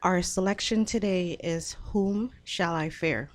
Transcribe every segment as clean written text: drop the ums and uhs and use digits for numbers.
Our selection today is Whom Shall I Fear?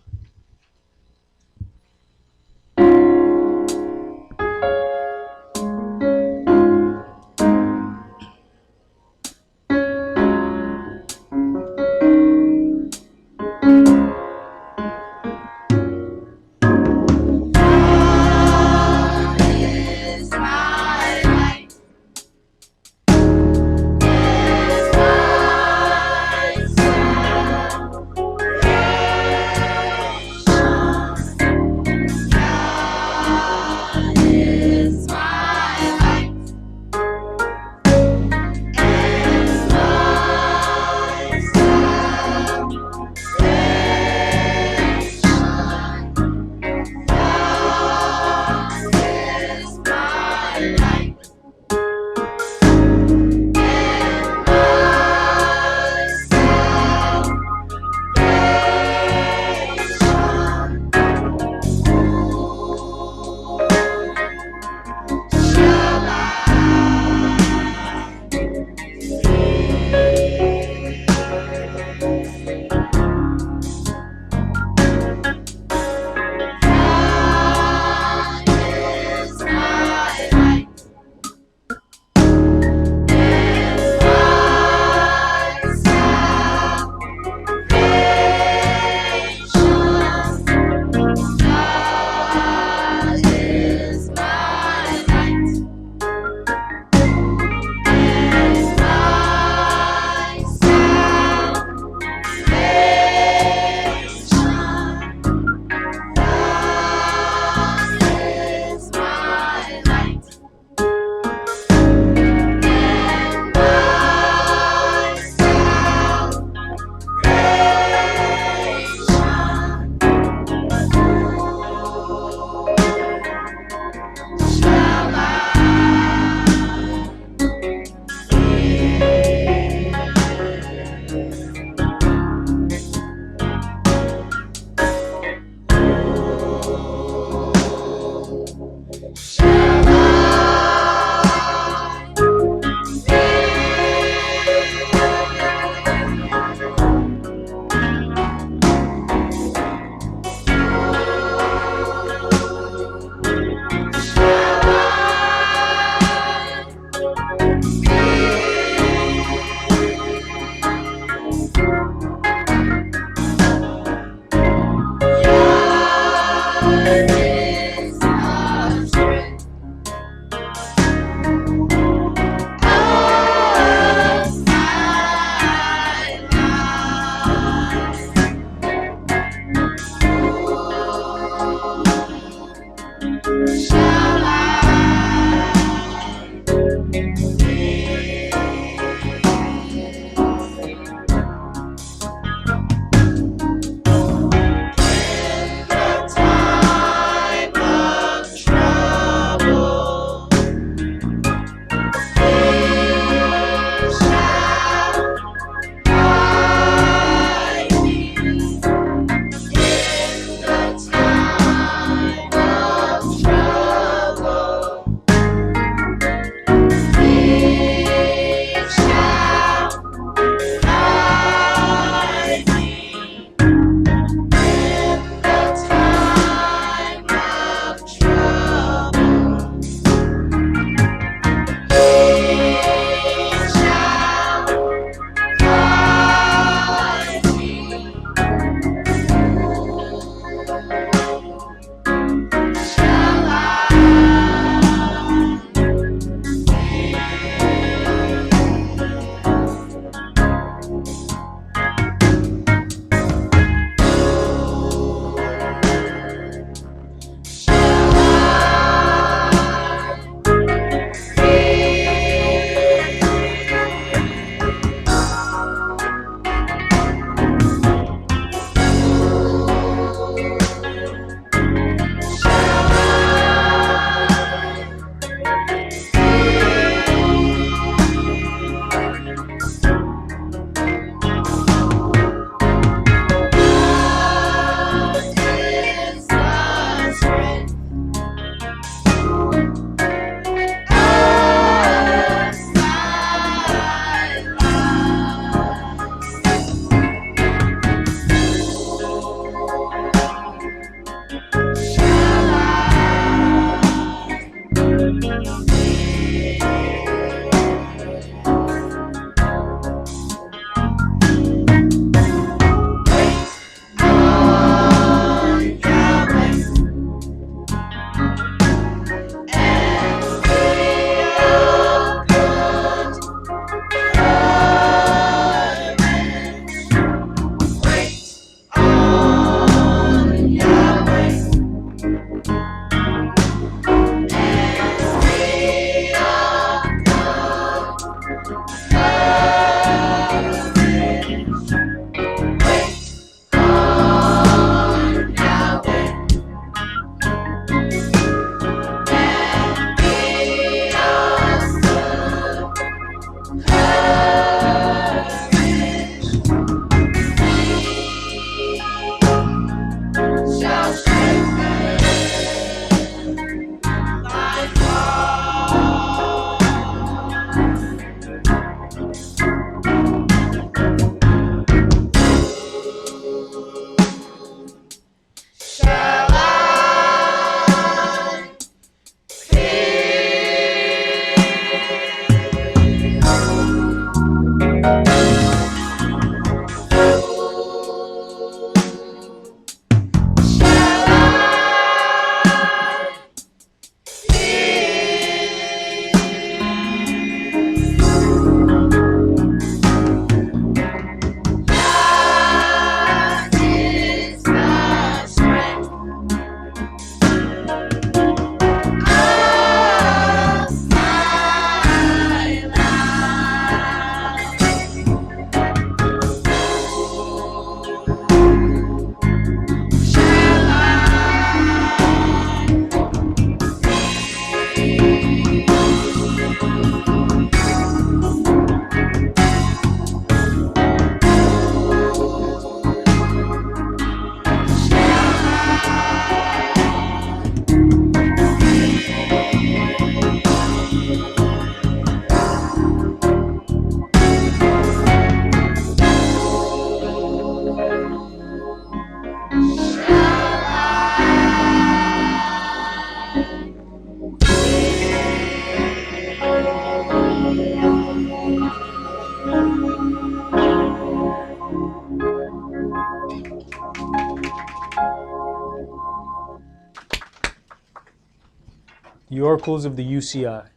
The oracles of the UCI.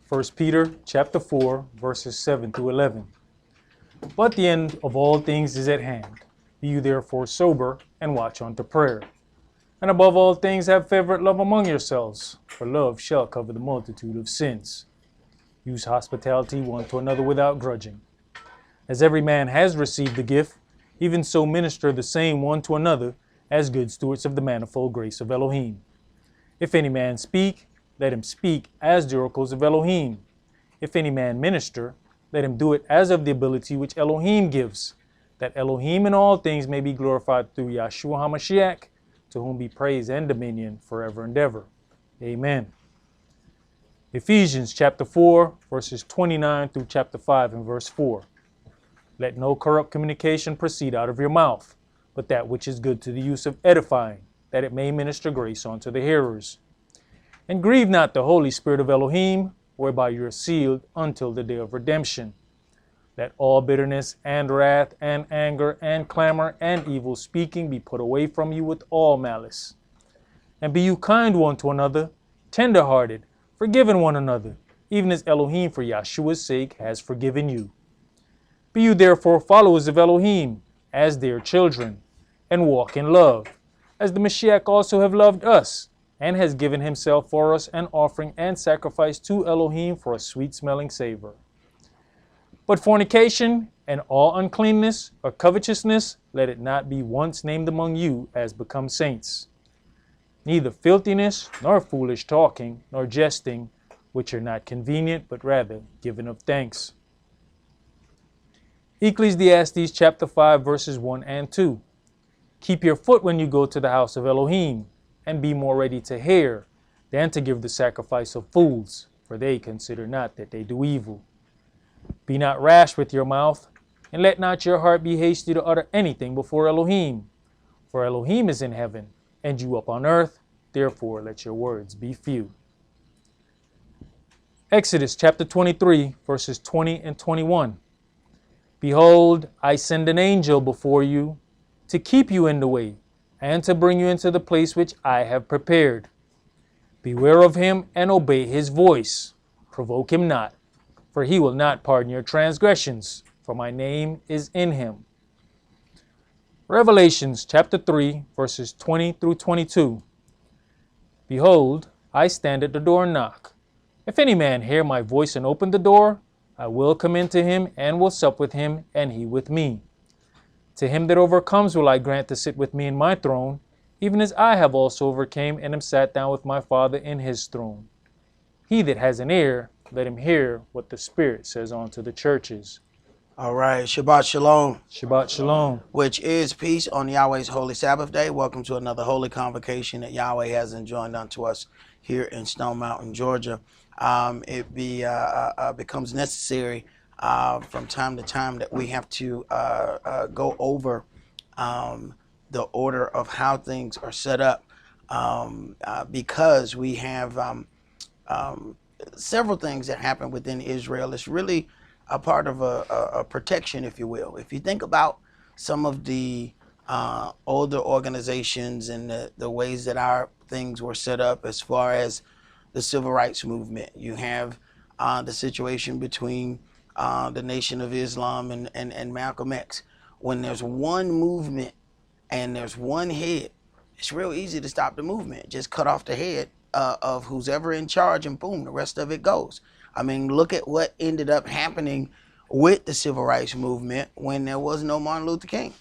1 Peter chapter 4, verses 7 through 11. But the end of all things is at hand. Be you therefore sober, and watch unto prayer. And above all things have fervent love among yourselves, for love shall cover the multitude of sins. Use hospitality one to another without grudging. As every man has received the gift, even so minister the same one to another, as good stewards of the manifold grace of Elohim. If any man speak, let him speak as the oracles of Elohim. If any man minister, let him do it as of the ability which Elohim gives, that Elohim in all things may be glorified through Yahshua HaMashiach, to whom be praise and dominion forever and ever. Amen. Ephesians chapter 4, verses 29 through chapter 5 and verse 4. Let no corrupt communication proceed out of your mouth, but that which is good to the use of edifying, that it may minister grace unto the hearers. And grieve not the Holy Spirit of Elohim, whereby you are sealed until the day of redemption. Let all bitterness and wrath and anger and clamor and evil speaking be put away from you with all malice. And be you kind one to another, tender-hearted, forgiving one another, even as Elohim for Yahshua's sake has forgiven you. Be you therefore followers of Elohim, as dear children, and walk in love, as the Mashiach also have loved us, and has given himself for us an offering and sacrifice to Elohim for a sweet-smelling savor. But fornication and all uncleanness or covetousness, let it not be once named among you as becomes saints. Neither filthiness, nor foolish talking, nor jesting, which are not convenient, but rather giving of thanks. Ecclesiastes chapter 5, verses 1 and 2. Keep your foot when you go to the house of Elohim, and be more ready to hear than to give the sacrifice of fools, for they consider not that they do evil. Be not rash with your mouth, and let not your heart be hasty to utter anything before Elohim. For Elohim is in heaven, and you up on earth, therefore let your words be few. Exodus chapter 23, verses 20 and 21. Behold, I send an angel before you, to keep you in the way, and to bring you into the place which I have prepared. Beware of him, and obey his voice. Provoke him not, for he will not pardon your transgressions, for my name is in him. Revelations chapter 3, verses 20 through 22. Behold, I stand at the door and knock. If any man hear my voice and open the door, I will come into him, and will sup with him, and he with me. To him that overcomes will I grant to sit with me in my throne, even as I have also overcame and am sat down with my Father in his throne. He that has an ear, let him hear what the Spirit says unto the churches. All right, Shabbat Shalom. Shabbat Shalom. Which is peace on Yahweh's Holy Sabbath Day. Welcome to another holy convocation that Yahweh has enjoined unto us here in Stone Mountain, Georgia. It becomes necessary from time to time that we have to go over the order of how things are set up because we have several things that happen within Israel. It's really a part of a protection, if you will. If you think about some of the older organizations and the ways that our things were set up as far as the civil rights movement, you have the situation between the Nation of Islam and Malcolm X. When there's one movement and there's one head, it's real easy to stop the movement. Just cut off the head of who's ever in charge, and boom, the rest of it goes. I mean, look at what ended up happening with the civil rights movement when there was no Martin Luther King.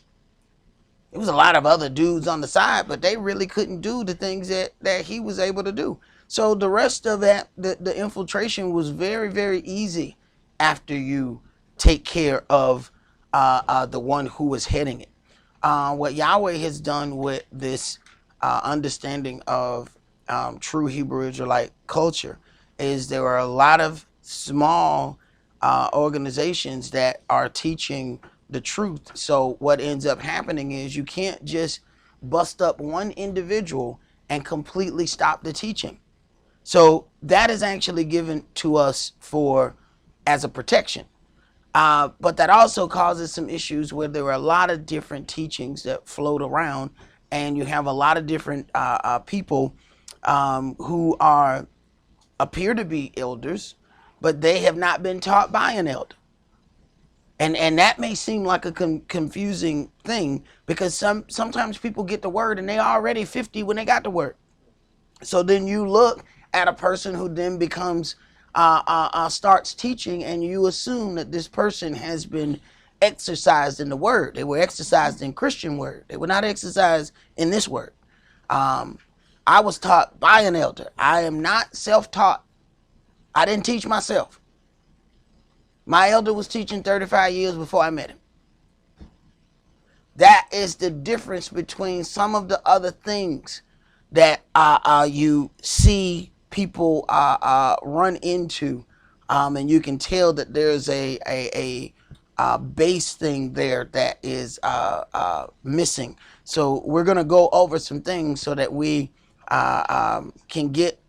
There was a lot of other dudes on the side, but they really couldn't do the things that he was able to do. So the rest of that, the infiltration was very, very easy after you take care of the one who was heading it. What Yahweh has done with this understanding of true Hebrew Israelite culture is there are a lot of small organizations that are teaching the truth. So what ends up happening is you can't just bust up one individual and completely stop the teaching. So that is actually given to us as a protection. But that also causes some issues where there are a lot of different teachings that float around, and you have a lot of different people who appear to be elders, but they have not been taught by an elder. And that may seem like a confusing thing, because sometimes people get the word and they already 50 when they got the word. So then you look at a person who then becomes starts teaching, and you assume that this person has been exercised in the word. They were exercised in Christian word. They were not exercised in this word. I was taught by an elder. I am not self-taught. I didn't teach myself. My elder was teaching 35 years before I met him. That is the difference between some of the other things that you see people run into, and you can tell that there's a base thing there that is missing. So we're going to go over some things so that we can get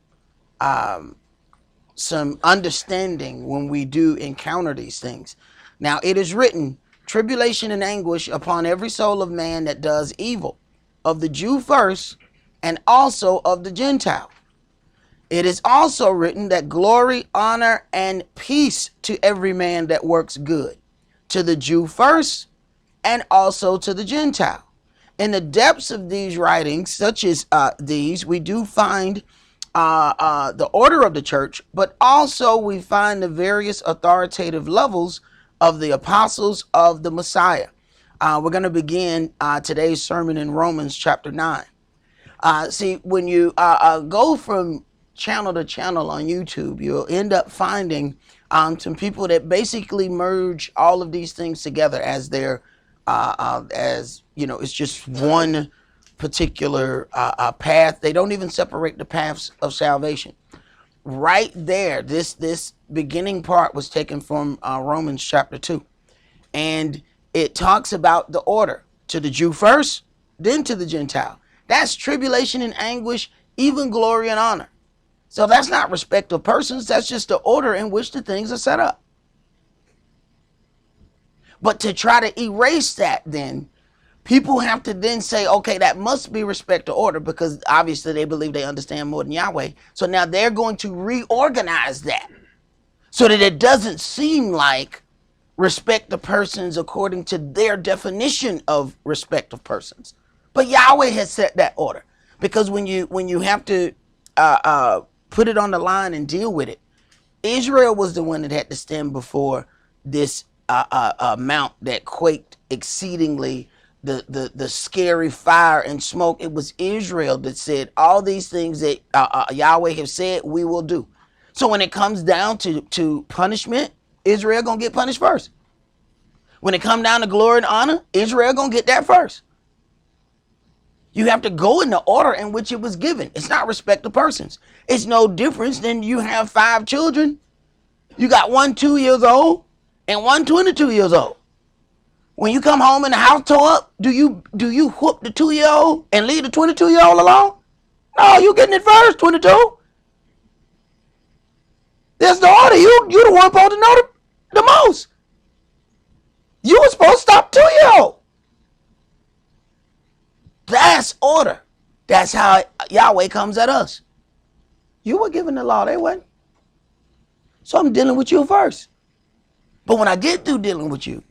some understanding when we do encounter these things. Now it is written, tribulation and anguish upon every soul of man that does evil, of the Jew first, and also of the Gentile. It is also written that glory, honor, and peace to every man that works good, to the Jew first, and also to the Gentile. In the depths of these writings, such as these, we do find the order of the church, but also we find the various authoritative levels of the apostles of the Messiah. We're going to begin today's sermon in Romans chapter 9. See, when you go from channel to channel on YouTube, you'll end up finding some people that basically merge all of these things together as their, as you know, it's just one particular path. They don't even separate the paths of salvation. Right there, this beginning part was taken from Romans chapter 2, and it talks about the order: to the Jew first, then to the Gentile. That's tribulation and anguish, even glory and honor. So that's not respect of persons. That's just the order in which the things are set up. But to try to erase that, then people have to then say, okay, that must be respect to order, because obviously they believe they understand more than Yahweh. So now they're going to reorganize that so that it doesn't seem like respect of persons according to their definition of respect of persons. But Yahweh has set that order, because when you have to put it on the line and deal with it, Israel was the one that had to stand before this mount that quaked exceedingly, the scary fire and smoke. It was Israel that said all these things that Yahweh has said we will do. So when it comes down to punishment, Israel gonna get punished first. When it come down to glory and honor, Israel gonna get that first. You have to go in the order in which it was given. It's not respect of persons. It's no difference than you have 5 children. You got one 2 years old and one 22 years old. When you come home and the house tore up, do you whoop the 2-year-old and leave the 22-year-old alone? No, you getting it first, 22. That's the order. You the one supposed to know the most. supposed to stop 2-year-old. That's order. That's how Yahweh comes at us. You were given the law, they wasn't. So I'm dealing with you first. But when I get through dealing with you,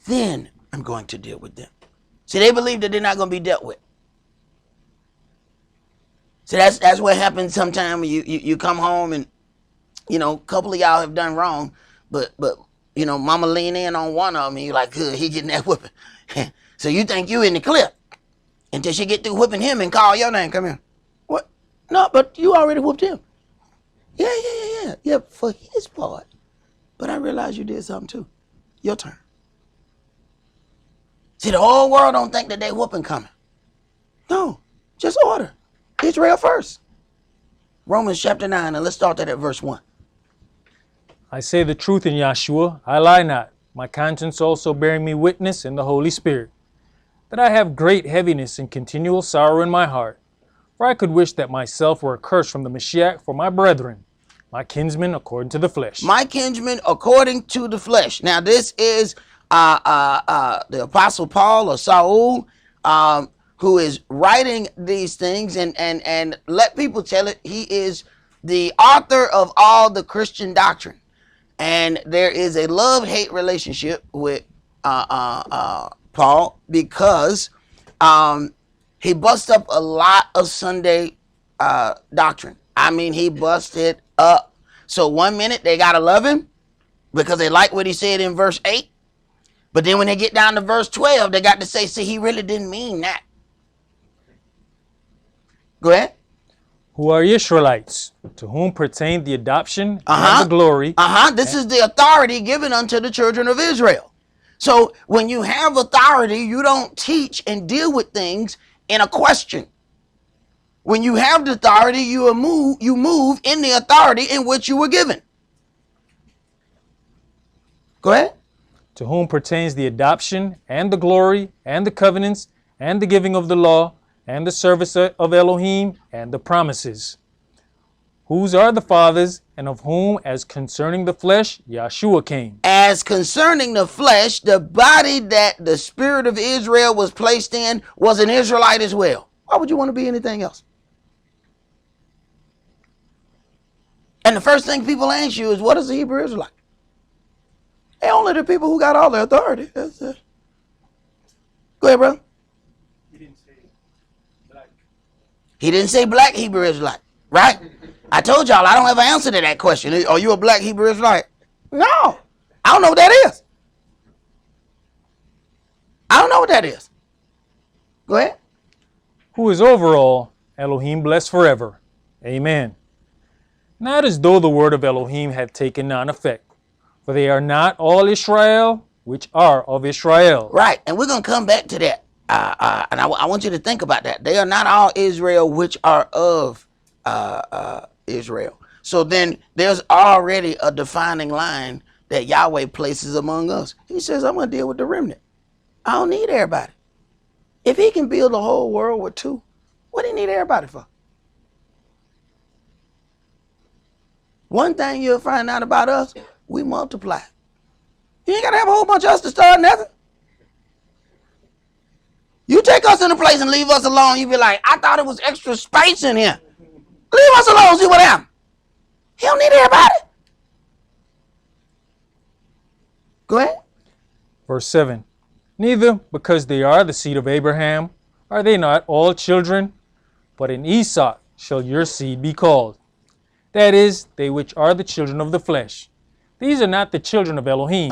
then I'm going to deal with them. See, they believe that they're not going to be dealt with. So that's what happens sometimes. You come home and, a couple of y'all have done wrong, but mama lean in on one of them and you're like, good, he getting that whipping. So you think you in the clip until she get through whipping him and call your name. Come here. What? No, but you already whooped him. Yeah, for his part. But I realize you did something too. Your turn. See, the whole world don't think that they whooping coming. No, just order. Israel first. Romans chapter 9, and let's start that at verse 1. I say the truth in Yahshua, I lie not. My conscience also bearing me witness in the Holy Spirit, that I have great heaviness and continual sorrow in my heart. For I could wish that myself were accursed from the Mashiach for my brethren, my kinsmen according to the flesh. My kinsmen according to the flesh. Now this is the Apostle Paul or Saul, who is writing these things, and let people tell it. He is the author of all the Christian doctrine. And there is a love-hate relationship with Paul because he busts up a lot of Sunday doctrine. I mean, he busted up. So one minute they got to love him because they like what he said in verse 8. But then when they get down to verse 12, they got to say, see, he really didn't mean that. Go ahead. Who are Israelites, to whom pertain the adoption and the glory. This is the authority given unto the children of Israel. So when you have authority, you don't teach and deal with things in a question. When you have the authority, you move in the authority in which you were given. Go ahead. To whom pertains the adoption and the glory and the covenants and the giving of the law and the service of Elohim and the promises. Whose are the fathers, and of whom, as concerning the flesh, Yahshua came. As concerning the flesh, the body that the spirit of Israel was placed in was an Israelite as well. Why would you want to be anything else? And the first thing people ask you is, what is a Hebrew Israelite? They only the people who got all the authority. That's it. Go ahead, bro. He didn't say black Hebrew Israelite, right? I told y'all I don't have an answer to that question. Are you a black Hebrew Israelite? No. I don't know what that is. I don't know what that is. Go ahead. Who is over all, Elohim blessed forever. Amen. Not as though the word of Elohim had taken none effect, for they are not all Israel, which are of Israel. Right, and we're going to come back to that. And I want you to think about that. They are not all Israel, which are of Israel. So then there's already a defining line that Yahweh places among us. He says, I'm going to deal with the remnant. I don't need everybody. If he can build the whole world with two, what do he need everybody for? One thing you'll find out about us, we multiply. You ain't got to have a whole bunch of us to start nothing. You take us in a place and leave us alone, you be like, I thought it was extra space in here. Leave us alone, see what happens. He don't need everybody. Go ahead. Verse 7. Neither, because they are the seed of Abraham, are they not all children? But in Esau shall your seed be called. That is, they which are the children of the flesh. These are not the children of Elohim,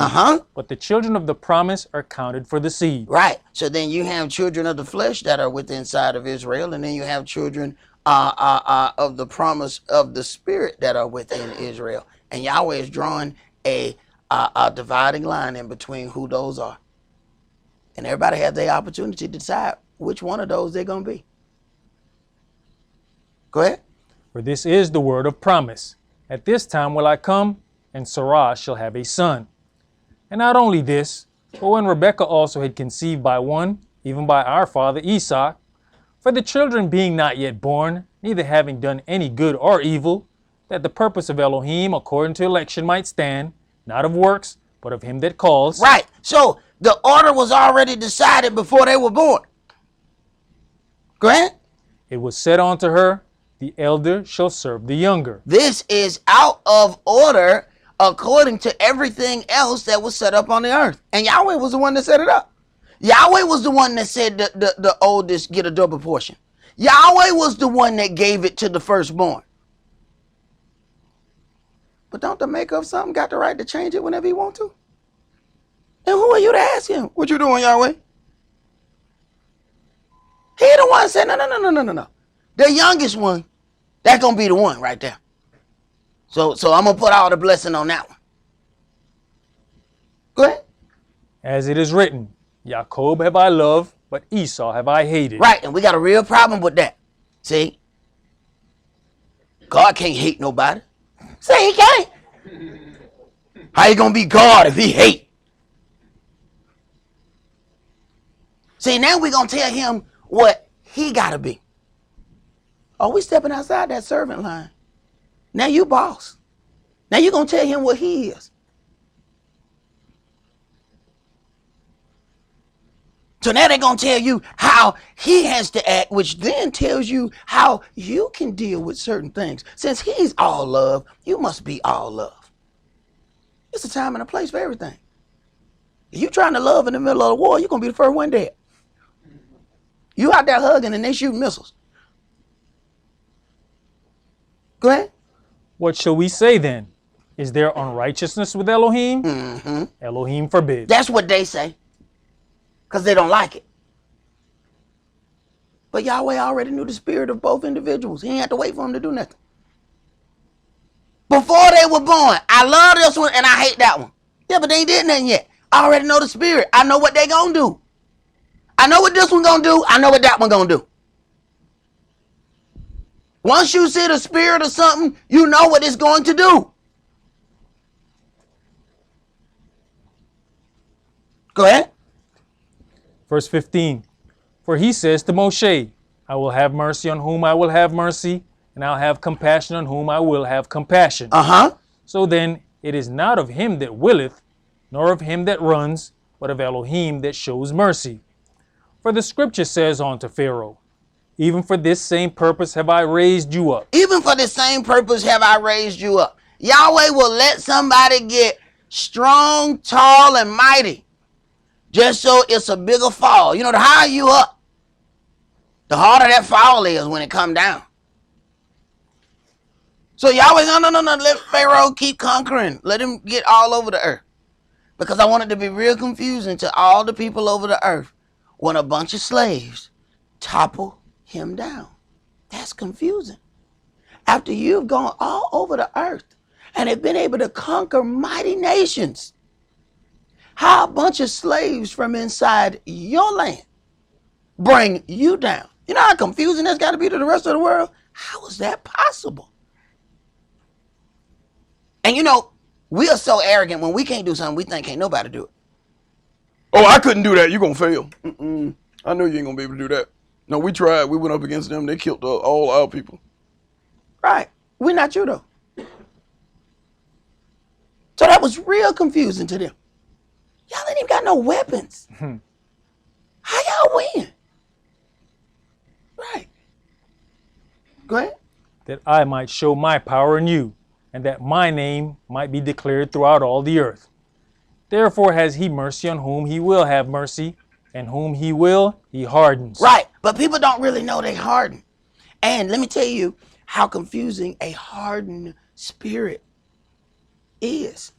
but the children of the promise are counted for the seed. Right. So then you have children of the flesh that are within inside of Israel, and then you have children of the promise of the spirit that are within Israel. And Yahweh is drawing a dividing line in between who those are. And everybody has the opportunity to decide which one of those they're going to be. Go ahead. For this is the word of promise. At this time will I come, and Sarah shall have a son. And not only this, but when Rebekah also had conceived by one, even by our father Esau, for the children being not yet born, neither having done any good or evil, that the purpose of Elohim according to election might stand, not of works, but of him that calls. Right. So The order was already decided before they were born. Go ahead. It was said unto her, the elder shall serve the younger. This is out of order according to everything else that was set up on the earth. And Yahweh was the one that set it up. Yahweh was the one that said the oldest get a double portion. Yahweh was the one that gave it to the firstborn. But don't the maker of something got the right to change it whenever he want to? And who are you to ask him? What you doing, Yahweh? He the one said, no. The youngest one, that's going to be the one right there. So I'm going to put all the blessing on that one. Go ahead. As it is written, Jacob have I loved, but Esau have I hated. Right, and we got a real problem with that. See? God can't hate nobody. Say he can't. How you going to be God if he hate? See, now we're going to tell him what he got to be. Oh, we stepping outside that servant line. Now you boss. Now you're going to tell him what he is. So now they're going to tell you how he has to act, which then tells you how you can deal with certain things. Since he's all love, you must be all love. It's a time and a place for everything. If you're trying to love in the middle of the war, you're going to be the first one dead. You out there hugging and they shooting missiles. Go ahead. What shall we say then? Is there unrighteousness with Elohim? Mm-hmm. Elohim forbid. That's what they say. Because they don't like it. But Yahweh already knew the spirit of both individuals. He didn't have to wait for them to do nothing. Before they were born, I love this one and I hate that one. Yeah, but they ain't did nothing yet. I already know the spirit. I know what they gonna do. I know what this one gonna do. I know what that one gonna do. Once you see the spirit of something, you know what it's going to do. Go ahead. Verse 15. For he says to Moshe, I will have mercy on whom I will have mercy, and I'll have compassion on whom I will have compassion. Uh-huh. So then it is not of him that willeth, nor of him that runs, but of Elohim that shows mercy. For the scripture says unto Pharaoh, even for this same purpose have I raised you up. Even for the same purpose have I raised you up. Yahweh will let somebody get strong, tall, and mighty just so it's a bigger fall. You know, the higher you up, the harder that fall is when it come down. So Yahweh, no, let Pharaoh keep conquering. Let him get all over the earth. Because I want it to be real confusing to all the people over the earth when a bunch of slaves topple him down. That's confusing. After you've gone all over the earth and have been able to conquer mighty nations, how a bunch of slaves from inside your land bring you down? You know how confusing that's got to be to the rest of the world? How is that possible? And you know, we are so arrogant when we can't do something, we think can't nobody do it. Oh, I couldn't do that. You're going to fail. I know you ain't going to be able to do that. No, we tried. We went up against them. They killed all our people. Right. We're not you, though. So that was real confusing to them. Y'all ain't even got no weapons. How y'all win? Right. Go ahead. That I might show my power in you, and that my name might be declared throughout all the earth. Therefore has he mercy on whom he will have mercy, and whom he will, he hardens. Right. But people don't really know they harden. And let me tell you how confusing a hardened spirit is.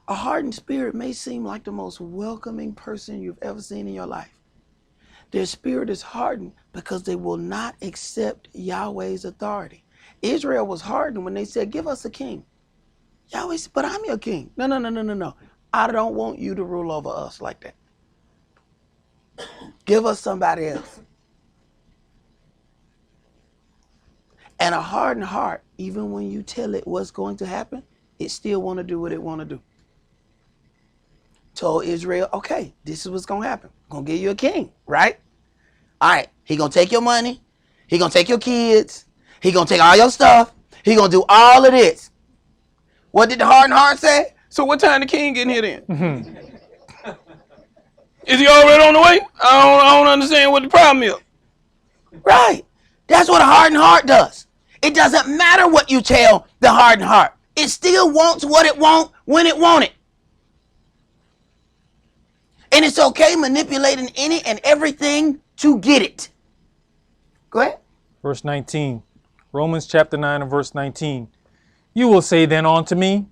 A hardened spirit may seem like the most welcoming person you've ever seen in your life. Their spirit is hardened because they will not accept Yahweh's authority. Israel was hardened when they said, give us a king. Yahweh said, but I'm your king. No. I don't want you to rule over us like that. Give us somebody else. And a hardened heart, even when you tell it what's going to happen, it still want to do what it want to do. Told Israel, okay, this is what's going to happen. I'm going to give you a king, right? All right, he going to take your money. He going to take your kids. He going to take all your stuff. He going to do all of this. What did the hardened heart say? So what time the king getting here then? Is he already on the way? I don't understand what the problem is. Right. That's what a hardened heart does. It doesn't matter what you tell the hardened heart. It still wants what it wants when it wants it. And it's okay manipulating any and everything to get it. Go ahead. Verse 19. Romans chapter 9 and verse 19. You will say then unto me,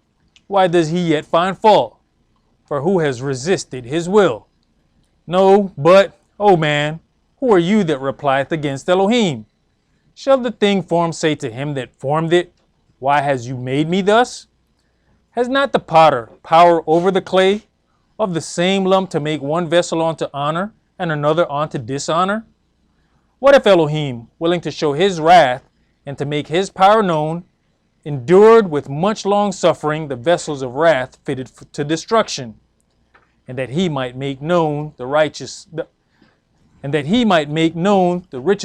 why does he yet find fault? For who has resisted his will? No, but, O man, who are you that replieth against Elohim? Shall the thing formed say to him that formed it, why has you made me thus? Has not the potter power over the clay, of the same lump to make one vessel unto honor and another unto dishonor? What if Elohim, willing to show his wrath and to make his power known, endured with much long suffering the vessels of wrath fitted to destruction, and that he might make known the riches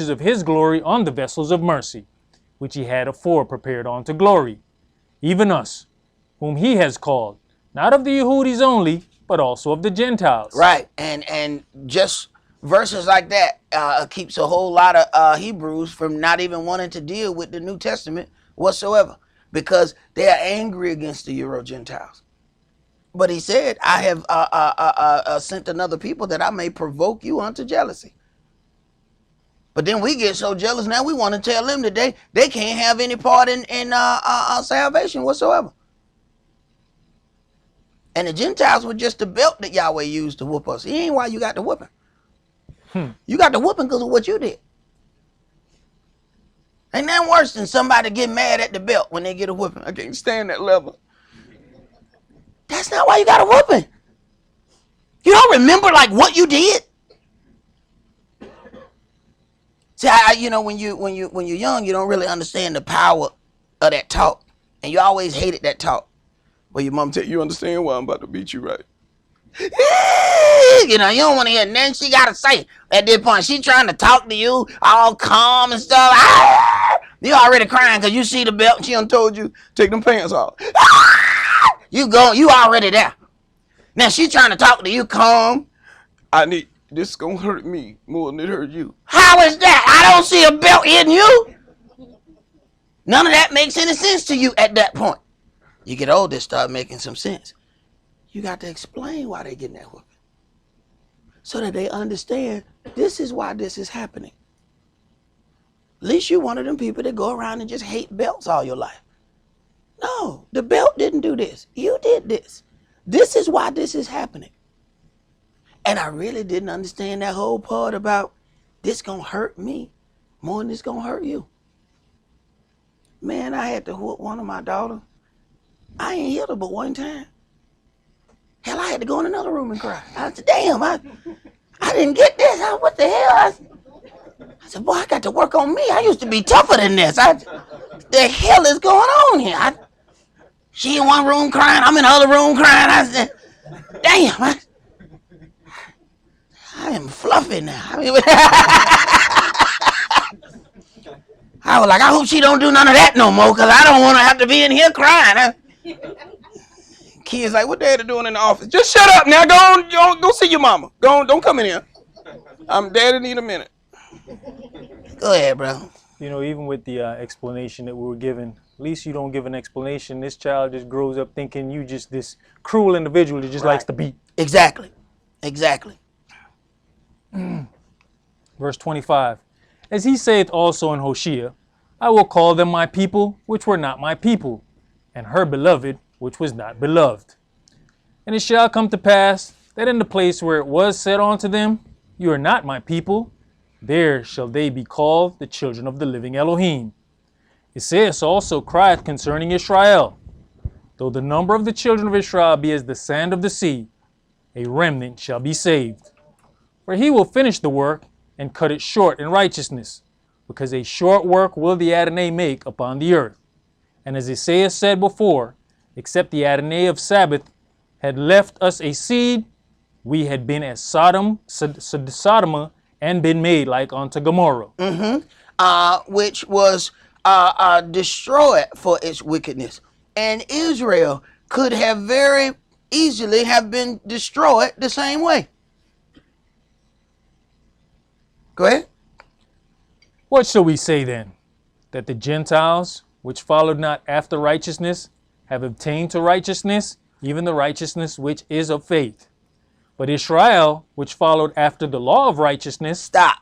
of his glory on the vessels of mercy, which he had afore prepared unto glory, even us, whom he has called, not of the Yehudis only, but also of the Gentiles. Right. And just verses like that keeps a whole lot of Hebrews from not even wanting to deal with the New Testament whatsoever, because they are angry against the Euro Gentiles. But he said, I have sent another people that I may provoke you unto jealousy. But then we get so jealous now we want to tell them that they can't have any part in salvation whatsoever. And the Gentiles were just the belt that Yahweh used to whoop us. He ain't why you got the whooping. You got the whooping because of what you did. Ain't nothing worse than somebody get mad at the belt when they get a whooping. I can't stand that level. That's not why you got a whooping. You don't remember like what you did. See, when you're young, you don't really understand the power of that talk, and you always hated that talk. Well, your mom tell you understand why I'm about to beat you, right? You don't want to hear nothing she got to say at this point. She trying to talk to you all calm and stuff. You already crying because you see the belt and she done told you, Take them pants off. you already there. Now she trying to talk to you calm. This is going to hurt me more than it hurt you. How is that? I don't see a belt in you. None of that makes any sense to you at that point. You get older, start making some sense. You got to explain why they getting that whooping, so that they understand this is why this is happening. At least you one of them people that go around and just hate belts all your life. No, the belt didn't do this. You did this. This is why this is happening. And I really didn't understand that whole part about this gonna hurt me more than this gonna hurt you. Man, I had to whoop one of my daughters. I ain't hit her but one time. Hell, I had to go in another room and cry. I said, damn, I didn't get this. What the hell? I said, boy, I got to work on me. I used to be tougher than this. The hell is going on here? She in one room crying. I'm in the other room crying. I said, damn, I am fluffy now. I was like, I hope she don't do none of that no more, because I don't want to have to be in here crying. Kids like, what daddy doing in the office? Just shut up now. Go see your mama. Don't come in here. Daddy need a minute. Go ahead, bro. Even with the explanation that we were given, at least you don't give an explanation. This child just grows up thinking you just this cruel individual that just likes to beat. Exactly. Verse 25. As he saith also in Hosea, I will call them my people, which were not my people, and her beloved, which was not beloved. And it shall come to pass that in the place where it was said unto them, you are not my people, there shall they be called the children of the living Elohim. Esaias also crieth concerning Israel, though the number of the children of Israel be as the sand of the sea, a remnant shall be saved. For he will finish the work and cut it short in righteousness, because a short work will the Adonai make upon the earth. And as Esaias said before, except the Adonai of Sabbath had left us a seed, we had been as Sodom and been made like unto Gomorrah. Which was destroyed for its wickedness. And Israel could have very easily have been destroyed the same way. Go ahead. What shall we say then? That the Gentiles, which followed not after righteousness, have obtained to righteousness, even the righteousness which is of faith. But Israel, which followed after the law of righteousness, Stop.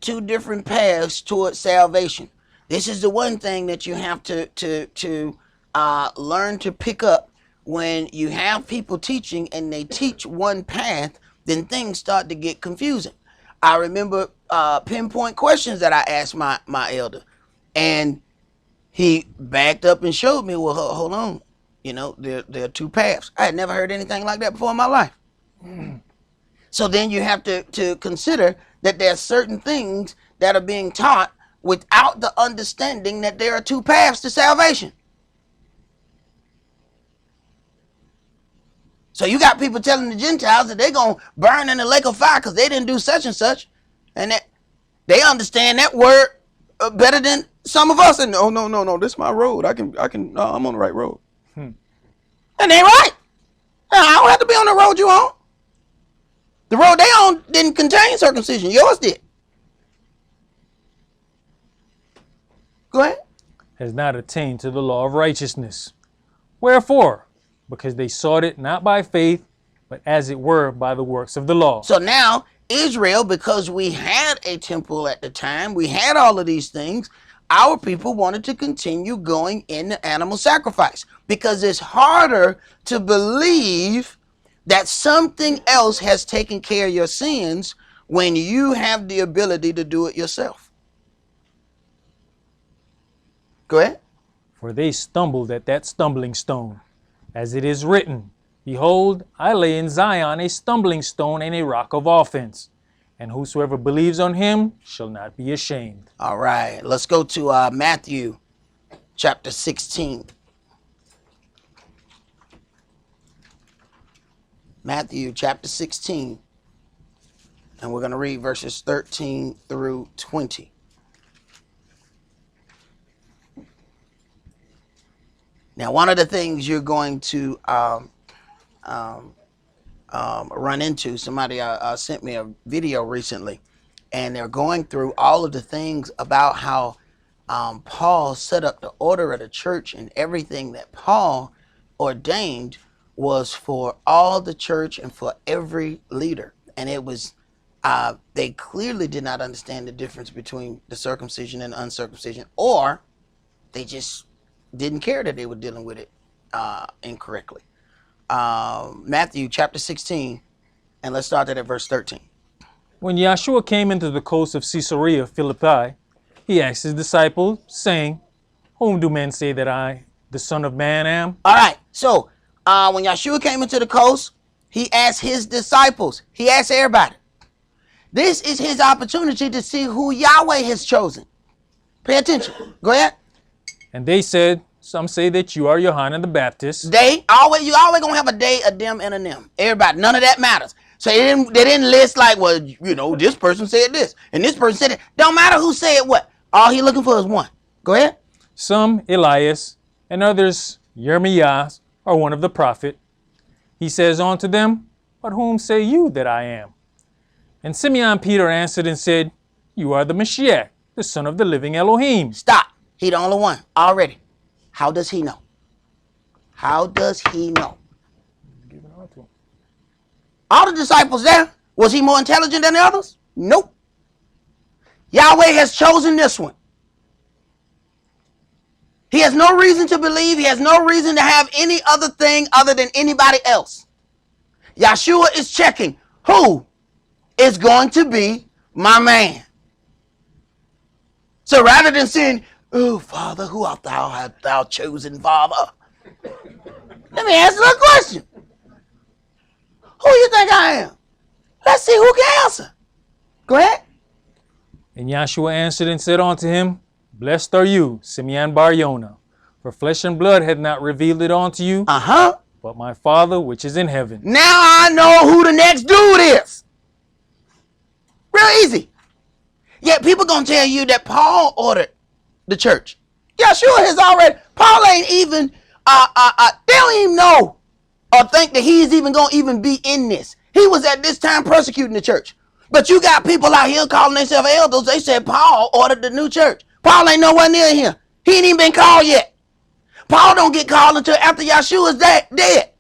Two different paths towards salvation. This is the one thing that you have to learn to pick up. When you have people teaching and they teach one path, then things start to get confusing. I remember pinpoint questions that I asked my elder, and he backed up and showed me, well, hold on, you know, there are two paths. I had never heard anything like that before in my life. So then you have to consider that there are certain things that are being taught without the understanding that there are two paths to salvation. So you got people telling the Gentiles that they're going to burn in the lake of fire because they didn't do such and such. And that they understand that word better than some of us. And no, this is my road. I'm on the right road. And they right. I don't have to be on the road you on. The road they on didn't contain circumcision. Yours did. Go ahead. has not attained to the law of righteousness. Wherefore? Because they sought it not by faith, but as it were by the works of the law. So now Israel, because we had a temple at the time, we had all of these things, our people wanted to continue going in the animal sacrifice because it's harder to believe that something else has taken care of your sins when you have the ability to do it yourself. Go ahead. For they stumbled at that stumbling stone. As it is written, Behold, I lay in Zion a stumbling stone and a rock of offense, and whosoever believes on him shall not be ashamed. All right, let's go to Matthew chapter 16. Matthew chapter 16, and we're going to read verses 13 through 20. Now, one of the things you're going to run into, somebody sent me a video recently, and they're going through all of the things about how Paul set up the order of the church, and everything that Paul ordained was for all the church and for every leader. And it was, they clearly did not understand the difference between the circumcision and uncircumcision, or they just didn't care that they were dealing with it incorrectly. Matthew chapter 16, and let's start at verse 13. When Yahshua came into the coast of Caesarea Philippi, he asked his disciples, saying, Whom do men say that I, the Son of Man, am? All right, so when Yahshua came into the coast, he asked his disciples, he asked everybody. This is his opportunity to see who Yahweh has chosen. Pay attention. Go ahead. And they said, Some say that you are Yohanan the Baptist. You always gonna have a they, a them, and a them. Everybody, none of that matters. So they didn't list like, well, you know, this person said this and this person said it. Don't matter who said what. All he looking for is one. Go ahead. Some Elias, and others Jeremiah, or one of the prophet. He says unto them, But whom say you that I am? And Simeon Peter answered and said, You are the Mashiach, the son of the living Elohim. Stop. He the only one already. How does he know? How does he know? All the disciples there, was he more intelligent than the others? Nope. Yahweh has chosen this one. He has no reason to believe. He has no reason to have any other thing other than anybody else. Yahshua is checking who is going to be my man. So rather than saying, Oh, Father, who art thou, hast thou chosen, Father? Let me answer the question. Who you think I am? Let's see who can answer. Go ahead. And Yahshua answered and said unto him, Blessed are you, Simeon Bar Yona, for flesh and blood hath not revealed it unto you, but my Father which is in heaven. Now I know who the next dude is. Real easy. Yet people gonna tell you that Paul ordered the church. Yahshua has already, Paul ain't even, they don't even know or think that he's even gonna even be in this. He was at this time persecuting the church. But you got people out here calling themselves elders. They said Paul ordered the new church. Paul ain't nowhere near here. He ain't even been called yet. Paul don't get called until after Yeshua's dead.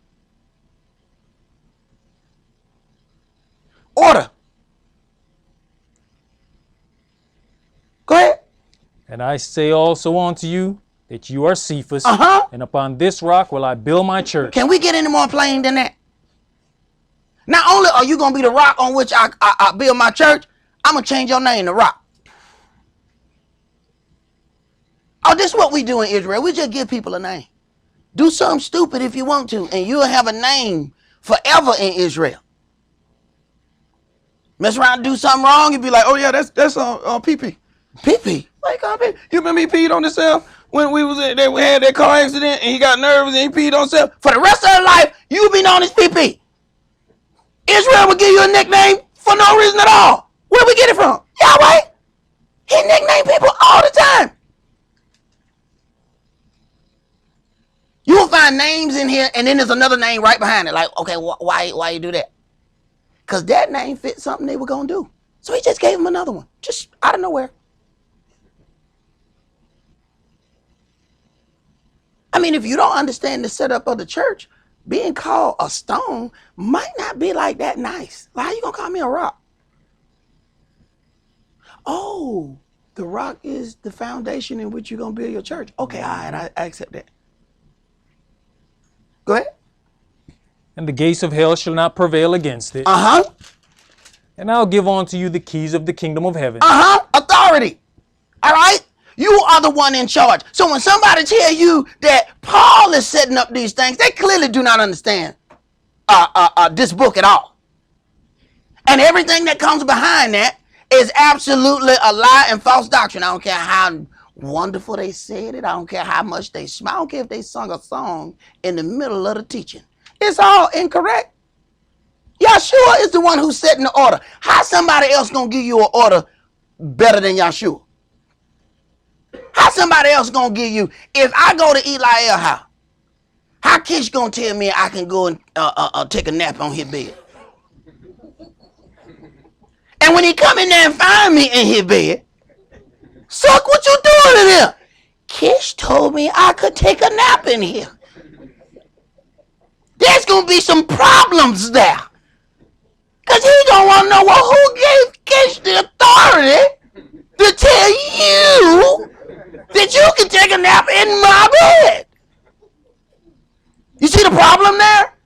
Order. Go ahead. And I say also unto you that you are Cephas, and upon this rock will I build my church. Can we get any more plain than that? Not only are you going to be the rock on which I build my church, I'm going to change your name to Rock. Oh, this is what we do in Israel. We just give people a name. Do something stupid if you want to, and you'll have a name forever in Israel. Mess around and do something wrong, you'll be like, oh yeah, that's PP. PP? Like, you remember he peed on himself when we had that car accident and he got nervous and he peed on himself? For the rest of your life, you'll be known as PP. Israel will give you a nickname for no reason at all. Where we get it from? Yahweh. He nickname people all the time. You will find names in here, and then there's another name right behind it. Like, okay, why you do that? Because that name fit something they were going to do. So he just gave them another one, just out of nowhere. I mean, if you don't understand the setup of the church, being called a stone might not be like that nice. Like, how you going to call me a rock? Oh, the rock is the foundation in which you're going to build your church. Okay, all right, I accept that. Go ahead. And the gates of hell shall not prevail against it. And I'll give unto you the keys of the kingdom of heaven. Authority. All right? You are the one in charge. So when somebody tell you that Paul is setting up these things, they clearly do not understand this book at all. And everything that comes behind that is absolutely a lie and false doctrine. I don't care how wonderful they said it. I don't care how much they smile. I don't care if they sung a song in the middle of the teaching. It's all incorrect. Yeshua is the one who's setting the order. How somebody else gonna give you an order better than Yeshua? How somebody else gonna give you? If I go to Eliel house, how Kish gonna tell me I can go and take a nap on his bed? And when he come in there and find me in his bed, suck, what you doing in here? Kish told me I could take a nap in here. There's gonna be some problems there. Because he gonna want to know, well, who gave Kish the authority to tell you that you can take a nap in my bed? You see the problem there?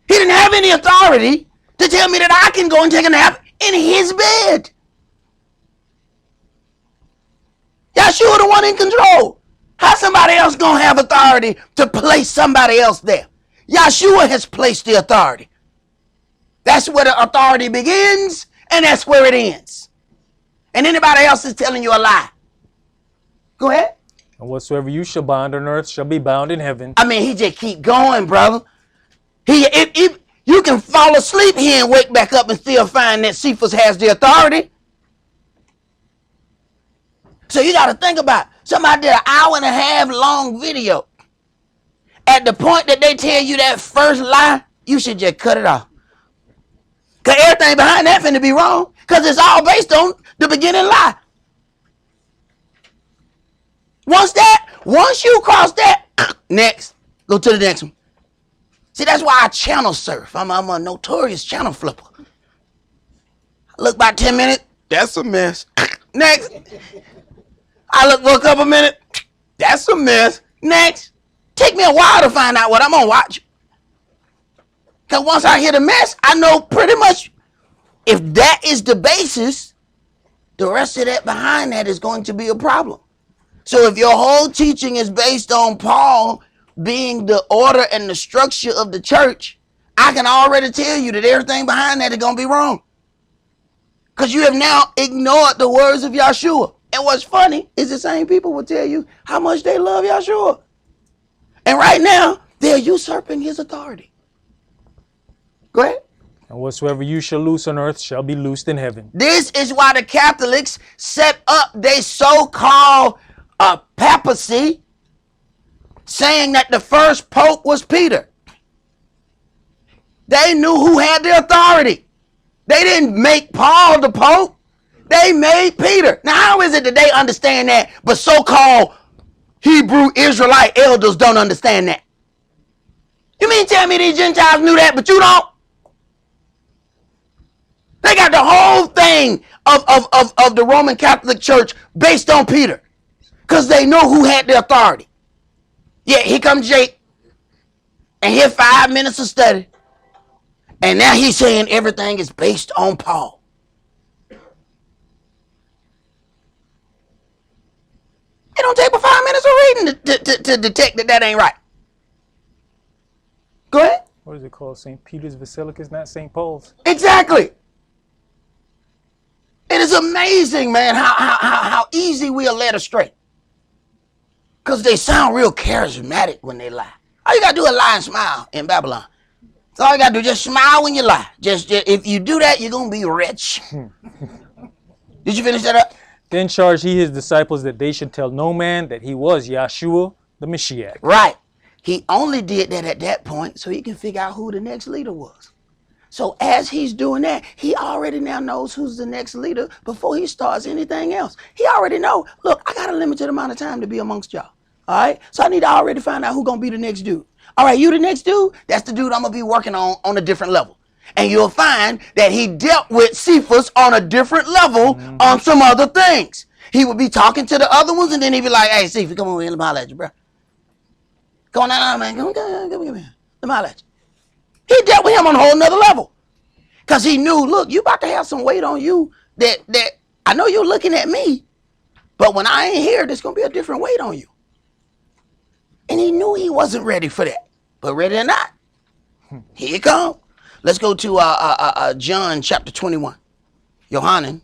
He didn't have any authority to tell me that I can go and take a nap in his bed. Yeshua the one in control. How somebody else gonna have authority to place somebody else there? Yeshua has placed the authority. That's where the authority begins, and that's where it ends. And anybody else is telling you a lie. Go ahead. And whatsoever you shall bind on earth shall be bound in heaven. I mean, he just keep going, brother. If you can fall asleep here and wake back up and still find that Cephas has the authority. So you got to think about it. Somebody did an hour-and-a-half long video. At the point that they tell you that first lie, you should just cut it off. Because everything behind that finna be wrong. Because it's all based on the beginning lie. Once you cross that, next, go to the next one. See, that's why I channel surf. I'm a notorious channel flipper. I look about 10 minutes, that's a mess. Next. I look for a couple minutes, that's a mess. Next. Take me a while to find out what I'm gonna watch. Because once I hear the mess, I know pretty much if that is the basis, the rest of that behind that is going to be a problem. So if your whole teaching is based on Paul being the order and the structure of the church, I can already tell you that everything behind that is going to be wrong. Because you have now ignored the words of Yeshua. And what's funny is the same people will tell you how much they love Yeshua. And right now, they're usurping his authority. Go ahead. And whatsoever you shall loose on earth shall be loosed in heaven. This is why the Catholics set up their so-called papacy, saying that the first pope was Peter. They knew who had the authority. They didn't make Paul the Pope. They made Peter. Now, how is it that they understand that, but so-called Hebrew Israelite elders don't understand that? You mean tell me these Gentiles knew that, but you don't? They got the whole thing of the Roman Catholic Church based on Peter, because they know who had the authority. Yeah, here comes Jake, and here 5 minutes of study, and now he's saying everything is based on Paul. It don't take but 5 minutes of reading to detect that ain't right. Go ahead. What is it called? St. Peter's Basilica is not St. Paul's. Exactly. It is amazing, man, how easy we are led astray. Because they sound real charismatic when they lie. All you got to do is lie and smile in Babylon. That's all you got to do. Just smile when you lie. Just if you do that, you're going to be rich. Did you finish that up? Then charged he his disciples that they should tell no man that he was Yahshua the Mashiach. Right. He only did that at that point so he can figure out who the next leader was. So as he's doing that, he already now knows who's the next leader before he starts anything else. He already know, look, I got a limited amount of time to be amongst y'all. All right? So I need to already find out who's going to be the next dude. All right, you the next dude? That's the dude I'm going to be working on a different level. And you'll find that he dealt with Cephas on a different level on some other things. He would be talking to the other ones, and then he'd be like, hey, Cephas, come on in, let me holler at you, bro. Come on now, man. Come here. Let me holler at you. He dealt with him on a whole nother level. Because he knew, look, you about to have some weight on you that I know you're looking at me, but when I ain't here, there's going to be a different weight on you. And he knew he wasn't ready for that. But ready or not, here it comes. Let's go to John chapter 21. Yohanan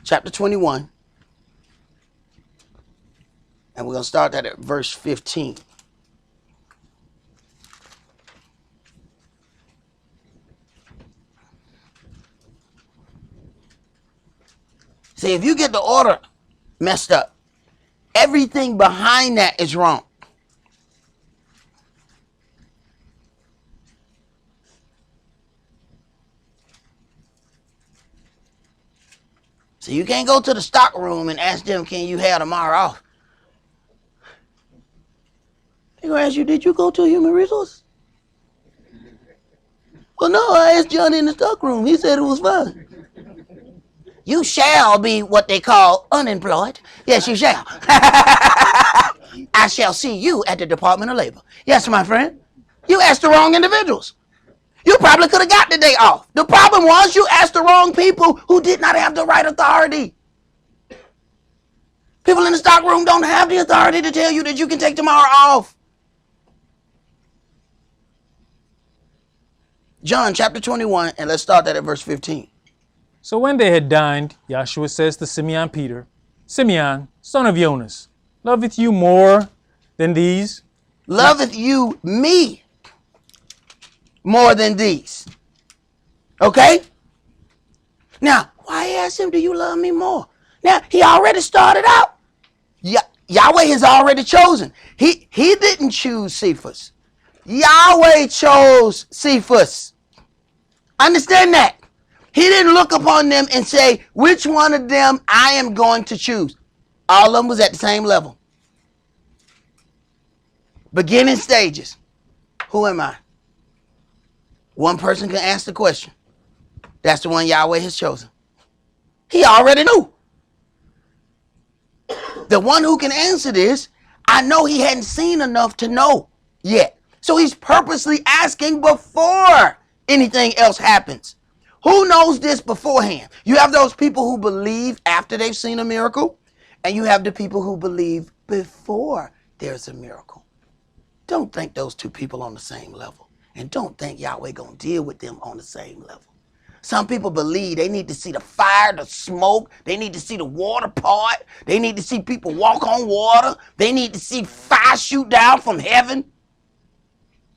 chapter 21. And we're going to start that at verse 15. See, if you get the order messed up, everything behind that is wrong. So you can't go to the stock room and ask them, can you have tomorrow off? They're going to ask you, did you go to human resource? Well, no, I asked Johnny in the stock room. He said it was fine. You shall be what they call unemployed. Yes, you shall. I shall see you at the Department of Labor. Yes, my friend. You asked the wrong individuals. You probably could have got the day off. The problem was you asked the wrong people who did not have the right authority. People in the stock room don't have the authority to tell you that you can take tomorrow off. John chapter 21, and let's start that at verse 15. So when they had dined, Yahshua says to Simeon Peter, Simeon, son of Jonas, loveth you more than these? Loveth you me more than these? Okay? Now, why ask him, do you love me more? Now, he already started out. Yahweh has already chosen. He didn't choose Cephas. Yahweh chose Cephas. Understand that. He didn't look upon them and say, which one of them I am going to choose. All of them was at the same level. Beginning stages. Who am I? One person can ask the question. That's the one Yahweh has chosen. He already knew. The one who can answer this, I know he hadn't seen enough to know yet. So he's purposely asking before anything else happens. Who knows this beforehand? You have those people who believe after they've seen a miracle, and you have the people who believe before there's a miracle. Don't think those two people on the same level, and don't think Yahweh gonna deal with them on the same level. Some people believe they need to see the fire, the smoke, they need to see the water part, they need to see people walk on water, they need to see fire shoot down from heaven.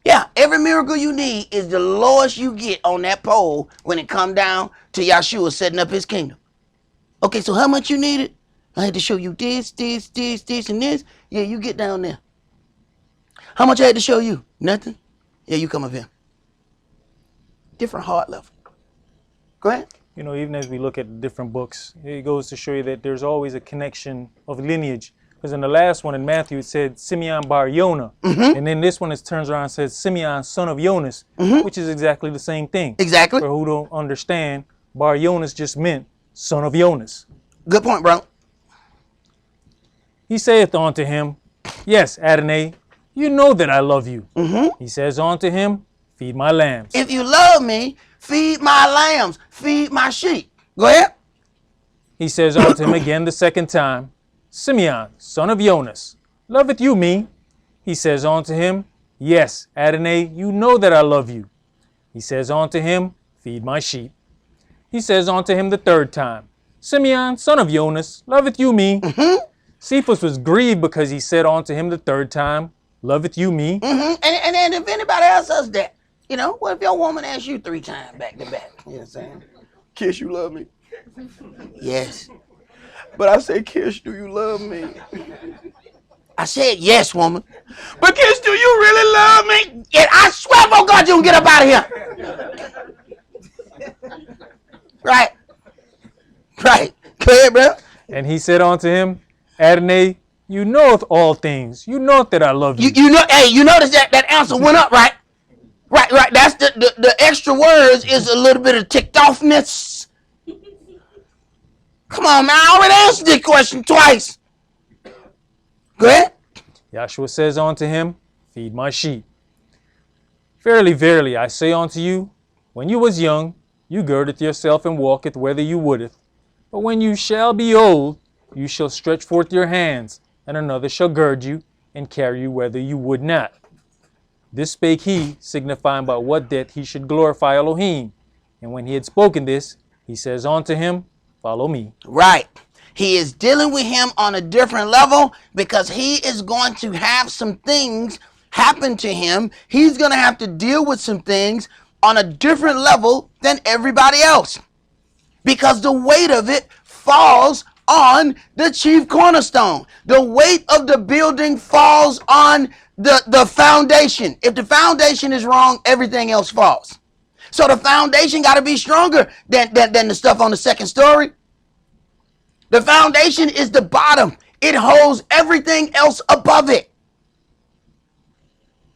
Yeah, every miracle you need is the lowest you get on that pole when it come down to Yahshua setting up his kingdom. Okay, so how much you needed? I had to show you this, and this. Yeah, you get down there. How much I had to show you? Nothing? Yeah, you come up here. Different heart level. Go ahead. You know, even as we look at different books, it goes to show you that there's always a connection of lineage. Because in the last one in Matthew, it said Simeon bar Yonah. And then this one, it turns around and says Simeon, son of Jonas, which is exactly the same thing. Exactly. For who don't understand, bar Jonas just meant son of Jonas. Good point, bro. He saith unto him, yes, Adonai, you know that I love you. He says unto him, feed my lambs. If you love me, feed my lambs, feed my sheep. Go ahead. He says unto him again the second time, Simeon, son of Jonas, loveth you me? He says unto him, yes, Adonai, you know that I love you. He says unto him, feed my sheep. He says unto him the third time, Simeon, son of Jonas, loveth you me? Cephas was grieved because he said unto him the third time, loveth you me? And if anybody else does that, you know, what if your woman asks you 3 times back to back? You know what I'm saying? Kiss, you love me. Yes. But I say, Kiss, do you love me? I said yes, woman. But Kiss, do you really love me? And I swear, oh God, you can get up out of here. Right. Right. Go ahead, bro. And he said unto him, Adonai, you knoweth all things. You know that I love you. You know, hey, you notice that answer went up, right? Right. That's the extra words is a little bit of ticked offness. Come on, man. I already answered this question twice. Go ahead. Yahshua says unto him, feed my sheep. Verily, verily, I say unto you, when you was young, you girdeth yourself and walketh whither you wouldeth. But when you shall be old, you shall stretch forth your hands, and another shall gird you, and carry you whither you would not. This spake he, signifying by what death he should glorify Elohim. And when he had spoken this, he says unto him, follow me. Right. He is dealing with him on a different level because he is going to have some things happen to him. He's going to have to deal with some things on a different level than everybody else because the weight of it falls on the chief cornerstone. The weight of the building falls on the foundation. If the foundation is wrong, everything else falls. So the foundation got to be stronger than the stuff on the second story. The foundation is the bottom. It holds everything else above it.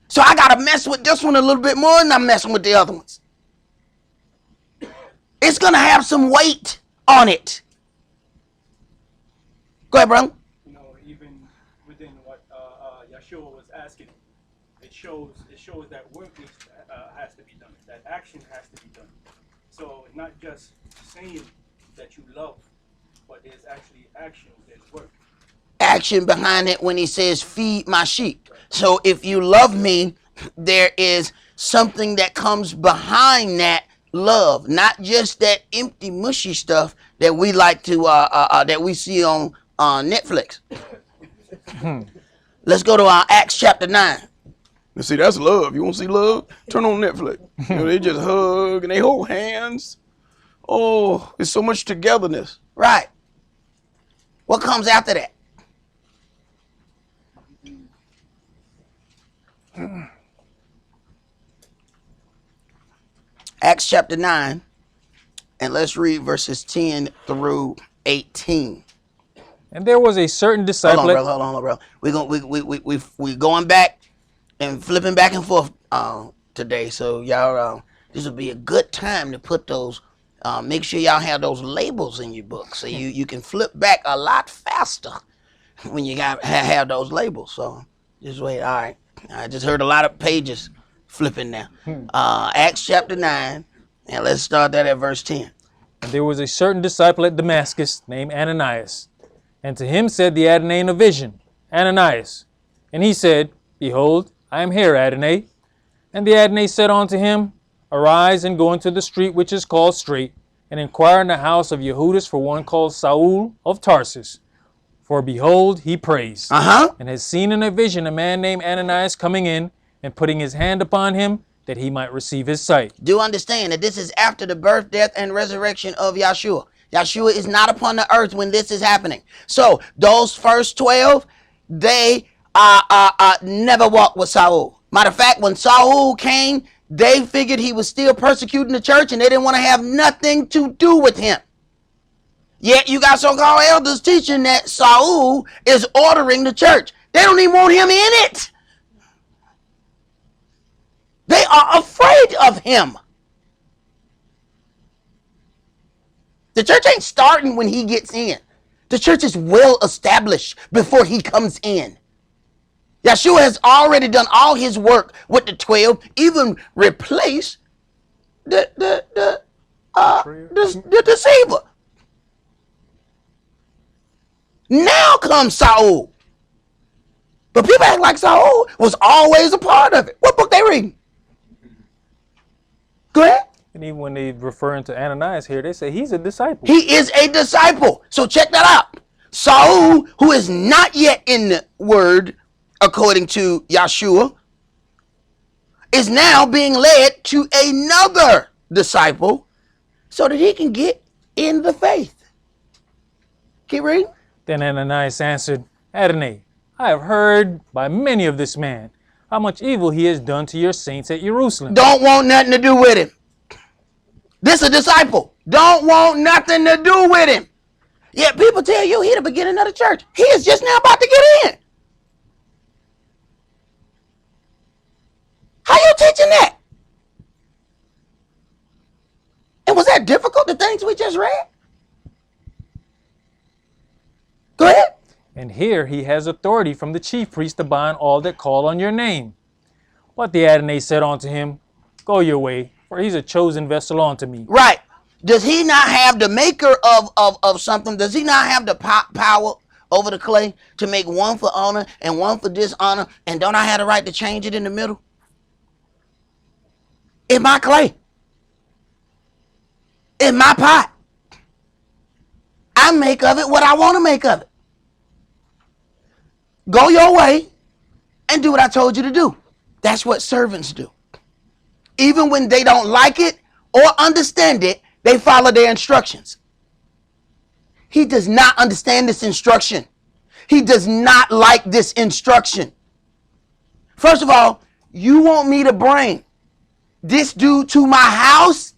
So I got to mess with this one a little bit more than I'm messing with the other ones. It's going to have some weight on it. Go ahead, bro. You know, even within what Yeshua was asking, it shows that work has to be done, that action has to be done. So it's not just saying that you love, but there's actually action, there's work. Action behind it when he says, feed my sheep. So if you love me, there is something that comes behind that love, not just that empty, mushy stuff that we like to, that we see on Netflix. Let's go to Acts chapter 9. Now, see, that's love. You want to see love? Turn on Netflix. You know, they just hug and they hold hands. Oh, it's so much togetherness. Right. What comes after that? Acts chapter 9, and let's read verses 10 through 18. And there was a certain disciple. Hold on, bro. We going back and flipping back and forth today. So y'all, this will be a good time to put those. Make sure y'all have those labels in your book so you can flip back a lot faster when you have those labels. So just wait. All right. I just heard a lot of pages flipping now. Acts chapter 9, and let's start that at verse 10. And there was a certain disciple at Damascus named Ananias. And to him said the Adonai in a vision, Ananias. And he said, Behold, I am here, Adonai. And the Adonai said unto him, Arise and go into the street which is called Straight, and inquire in the house of Yehudis for one called Saul of Tarsus. For behold, he prays, and has seen in a vision a man named Ananias coming in, and putting his hand upon him, that he might receive his sight. Do understand that this is after the birth, death, and resurrection of Yeshua. Yeshua is not upon the earth when this is happening. So those first 12, they never walked with Saul. Matter of fact, when Saul came, They figured he was still persecuting the church and they didn't want to have nothing to do with him. Yet you got so-called elders teaching that Saul is ordering the church. They don't even want him in it. They are afraid of him. The church ain't starting when he gets in. The church is well established before he comes in. Yeshua has already done all his work with the 12, even replaced the deceiver. Now comes Saul. But people act like Saul was always a part of it. What book they reading? Go ahead. And even when they referring to Ananias here, they say he's a disciple. He is a disciple. So check that out. Saul, who is not yet in the word, according to Yeshua, is now being led to another disciple so that he can get in the faith. Keep reading. Then Ananias answered, Adonai, I have heard by many of this man how much evil he has done to your saints at Jerusalem. Don't want nothing to do with him. This a disciple. Don't want nothing to do with him. Yet people tell you he the beginning of the church. He is just now about to get in. How you teaching that? And was that difficult, the things we just read? Go ahead. And here he has authority from the chief priest to bind all that call on your name. But the Adonai said unto him, Go your way, for he's a chosen vessel unto me. Right. Does he not have the maker of something? Does he not have the power over the clay to make one for honor and one for dishonor? And don't I have the right to change it in the middle? In my clay. In my pot. I make of it what I want to make of it. Go your way and do what I told you to do. That's what servants do. Even when they don't like it or understand it, they follow their instructions. He does not understand this instruction. He does not like this instruction. First of all, you want me to bring this dude to my house?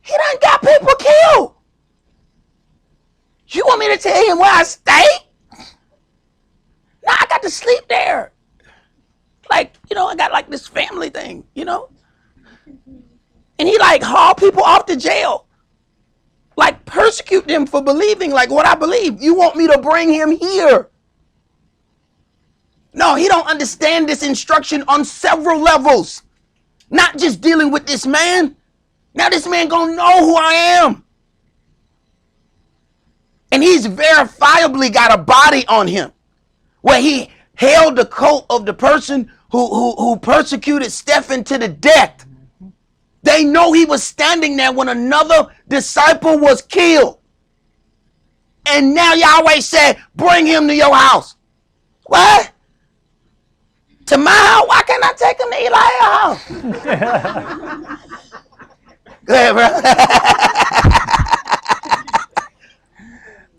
He done got people killed. You want me to tell him where I stay? Nah, I got to sleep there. Like, I got like this family thing, And he like haul people off to jail. Like persecute them for believing like what I believe. You want me to bring him here? No, he don't understand this instruction on several levels. Not just dealing with this man. Now this man gonna know who I am. And he's verifiably got a body on him. Where he held the coat of the person who persecuted Stephen to the death. They know he was standing there when another disciple was killed. And now Yahweh said, bring him to your house. What? To my house? Why can't I take him to Eli's house? Go ahead, bro.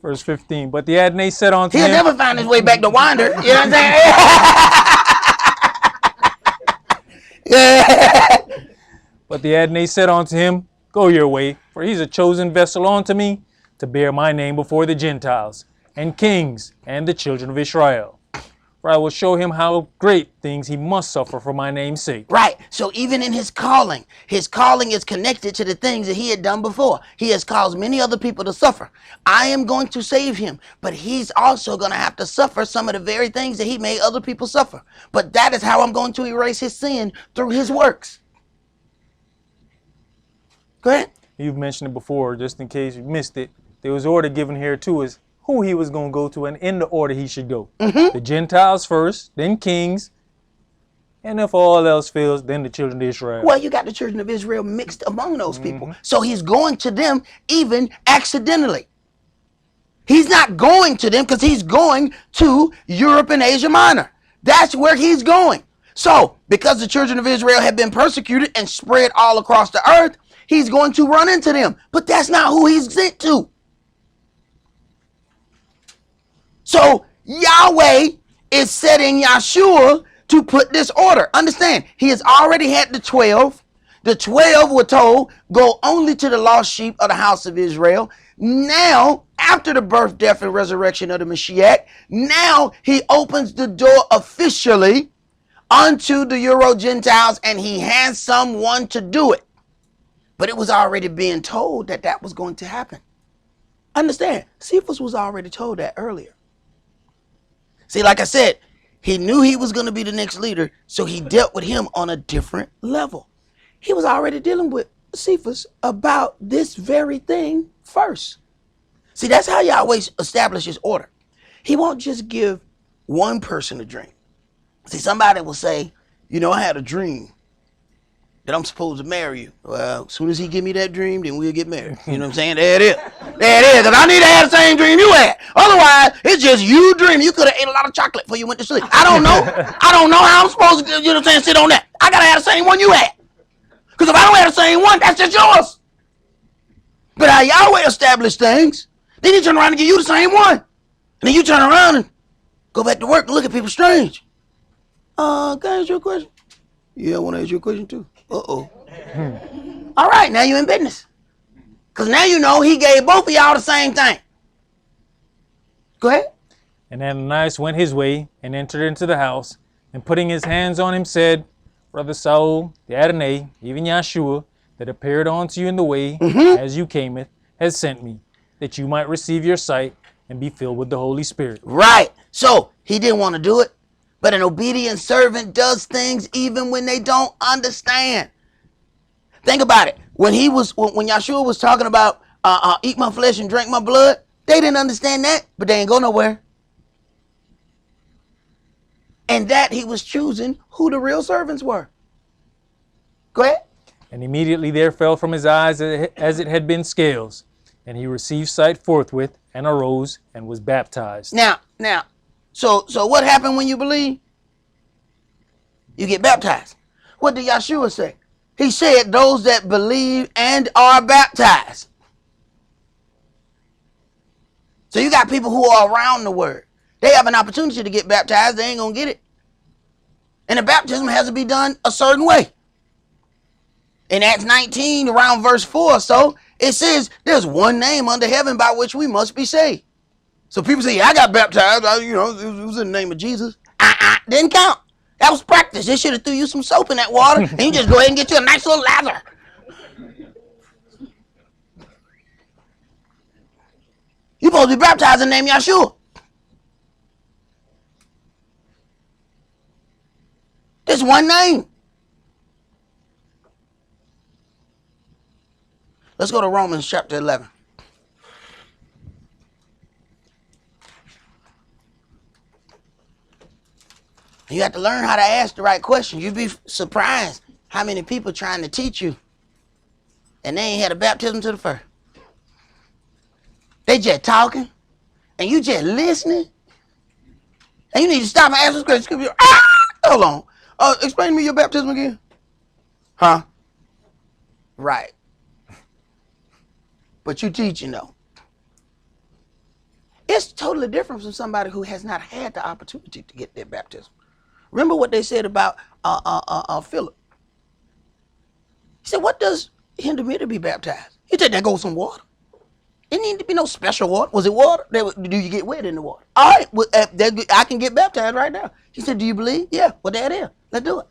Verse 15. But the Adonai said unto He'll him, never find his way back to Wander. You know what I'm saying? Yeah. But the Adonai said unto him, Go your way, for he's a chosen vessel unto me, to bear my name before the Gentiles, and kings, and the children of Israel. For I will show him how great things he must suffer for my name's sake. Right. So even in his calling is connected to the things that he had done before. He has caused many other people to suffer. I am going to save him, but he's also going to have to suffer some of the very things that he made other people suffer. But that is how I'm going to erase his sin, through his works. Go ahead. You've mentioned it before, just in case you missed it. There was order given here too, is who he was going to go to and in the order he should go. The Gentiles first, then kings, and if all else fails, then the children of Israel. Well, you got the children of Israel mixed among those people. So he's going to them even accidentally. He's not going to them because he's going to Europe and Asia Minor. That's where he's going. So because the children of Israel have been persecuted and spread all across the earth, he's going to run into them. But that's not who he's sent to. So Yahweh is setting Yeshua to put this order. Understand, he has already had the 12. The 12 were told, go only to the lost sheep of the house of Israel. Now, after the birth, death, and resurrection of the Mashiach, now he opens the door officially unto the Euro Gentiles, and he has someone to do it. But it was already being told that that was going to happen. Understand, Cephas was already told that earlier. See, like I said, he knew he was going to be the next leader, so he dealt with him on a different level. He was already dealing with Cephas about this very thing first. See, that's how Yahweh establishes order. He won't just give one person a dream. See, somebody will say, you know, I had a dream that I'm supposed to marry you. Well, as soon as he give me that dream, then we'll get married. You know what I'm saying? There it is. There it is. Because I need to have the same dream you had. Otherwise, it's just you dreaming. You could have ate a lot of chocolate before you went to sleep. I don't know. I don't know how I'm supposed to, you know what I'm saying, sit on that. I got to have the same one you had. Because if I don't have the same one, that's just yours. But how Yahweh established things, then he turn around and give you the same one. And then you turn around and go back to work and look at people strange. Can I ask you a question? Yeah, I want to ask you a question too. Uh-oh. All right, now you're in business. Because now you know he gave both of y'all the same thing. Go ahead. And Ananias went his way and entered into the house, and putting his hands on him said, Brother Saul, the Adonai, even Yahshua, that appeared unto you in the way as you cameth, has sent me, that you might receive your sight and be filled with the Holy Spirit. Right. So he didn't want to do it, but an obedient servant does things even when they don't understand. Think about it. When Yahshua was talking about eat my flesh and drink my blood, they didn't understand that, but they ain't go nowhere. And that he was choosing who the real servants were. Go ahead. And immediately there fell from his eyes as it had been scales, and he received sight forthwith, and arose, and was baptized. Now, so what happened when you believe? You get baptized. What did Yahshua say? He said, those that believe and are baptized. So you got people who are around the word. They have an opportunity to get baptized. They ain't going to get it. And the baptism has to be done a certain way. In Acts 19, around verse 4 or so, it says there's one name under heaven by which we must be saved. So people say, yeah, I got baptized. It was in the name of Jesus. Didn't count. That was practice. They should have threw you some soap in that water and you just go ahead and get you a nice little lather. You're supposed to be baptized in the name of Yahshua. There's one name. Let's go to Romans chapter 11. You have to learn how to ask the right question. You'd be surprised how many people trying to teach you and they ain't had a baptism to the first. They just talking and you just listening. And you need to stop and ask this question. Hold on. Explain to me your baptism again. Huh? Right. But you teaching though. It's totally different from somebody who has not had the opportunity to get their baptism. Remember what they said about Philip. He said, what does hinder me to be baptized? He said, there goes some water. It need to be no special water. Was it water? Do you get wet in the water? All right, well, I can get baptized right now. He said, do you believe? Yeah, well, there it is. Let's do it.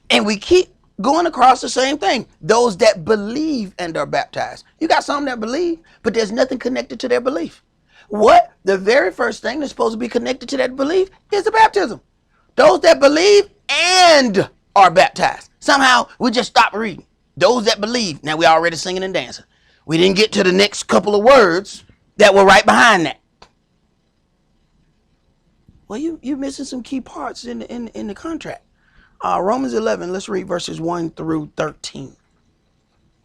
And we keep going across the same thing. Those that believe and are baptized. You got some that believe, but there's nothing connected to their belief. What? The very first thing that's supposed to be connected to that belief is the baptism. Those that believe and are baptized. Somehow we just stop reading. Those that believe. Now we already singing and dancing. We didn't get to the next couple of words that were right behind that. Well, you're missing some key parts in the contract. Romans 11, let's read verses 1 through 13.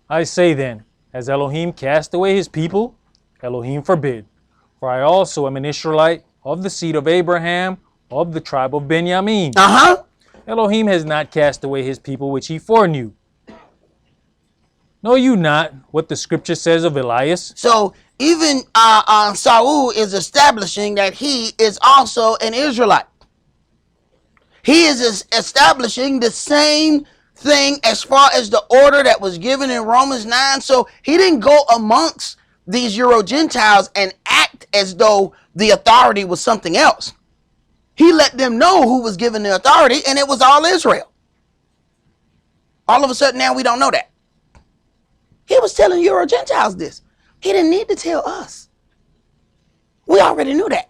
I say then, has Elohim cast away his people? Elohim forbid. For I also am an Israelite of the seed of Abraham, of the tribe of Benjamin. Elohim has not cast away his people which he foreknew. Know you not what the scripture says of Elias? So even Saul is establishing that he is also an Israelite. He is establishing the same thing as far as the order that was given in Romans 9. So he didn't go amongst these Euro Gentiles and act as though the authority was something else. He let them know who was given the authority, and it was all Israel. All of a sudden now we don't know that. He was telling Euro Gentiles this. He didn't need to tell us. We already knew that.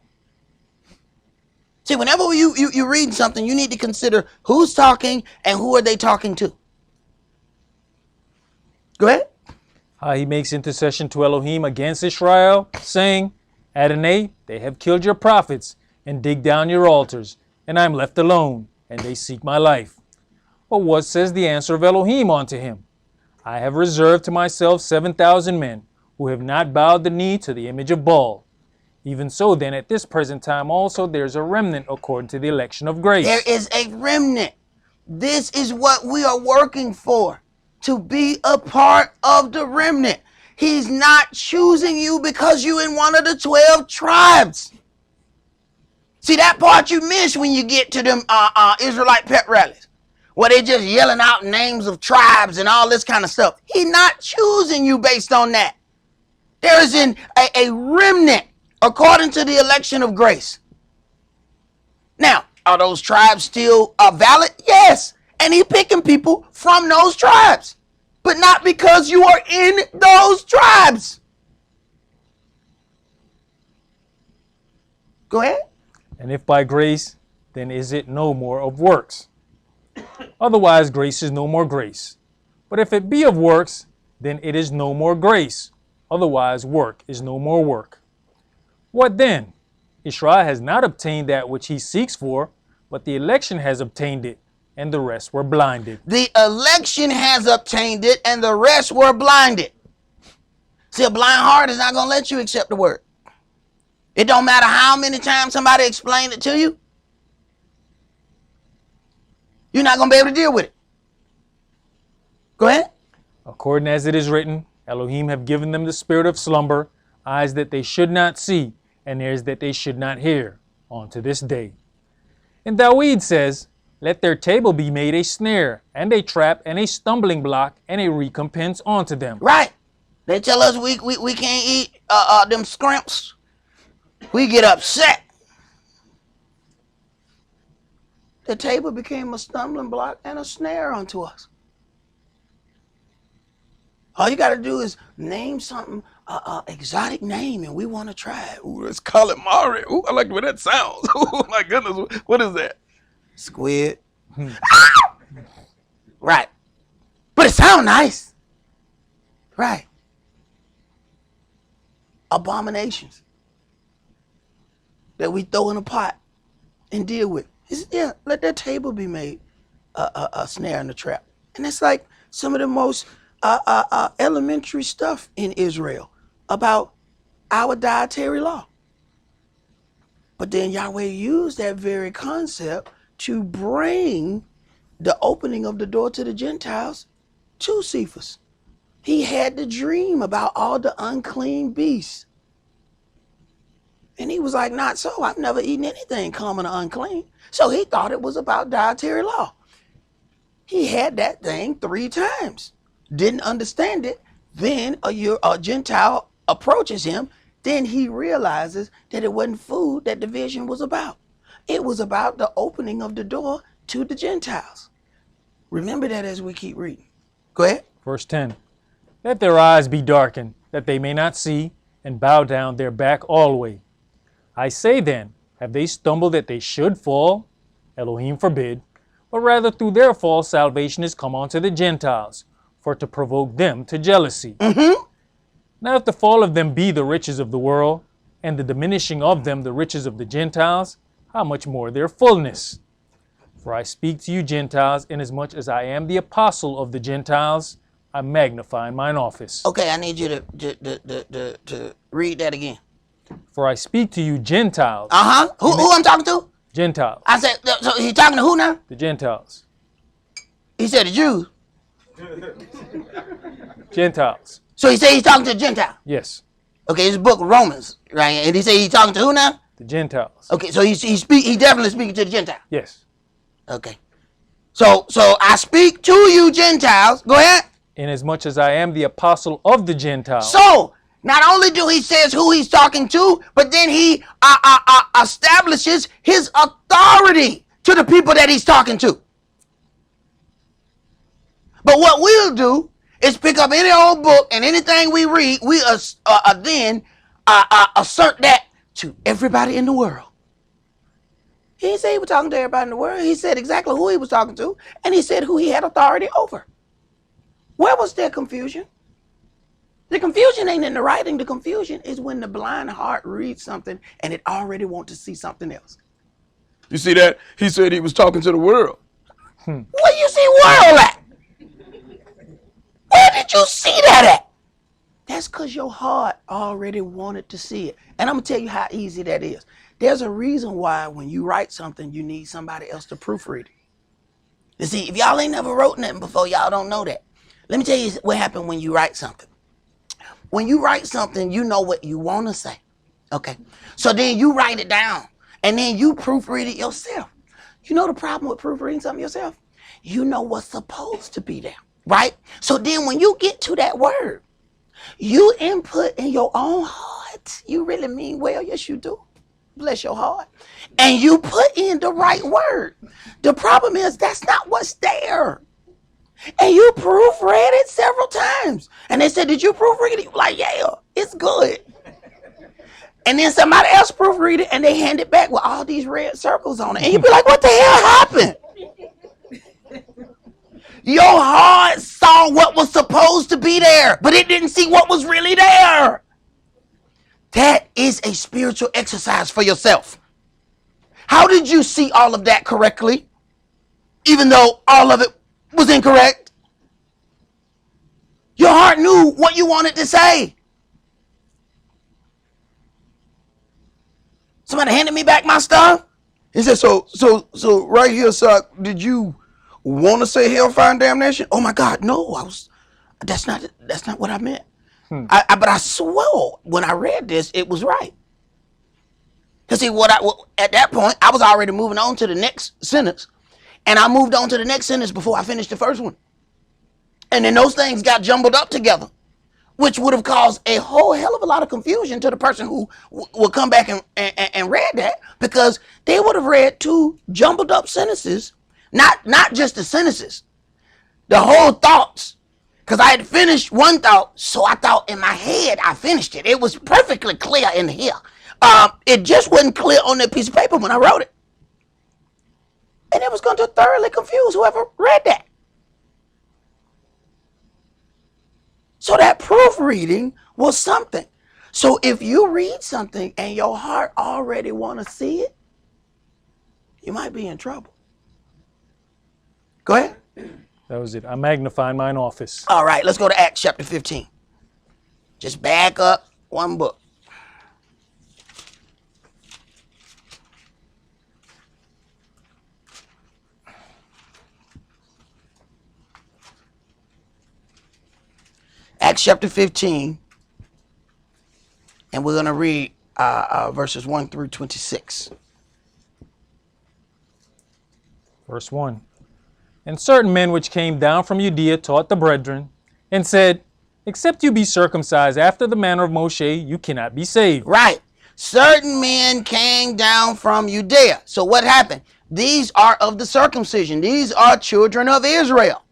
See, whenever you read something, you need to consider who's talking and who are they talking to. Go ahead. He makes intercession to Elohim against Israel, saying, Adonai, they have killed your prophets and dig down your altars, and I am left alone, and they seek my life. But what says the answer of Elohim unto him? I have reserved to myself 7,000 men who have not bowed the knee to the image of Baal. Even so, then, at this present time also, there's a remnant according to the election of grace. There is a remnant. This is what we are working for, to be a part of the remnant. He's not choosing you because you're in one of the 12 tribes. See, that part you miss when you get to them Israelite pep rallies, where they just yelling out names of tribes and all this kind of stuff. He's not choosing you based on that. There is a remnant according to the election of grace. Now, are those tribes still valid? Yes. And he's picking people from those tribes, but not because you are in those tribes. Go ahead. And if by grace, then is it no more of works? Otherwise, grace is no more grace. But if it be of works, then it is no more grace. Otherwise, work is no more work. What then? Israel has not obtained that which he seeks for, but the election has obtained it, and the rest were blinded. The election has obtained it, and the rest were blinded. See, a blind heart is not going to let you accept the word. It don't matter how many times somebody explained it to you. You're not going to be able to deal with it. Go ahead. According as it is written, Elohim have given them the spirit of slumber, eyes that they should not see, and ears that they should not hear, on to this day. And Dawid says, let their table be made a snare, and a trap, and a stumbling block, and a recompense unto them. Right. They tell us we can't eat them scrimps. We get upset. The table became a stumbling block and a snare unto us. All you got to do is name something, exotic name, and we want to try it. Ooh, that's calamari. Ooh, I like the way that sounds. Oh my goodness, what is that? Squid. Right. But it sounds nice. Right. Abominations that we throw in a pot and deal with. Yeah, let that table be made a snare and a trap. And it's like some of the most elementary stuff in Israel about our dietary law. But then Yahweh used that very concept to bring the opening of the door to the Gentiles to Cephas. He had the dream about all the unclean beasts. And he was like, not so. I've never eaten anything common or unclean. So he thought it was about dietary law. He had that thing 3 times. Didn't understand it. Then a Gentile approaches him. Then he realizes that it wasn't food that the vision was about. It was about the opening of the door to the Gentiles. Remember that as we keep reading. Go ahead. Verse 10. Let their eyes be darkened, that they may not see, and bow down their back alway. I say then, have they stumbled that they should fall? Elohim forbid. But rather through their fall salvation is come unto the Gentiles, for to provoke them to jealousy. Now if the fall of them be the riches of the world, and the diminishing of them the riches of the Gentiles, how much more their fullness? For I speak to you Gentiles, inasmuch as I am the apostle of the Gentiles, I magnify mine office. Okay, I need you to read that again. For I speak to you Gentiles. Who I'm talking to? Gentiles. I said, so he's talking to who now? The Gentiles. He said the Jews. Gentiles. So he said he's talking to the Gentile. Yes. Okay, it's the book of Romans, right? And he say he's talking to who now? The Gentiles. Okay, so he definitely speaking to the Gentiles. Yes. Okay. So I speak to you Gentiles. Go ahead. Inasmuch as I am the apostle of the Gentiles. So not only do he says who he's talking to, but then he establishes his authority to the people that he's talking to. But what we'll do is pick up any old book and anything we read, we then assert that to everybody in the world. He didn't say he was talking to everybody in the world. He said exactly who he was talking to, and he said who he had authority over. Where was their confusion? The confusion ain't in the writing. The confusion is when the blind heart reads something and it already wants to see something else. You see that? He said he was talking to the world. Where you see world at? Where did you see that at? That's because your heart already wanted to see it. And I'm going to tell you how easy that is. There's a reason why when you write something, you need somebody else to proofread it. You see, if y'all ain't never wrote nothing before, y'all don't know that. Let me tell you what happened when you write something. When you write something, you know what you want to say. Okay. So then you write it down and then you proofread it yourself. You know the problem with proofreading something yourself? You know what's supposed to be there, right? So then when you get to that word, you input in your own heart. You really mean well. Yes, you do. Bless your heart. And you put in the right word. The problem is that's not what's there. And you proofread it several times. And they said, did you proofread it? You were like, yeah, it's good. And then somebody else proofread it and they hand it back with all these red circles on it. And you be like, what the hell happened? Your heart saw what was supposed to be there, but it didn't see what was really there. That is a spiritual exercise for yourself. How did you see all of that correctly, even though all of it was incorrect? Your heart knew what you wanted to say. Somebody handed me back my stuff. He said, so right here, Esaac, did you want to say hellfire and damnation? Oh my God, no, that's not what I meant. But I swore when I read this, it was right. Because see, at that point, I was already moving on to the next sentence. And I moved on to the next sentence before I finished the first one. And then those things got jumbled up together, which would have caused a whole hell of a lot of confusion to the person who would come back and read that, because they would have read two jumbled up sentences, not just the sentences, the whole thoughts. Because I had finished one thought, so I thought in my head I finished it. It was perfectly clear in here. It just wasn't clear on that piece of paper when I wrote it. And it was going to thoroughly confuse whoever read that. So that proofreading was something. So if you read something and your heart already want to see it, you might be in trouble. Go ahead. That was it. I magnify mine office. All right, let's go to Acts chapter 15. Just back up one book. Acts chapter 15, and we're going to read verses 1 through 26. Verse 1. And certain men which came down from Judea taught the brethren, and said, except you be circumcised after the manner of Moshe, you cannot be saved. Right. Certain men came down from Judea. So what happened? These are of the circumcision. These are children of Israel.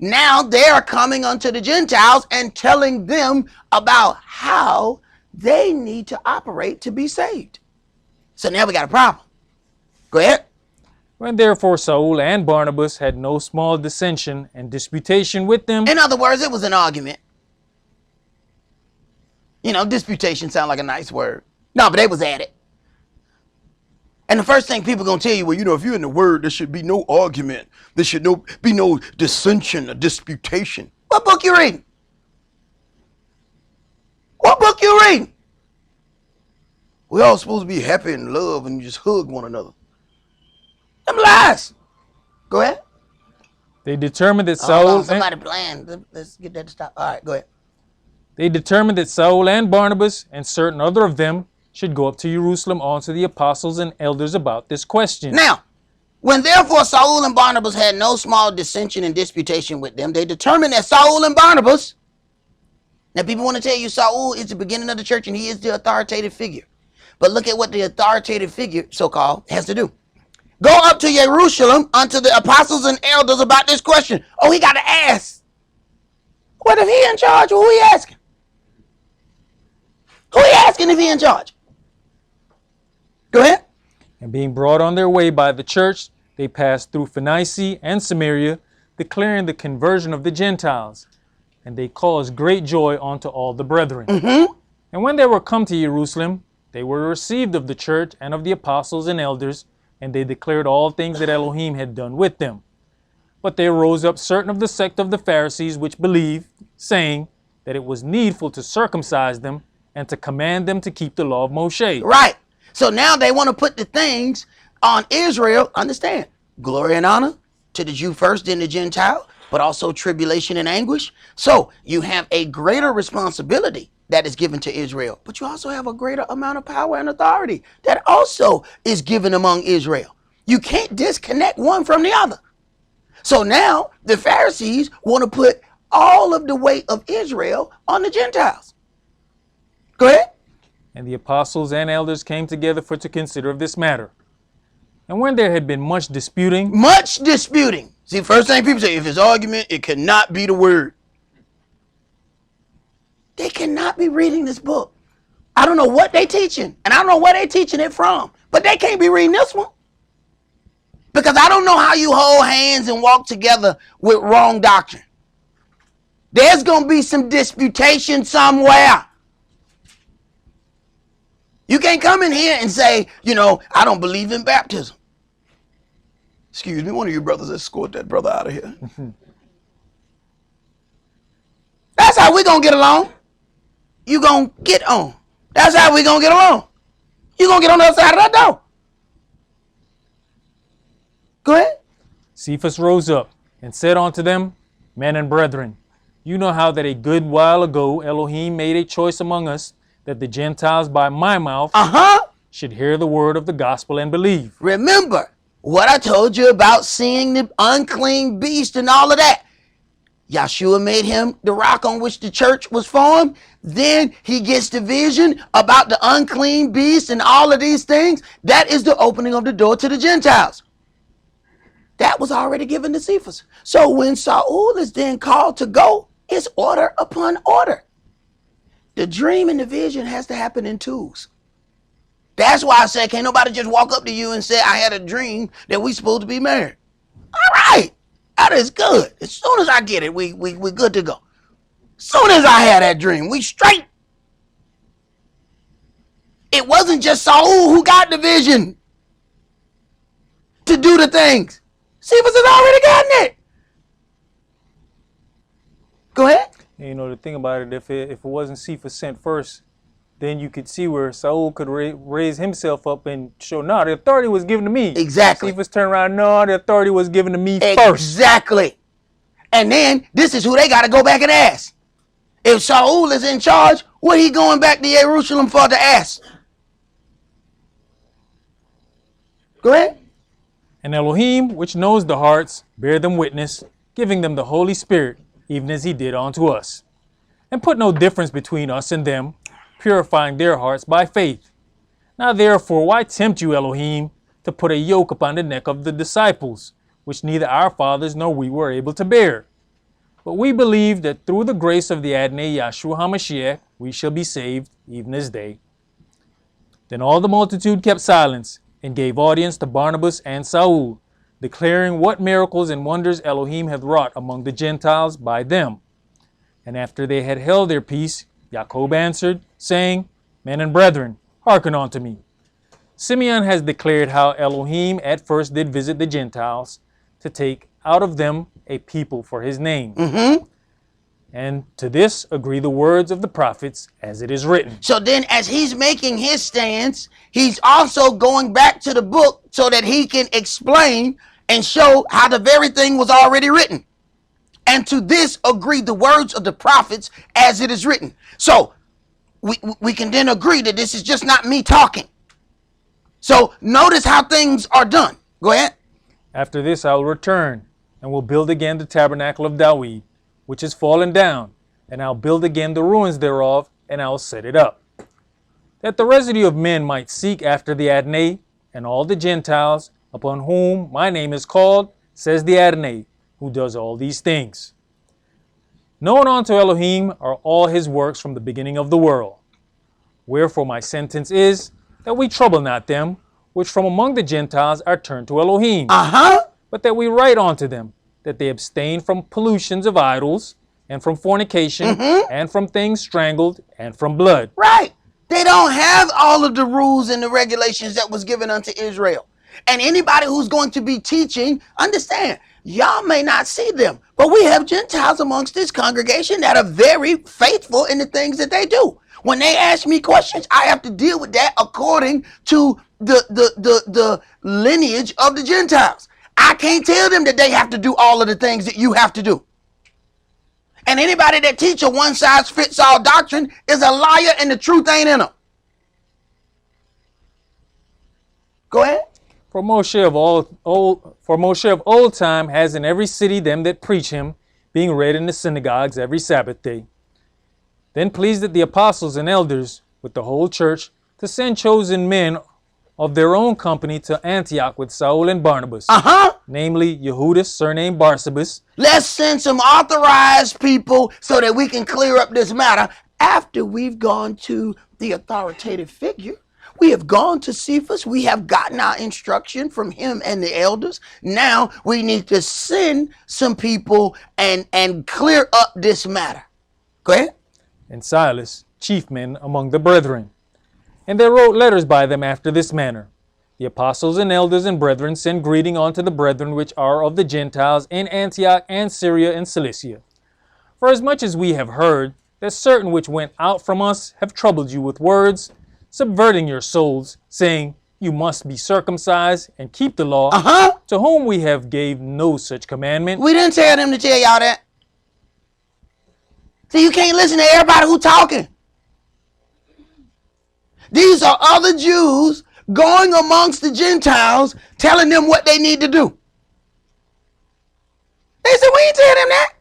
Now they are coming unto the Gentiles and telling them about how they need to operate to be saved. So now we got a problem. Go ahead. When therefore Saul and Barnabas had no small dissension and disputation with them. In other words, it was an argument. You know, disputation sounds like a nice word. No, but they was at it. And the first thing people going to tell you, well, you know, if you're in the word, there should be no argument. There should be no dissension or disputation. What book you reading? What book you reading? We're all supposed to be happy and love and just hug one another. Them lies. Go ahead. They determined that Hold Saul. on, somebody playing. Let's get that to stop. All right, go ahead. They determined that Saul and Barnabas and certain other of them should go up to Jerusalem unto the apostles and elders about this question. Now, when therefore Saul and Barnabas had no small dissension and disputation with them, they determined that Saul and Barnabas, now people want to tell you Saul is the beginning of the church and he is the authoritative figure. But look at what the authoritative figure, so-called, has to do. Go up to Jerusalem unto the apostles and elders about this question. Oh, he got to ask. What if he in charge? Who he asking? Who he asking if he in charge? Go ahead. And being brought on their way by the church, they passed through Phoenicia and Samaria, declaring the conversion of the Gentiles. And they caused great joy unto all the brethren. And when they were come to Jerusalem, they were received of the church and of the apostles and elders, and they declared all things that Elohim had done with them. But there rose up certain of the sect of the Pharisees which believed, saying that it was needful to circumcise them and to command them to keep the law of Moshe. Right. So now they want to put the things on Israel. Understand, glory and honor to the Jew first, then the Gentile, but also tribulation and anguish. So you have a greater responsibility that is given to Israel, but you also have a greater amount of power and authority that also is given among Israel. You can't disconnect one from the other. So now the Pharisees want to put all of the weight of Israel on the Gentiles. Go ahead. And the apostles and elders came together for to consider of this matter. And when there had been much disputing. See, first thing people say, if it's argument, it cannot be the word. They cannot be reading this book. I don't know what they teaching, and I don't know where they teaching it from, but they can't be reading this one. Because I don't know how you hold hands and walk together with wrong doctrine. There's going to be some disputation somewhere. You can't come in here and say, I don't believe in baptism. Excuse me, one of you brothers escort that brother out of here. That's how we're going to get along. You going to get on. That's how we're going to get along. You're going to get on the other side of that door. Go ahead. Cephas rose up and said unto them, Men and brethren, you know how that a good while ago Elohim made a choice among us that the Gentiles by my mouth should hear the word of the gospel and believe. Remember what I told you about seeing the unclean beast and all of that. Yahshua made him the rock on which the church was formed. Then he gets the vision about the unclean beast and all of these things. That is the opening of the door to the Gentiles. That was already given to Cephas. So when Saul is then called to go, it's order upon order. The dream and the vision has to happen in twos. That's why I said, can't nobody just walk up to you and say, I had a dream that we supposed to be married. All right. That is good. As soon as I get it, we good to go. As soon as I had that dream, we straight. It wasn't just Saul who got the vision to do the things. Cephas has already gotten it. Go ahead. And the thing about it, if it wasn't Cephas sent first, then you could see where Saul could raise himself up and show, no, the authority was given to me. Exactly. Cephas turned around, no, the authority was given to me first. Exactly. And then this is who they got to go back and ask. If Saul is in charge, what he going back to Jerusalem for to ask? Go ahead. And Elohim, which knows the hearts, bear them witness, giving them the Holy Spirit, even as he did unto us. And put no difference between us and them, purifying their hearts by faith. Now therefore, why tempt you, Elohim, to put a yoke upon the neck of the disciples, which neither our fathers nor we were able to bear? But we believe that through the grace of the Adonai Yahshua HaMashiach, we shall be saved, even as they. Then all the multitude kept silence, and gave audience to Barnabas and Saul, declaring what miracles and wonders Elohim hath wrought among the Gentiles by them. And after they had held their peace, Jacob answered, saying, Men and brethren, hearken unto me. Simeon has declared how Elohim at first did visit the Gentiles to take out of them a people for his name. And to this agree the words of the prophets as it is written. So then as he's making his stance, he's also going back to the book so that he can explain and show how the very thing was already written. And to this agree the words of the prophets as it is written. So we can then agree that this is just not me talking. So notice how things are done. Go ahead. After this I will return, and will build again the tabernacle of David, which is fallen down, and I'll build again the ruins thereof, and I'll set it up, that the residue of men might seek after the Adonai, and all the Gentiles, upon whom my name is called, says the Adonai, who does all these things. Known unto Elohim are all his works from the beginning of the world. Wherefore my sentence is, that we trouble not them, which from among the Gentiles are turned to Elohim, but that we write unto them, that they abstain from pollutions of idols, and from fornication, and from things strangled, and from blood. Right. They don't have all of the rules and the regulations that was given unto Israel. And anybody who's going to be teaching, understand, y'all may not see them, but we have Gentiles amongst this congregation that are very faithful in the things that they do. When they ask me questions, I have to deal with that according to the lineage of the Gentiles. I can't tell them that they have to do all of the things that you have to do. And anybody that teach a one-size-fits-all doctrine is a liar, and the truth ain't in them. Go ahead. For Moshe of old time has in every city them that preach him, being read in the synagogues every Sabbath day. Then pleased it the apostles and elders with the whole church to send chosen men of their own company to Antioch with Saul and Barnabas, namely Yehudis, surnamed Barsabas. Let's send some authorized people so that we can clear up this matter. After we've gone to the authoritative figure, we have gone to Cephas, we have gotten our instruction from him and the elders. Now we need to send some people and clear up this matter. Go ahead. And Silas, chief men among the brethren. And they wrote letters by them after this manner. The apostles and elders and brethren send greeting unto the brethren which are of the Gentiles in Antioch and Syria and Cilicia. For as much as we have heard that certain which went out from us have troubled you with words, subverting your souls, saying, you must be circumcised and keep the law, to whom we have gave no such commandment. We didn't tell them to tell y'all that. See, you can't listen to everybody who talking. These are other Jews going amongst the Gentiles, telling them what they need to do. They said, we ain't tell them that.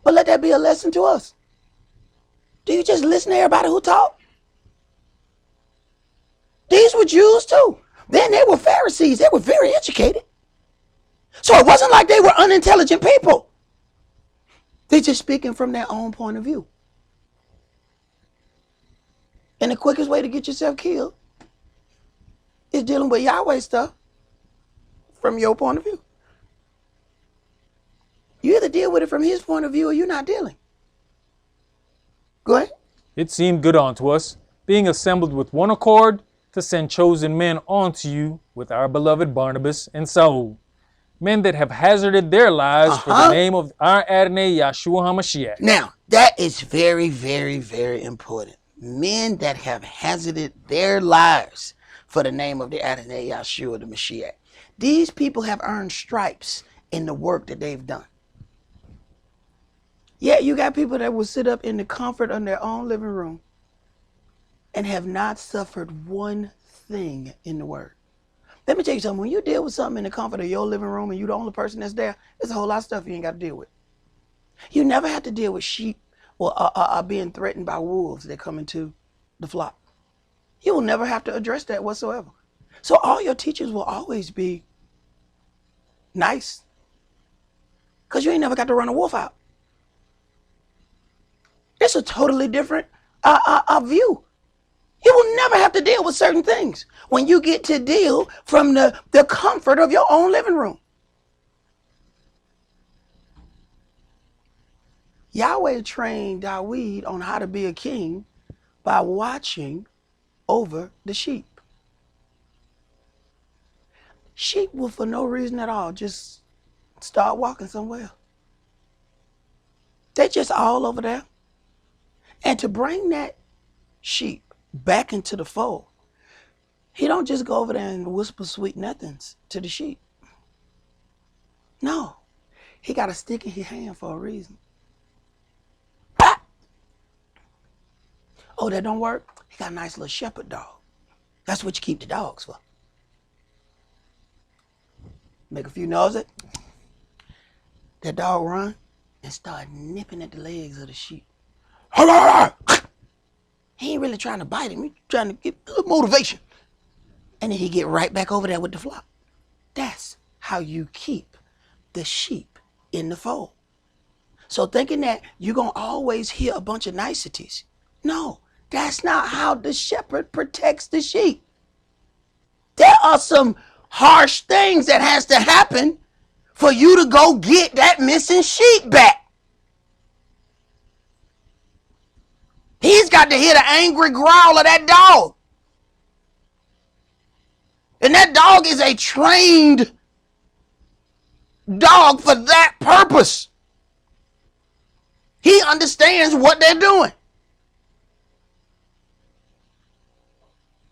But let that be a lesson to us. Do you just listen to everybody who talk? These were Jews too. Then they were Pharisees. They were very educated. So it wasn't like they were unintelligent people. They're just speaking from their own point of view. And the quickest way to get yourself killed is dealing with Yahweh stuff from your point of view. You either deal with it from his point of view or you're not dealing. Go ahead. It seemed good unto us, being assembled with one accord, to send chosen men unto you with our beloved Barnabas and Saul, men that have hazarded their lives for the name of our Adonai Yahshua HaMashiach. Now, that is very, very, very important. Men that have hazarded their lives for the name of the Adonai Yahshua the Mashiach. These people have earned stripes in the work that they've done. Yeah, you got people that will sit up in the comfort of their own living room and have not suffered one thing in the word. Let me tell you something. When you deal with something in the comfort of your living room and you're the only person that's there, there's a whole lot of stuff you ain't got to deal with. You never have to deal with sheep or are being threatened by wolves that come into the flock. You will never have to address that whatsoever. So all your teachers will always be nice because you ain't never got to run a wolf out. It's a totally different view. You will never have to deal with certain things when you get to deal from the comfort of your own living room. Yahweh trained David on how to be a king by watching over the sheep. Sheep will, for no reason at all, just start walking somewhere. They're just all over there. And to bring that sheep back into the fold, he don't just go over there and whisper sweet nothings to the sheep. No. He got a stick in his hand for a reason. Ah! Oh, that don't work? He got a nice little shepherd dog. That's what you keep the dogs for. Make a few noises. That dog run and start nipping at the legs of the sheep. He ain't really trying to bite him. He's trying to get a little motivation. And then he get right back over there with the flock. That's how you keep the sheep in the fold. So thinking that you're going to always hear a bunch of niceties. No, that's not how the shepherd protects the sheep. There are some harsh things that has to happen for you to go get that missing sheep back. He's got to hear the angry growl of that dog. And that dog is a trained dog for that purpose. He understands what they're doing.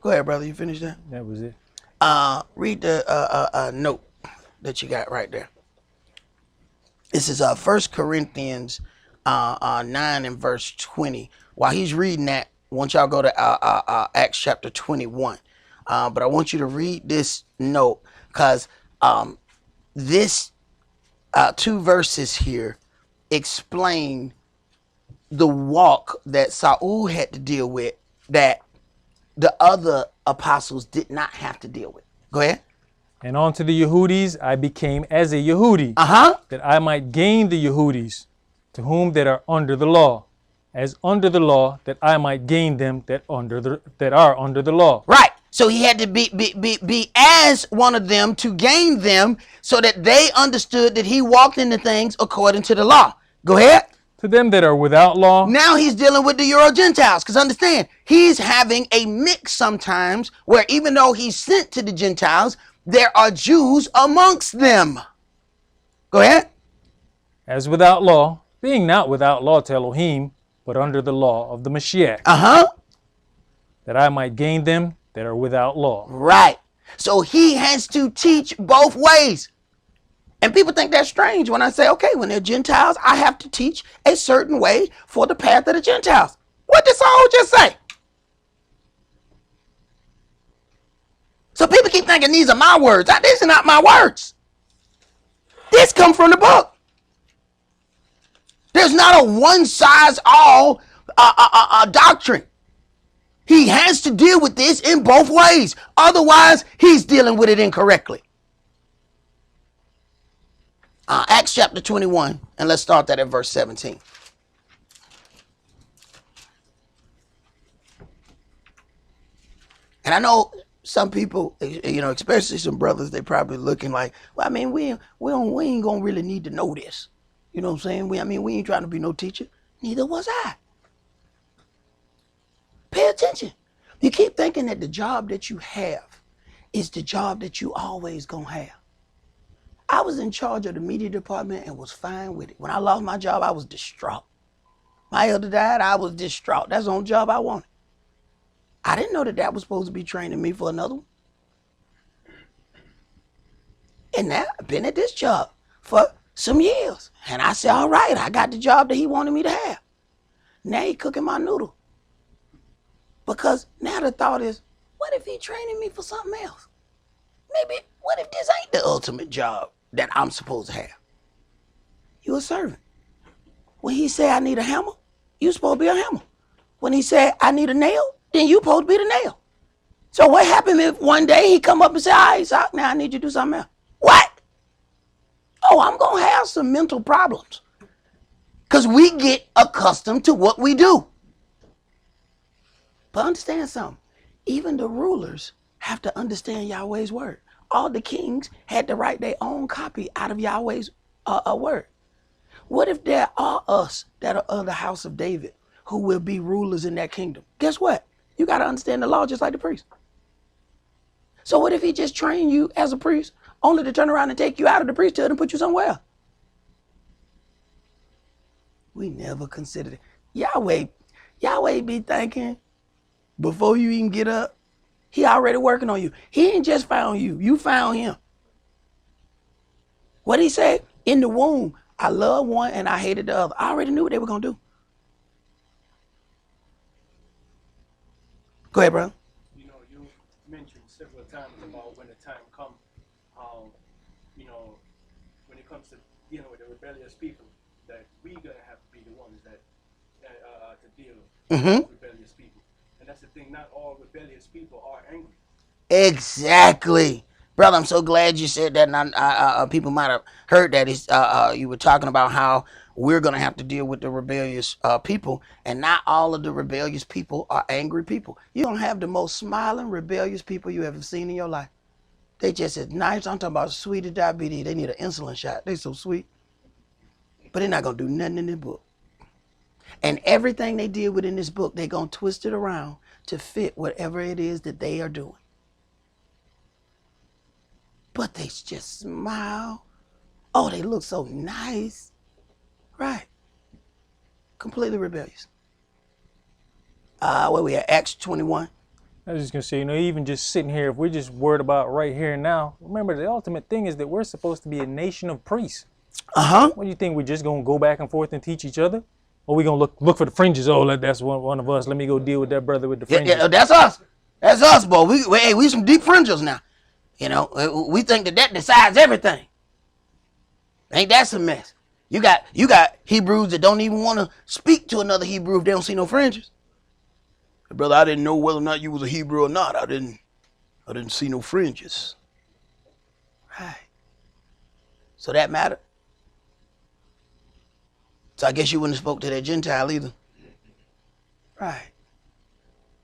Go ahead, brother. You finished that? That was it. Read the note that you got right there. This is 1 Corinthians 9 and verse 20. While he's reading that, I want y'all to go to Acts chapter 21. But I want you to read this note because this 2 verses here explain the walk that Saul had to deal with that the other apostles did not have to deal with. Go ahead. And unto the Yehudis I became as a Yehudi, that I might gain the Yehudis, to whom that are under the law, as under the law, that I might gain them that are under the law. Right. So he had to be as one of them to gain them, so that they understood that he walked into things according to the law. Go ahead. To them that are without law. Now he's dealing with the Euro-Gentiles, because understand, he's having a mix sometimes where even though he's sent to the Gentiles, there are Jews amongst them. Go ahead. As without law, being not without law to Elohim, but under the law of the Mashiach. That I might gain them that are without law. Right. So he has to teach both ways. And people think that's strange when I say, okay, when they're Gentiles, I have to teach a certain way for the path of the Gentiles. What did Saul just say? So people keep thinking these are my words. These are not my words. This comes from the book. There's not a one-size-all doctrine. He has to deal with this in both ways. Otherwise, he's dealing with it incorrectly. Acts chapter 21, and let's start that at verse 17. And I know some people, especially some brothers, they probably looking like, well, I mean, we ain't gonna really need to know this. You know what I'm saying? We ain't trying to be no teacher. Neither was I. Pay attention. You keep thinking that the job that you have is the job that you always gonna have. I was in charge of the media department and was fine with it. When I lost my job, I was distraught. My elder died, I was distraught. That's the only job I wanted. I didn't know that was supposed to be training me for another one. And now I've been at this job for some years. And I said, all right, I got the job that he wanted me to have. Now he cooking my noodle. Because now the thought is, what if he training me for something else? Maybe, what if this ain't the ultimate job that I'm supposed to have? You a servant. When he said, I need a hammer, you supposed to be a hammer. When he said, I need a nail, then you supposed to be the nail. So what happened if one day he come up and say, all right, Esaac, now I need you to do something else? What? Oh, I'm going to have some mental problems. Because we get accustomed to what we do. But understand something. Even the rulers have to understand Yahweh's word. All the kings had to write their own copy out of Yahweh's word. What if there are us that are of the house of David who will be rulers in that kingdom? Guess what? You got to understand the law just like the priest. So what if he just trained you as a priest only to turn around and take you out of the priesthood and put you somewhere else? We never considered it. Yahweh be thinking before you even get up, he already working on you. He ain't just found you. You found him. What did he say? In the womb, I loved one and I hated the other. I already knew what they were going to do. Go ahead, bro. You know, you mentioned several times about when the time comes, how, you know, when it comes to dealing with the rebellious people, that we're going to have to be the ones that to deal with rebellious people. And that's the thing, not all rebellious people are angry. Exactly. Brother, I'm so glad you said that. And people might have heard that. You were talking about how we're going to have to deal with the rebellious people. And not all of the rebellious people are angry people. You're going to have the most smiling, rebellious people you ever seen in your life. They just as nice. I'm talking about sweet as diabetes. They need an insulin shot. They so sweet. But they're not going to do nothing in this book. And everything they deal with in this book, they're going to twist it around to fit whatever it is that they are doing. But they just smile. Oh, they look so nice. Right. Completely rebellious. Where we at? Acts 21. I was just going to say, you know, even just sitting here, if we're just worried about right here and now, remember the ultimate thing is that we're supposed to be a nation of priests. What do you think? We're just going to go back and forth and teach each other? Or we going to look for the fringes? Oh, that's one of us. Let me go deal with that brother with the fringes. Yeah, that's us. That's us, boy. We some deep fringers now. You know, we think that decides everything. Ain't that some mess? You got Hebrews that don't even want to speak to another Hebrew if they don't see no fringes. Brother, I didn't know whether or not you was a Hebrew or not. I didn't see no fringes. Right. So that mattered. So I guess you wouldn't have spoke to that Gentile either. Right.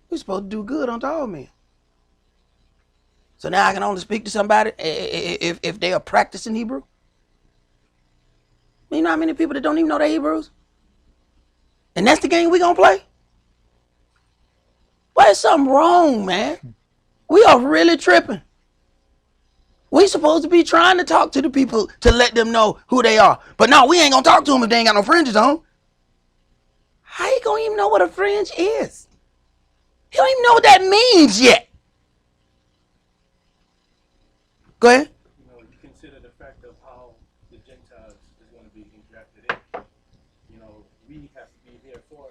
We're supposed to do good unto all men. So now I can only speak to somebody if they are practicing Hebrew. You know how many people that don't even know their Hebrews? And that's the game we gonna play? Why is something wrong, man? We are really tripping. We supposed to be trying to talk to the people to let them know who they are. But no, we ain't gonna talk to them if they ain't got no fringes on. How you gonna even know what a fringe is? You don't even know what that means yet. Go ahead. You know, you consider the fact of how the Gentiles is going to be engrafted in. You know, we have to be there for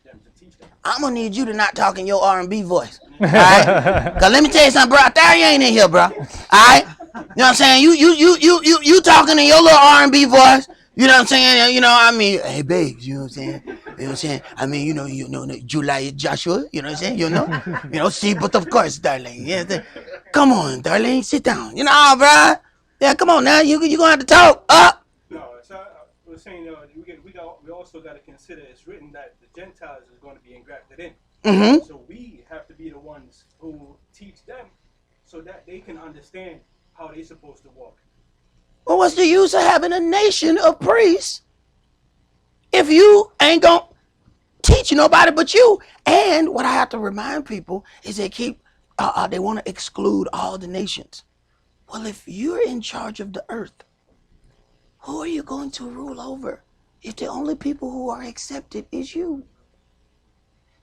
them to teach them. I'm gonna need you to not talk in your R&B voice. All right? Cause let me tell you something, bro. Thary ain't in here, bro. All right? You know what I'm saying? You talking in your little R&B voice. You know what I'm saying? You know, I mean, hey babes, you know what I'm saying? You know what I'm saying? I mean, you know, July Joshua, you know what I'm saying? You know, see, but of course, darling. Yeah, come on, darling, sit down. You know, bro. Yeah, come on now. You gonna have to talk up. No, so I was saying, we also got to consider it's written that the Gentiles is going to be engrafted in. Mm-hmm. So we have to be the ones who teach them so that they can understand how they're supposed to walk. Well, what's the use of having a nation of priests if you ain't gonna teach nobody but you? And what I have to remind people is they want to exclude all the nations. Well, if you're in charge of the earth, who are you going to rule over if the only people who are accepted is you?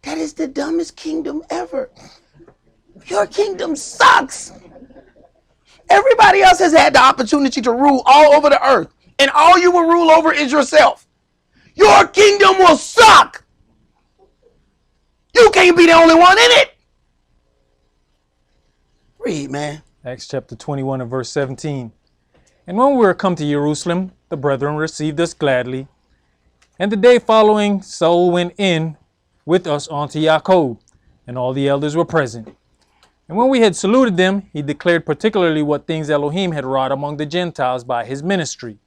That is the dumbest kingdom ever. Your kingdom sucks. Everybody else has had the opportunity to rule all over the earth, and all you will rule over is yourself. Your kingdom will suck. You can't be the only one in it. Read, man. Acts chapter 21 and verse 17. And when we were come to Jerusalem, the brethren received us gladly. And the day following, Saul went in with us unto Jacob, and all the elders were present. And when we had saluted them, he declared particularly what things Elohim had wrought among the Gentiles by his ministry.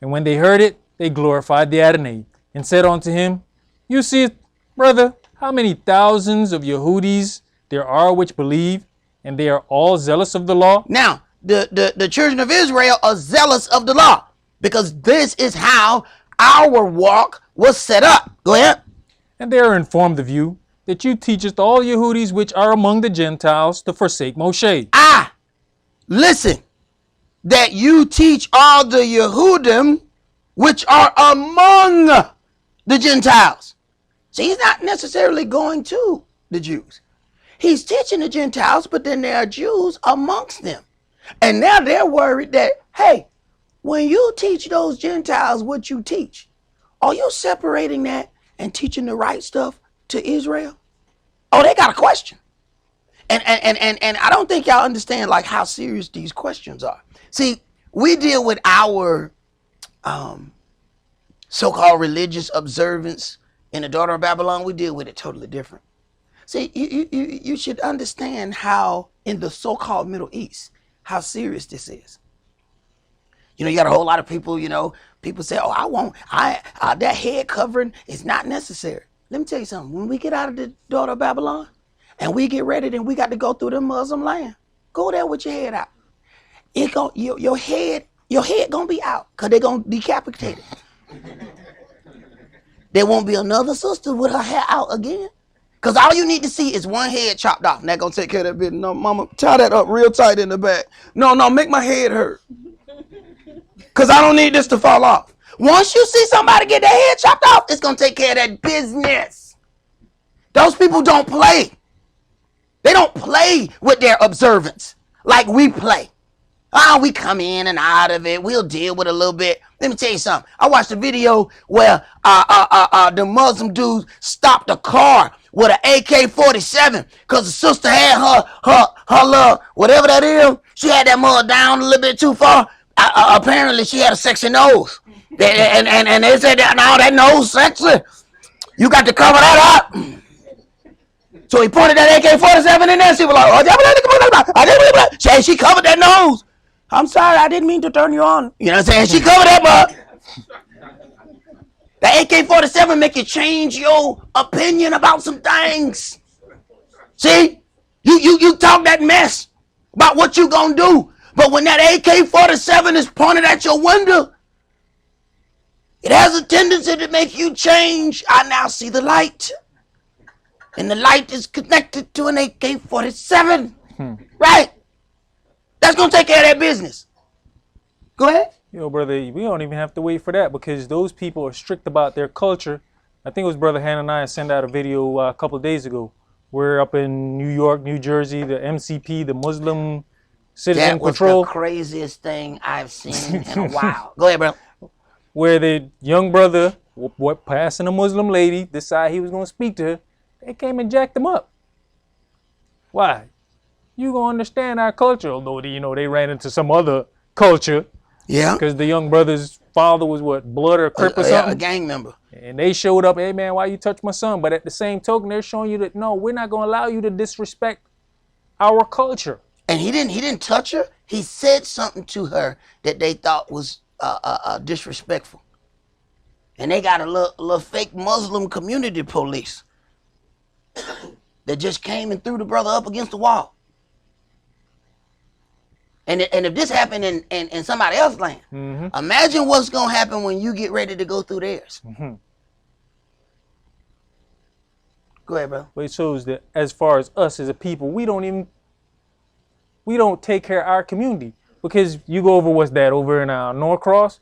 And when they heard it, they glorified the Adonai, and said unto him, You see, brother, how many thousands of Yehudis there are which believe, and they are all zealous of the law? Now, the children of Israel are zealous of the law, because this is how our walk was set up. Go ahead. And they are informed of you, that you teachest all Yehudis which are among the Gentiles to forsake Moshe. Listen, that you teach all the Yehudim which are among the Gentiles. See, he's not necessarily going to the Jews. He's teaching the Gentiles, but then there are Jews amongst them. And now they're worried that, hey, when you teach those Gentiles what you teach, are you separating that and teaching the right stuff to Israel? Oh, they got a question. And I don't think y'all understand like how serious these questions are. See, we deal with our so-called religious observance in the daughter of Babylon. We deal with it totally different. See, you should understand how in the so-called Middle East, how serious this is. You know, you got a whole lot of people, you know, people say, oh, that head covering is not necessary. Let me tell you something. When we get out of the daughter of Babylon and we get ready and we got to go through the Muslim land, go there with your head out. Your head gonna be out because they're gonna decapitate it. There won't be another sister with her hair out again. Because all you need to see is one head chopped off. And that's gonna take care of that bit. No, mama, tie that up real tight in the back. No, make my head hurt. Because I don't need this to fall off. Once you see somebody get their head chopped off, it's going to take care of that business. Those people don't play. They don't play with their observance like we play. We come in and out of it. We'll deal with it a little bit. Let me tell you something. I watched a video where the Muslim dude stopped a car with an AK-47 because the sister had her little, whatever that is. She had that mother down a little bit too far. Apparently she had a sexy nose. And they said that, no, that nose sexy. You got to cover that up. So he pointed that AK-47 in there. She was like, she covered that nose. I'm sorry, I didn't mean to turn you on. You know what I'm saying? She covered that butt. The AK-47 make you change your opinion about some things. See? You talk that mess about what you gonna do. But when that AK-47 is pointed at your window, it has a tendency to make you change. I now see the light. And the light is connected to an AK-47. Right? That's going to take care of that business. Go ahead. You know, brother, we don't even have to wait for that because those people are strict about their culture. I think it was Brother Hananiah sent out a video a couple of days ago. We're up in New York, New Jersey, the MCP, the Muslim Citizen Patrol. That was the craziest thing I've seen in a while. Go ahead, bro. Where the young brother, passing a Muslim lady, decided he was going to speak to her. They came and jacked him up. Why? You going to understand our culture, although they ran into some other culture. Yeah. Because the young brother's father was Blood or Crip or something? A gang member. And they showed up, hey man, why you touch my son? But at the same token, they're showing you that, no, we're not going to allow you to disrespect our culture. And he didn't touch her. He said something to her that they thought was disrespectful. And they got a little fake Muslim community police that just came and threw the brother up against the wall. And if this happened in somebody else's land, imagine what's going to happen when you get ready to go through theirs. Go ahead, bro. But it shows that as far as us as a people, we don't take care of our community. Because you go over in Norcross,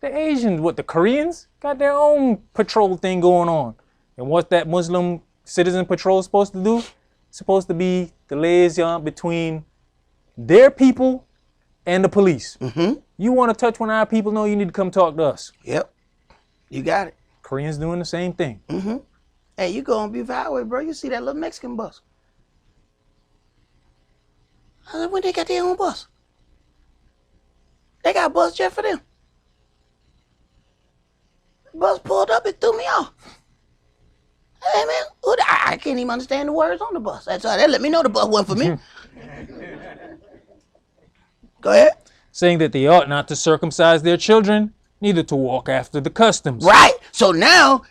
the Asians, the Koreans, got their own patrol thing going on. And what's that Muslim Citizen Patrol supposed to do? It's supposed to be the liaison between their people and the police. You want to touch one of our people? No, you need to come talk to us. Yep. You got it. Koreans doing the same thing. Hey, you go on Beaufort Highway, bro. You see that little Mexican bus. I said, when they got their own bus? They got a bus just for them. The bus pulled up, it threw me off. Hey, man, I can't even understand the words on the bus. That's all. They let me know the bus wasn't for me. Go ahead. Saying that they ought not to circumcise their children, neither to walk after the customs. Right. So now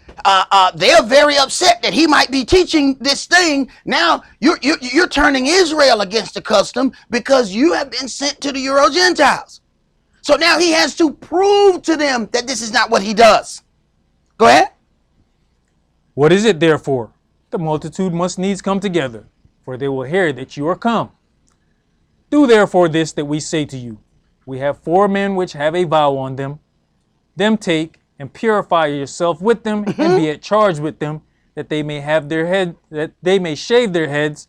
they're very upset that he might be teaching this thing. Now you're turning Israel against the custom because you have been sent to the Euro Gentiles. So now he has to prove to them that this is not what he does. Go ahead. What is it therefore? The multitude must needs come together, for they will hear that you are come. Do therefore this that we say to you. We have 4 men which have a vow on them. Them take and purify yourself with them, and be at charge with them, that they may have that they may shave their heads,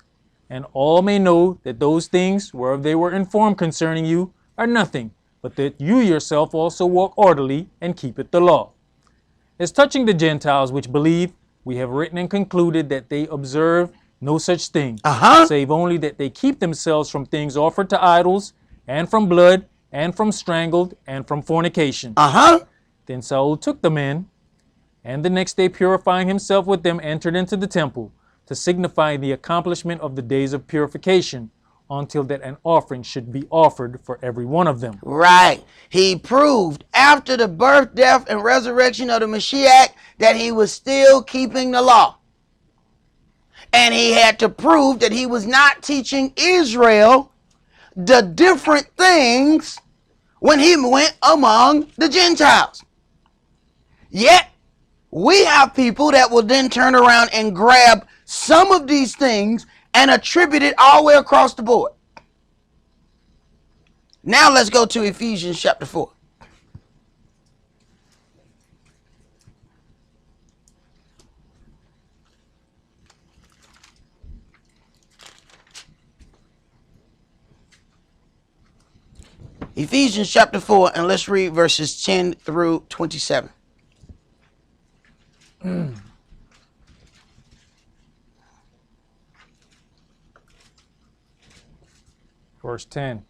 and all may know that those things whereof they were informed concerning you are nothing, but that you yourself also walk orderly and keepeth the law. As touching the Gentiles which believe, we have written and concluded that they observe no such thing, save only that they keep themselves from things offered to idols, and from blood, and from strangled, and from fornication. Then Saul took the men, and the next day purifying himself with them, entered into the temple, to signify the accomplishment of the days of purification, until that an offering should be offered for every one of them. Right. He proved after the birth, death, and resurrection of the Mashiach that he was still keeping the law. And he had to prove that he was not teaching Israel the different things when he went among the Gentiles. Yet, we have people that will then turn around and grab some of these things and attribute it all the way across the board. Now let's go to Ephesians chapter 4. Ephesians chapter 4, and let's read verses 10 through 27. Verse 10.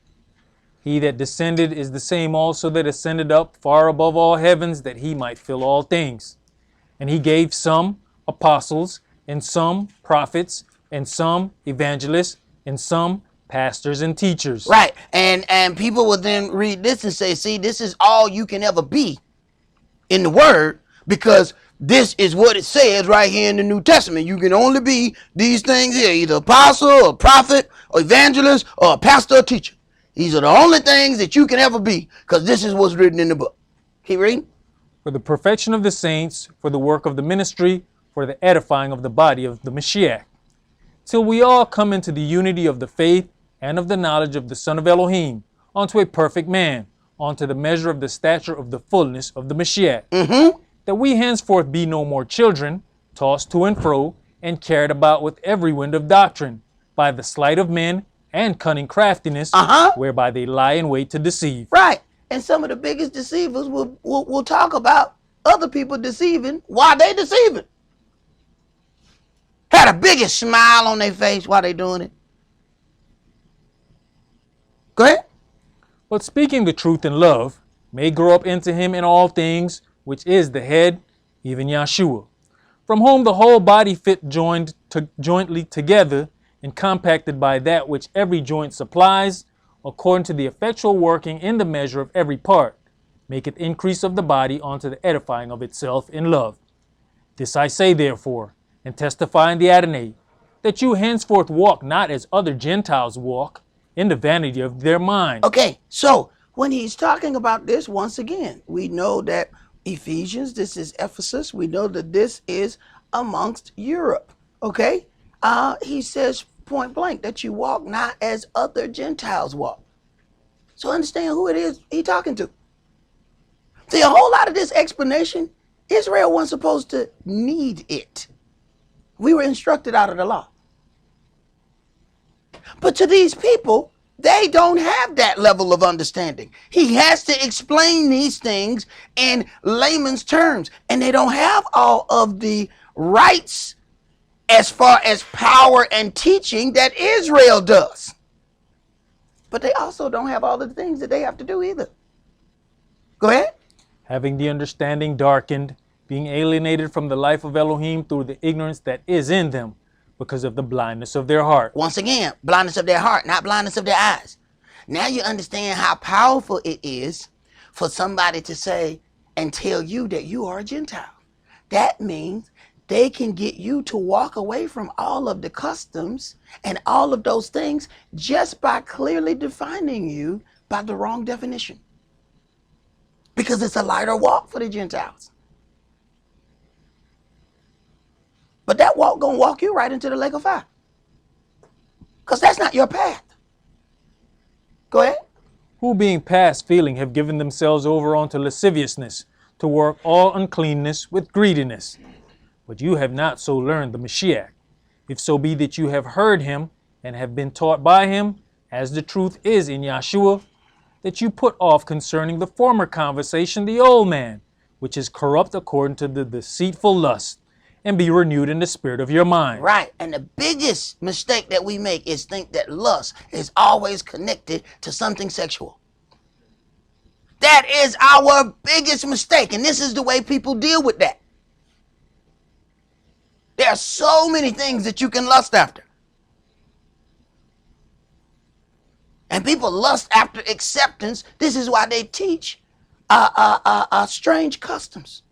He that descended is the same also that ascended up far above all heavens, that he might fill all things. And he gave some apostles, and some prophets, and some evangelists, and some pastors and teachers. Right. And people will then read this and say, see, this is all you can ever be in the word, because this is what it says right here in the New Testament. You can only be these things here, either apostle or prophet or evangelist or a pastor or teacher. These are the only things that you can ever be, because this is what's written in the book. Keep reading. For the perfection of the saints, for the work of the ministry, for the edifying of the body of the Mashiach, till we all come into the unity of the faith and of the knowledge of the Son of Elohim, unto a perfect man, unto the measure of the stature of the fullness of the Mashiach, that we henceforth be no more children, tossed to and fro, and carried about with every wind of doctrine, by the sleight of men and cunning craftiness, whereby they lie in wait to deceive. Right. And some of the biggest deceivers will talk about other people deceiving while they deceiving. Had a biggest smile on their face while they doing it. Go ahead. But speaking the truth in love, may grow up into him in all things, which is the head, even Yahshua, from whom the whole body fit jointly together, and compacted by that which every joint supplies, according to the effectual working in the measure of every part, maketh increase of the body unto the edifying of itself in love. This I say therefore, and testify in the Adonai, that you henceforth walk not as other Gentiles walk, in the vanity of their mind. Okay, so when he's talking about this, once again, we know that Ephesians, this is Ephesus. We know that this is amongst Europe. Okay, he says point blank that you walk not as other Gentiles walk. So understand who it is he's talking to. See, a whole lot of this explanation, Israel wasn't supposed to need it. We were instructed out of the law. But to these people, they don't have that level of understanding. He has to explain these things in layman's terms, and they don't have all of the rights as far as power and teaching that Israel does. But they also don't have all the things that they have to do either. Go ahead. Having the understanding darkened, being alienated from the life of Elohim through the ignorance that is in them, because of the blindness of their heart. Once again, blindness of their heart, not blindness of their eyes. Now you understand how powerful it is for somebody to say and tell you that you are a Gentile. That means they can get you to walk away from all of the customs and all of those things just by clearly defining you by the wrong definition. Because it's a lighter walk for the Gentiles. But that walk gonna walk you right into the lake of fire. Because that's not your path. Go ahead. Who being past feeling have given themselves over unto lasciviousness, to work all uncleanness with greediness. But you have not so learned the Mashiach, if so be that you have heard him and have been taught by him, as the truth is in Yahshua, that you put off concerning the former conversation the old man, which is corrupt according to the deceitful lust, and be renewed in the spirit of your mind. Right. And the biggest mistake that we make is think that lust is always connected to something sexual. That is our biggest mistake. And this is the way people deal with that. There are so many things that you can lust after. And people lust after acceptance. This is why they teach strange customs.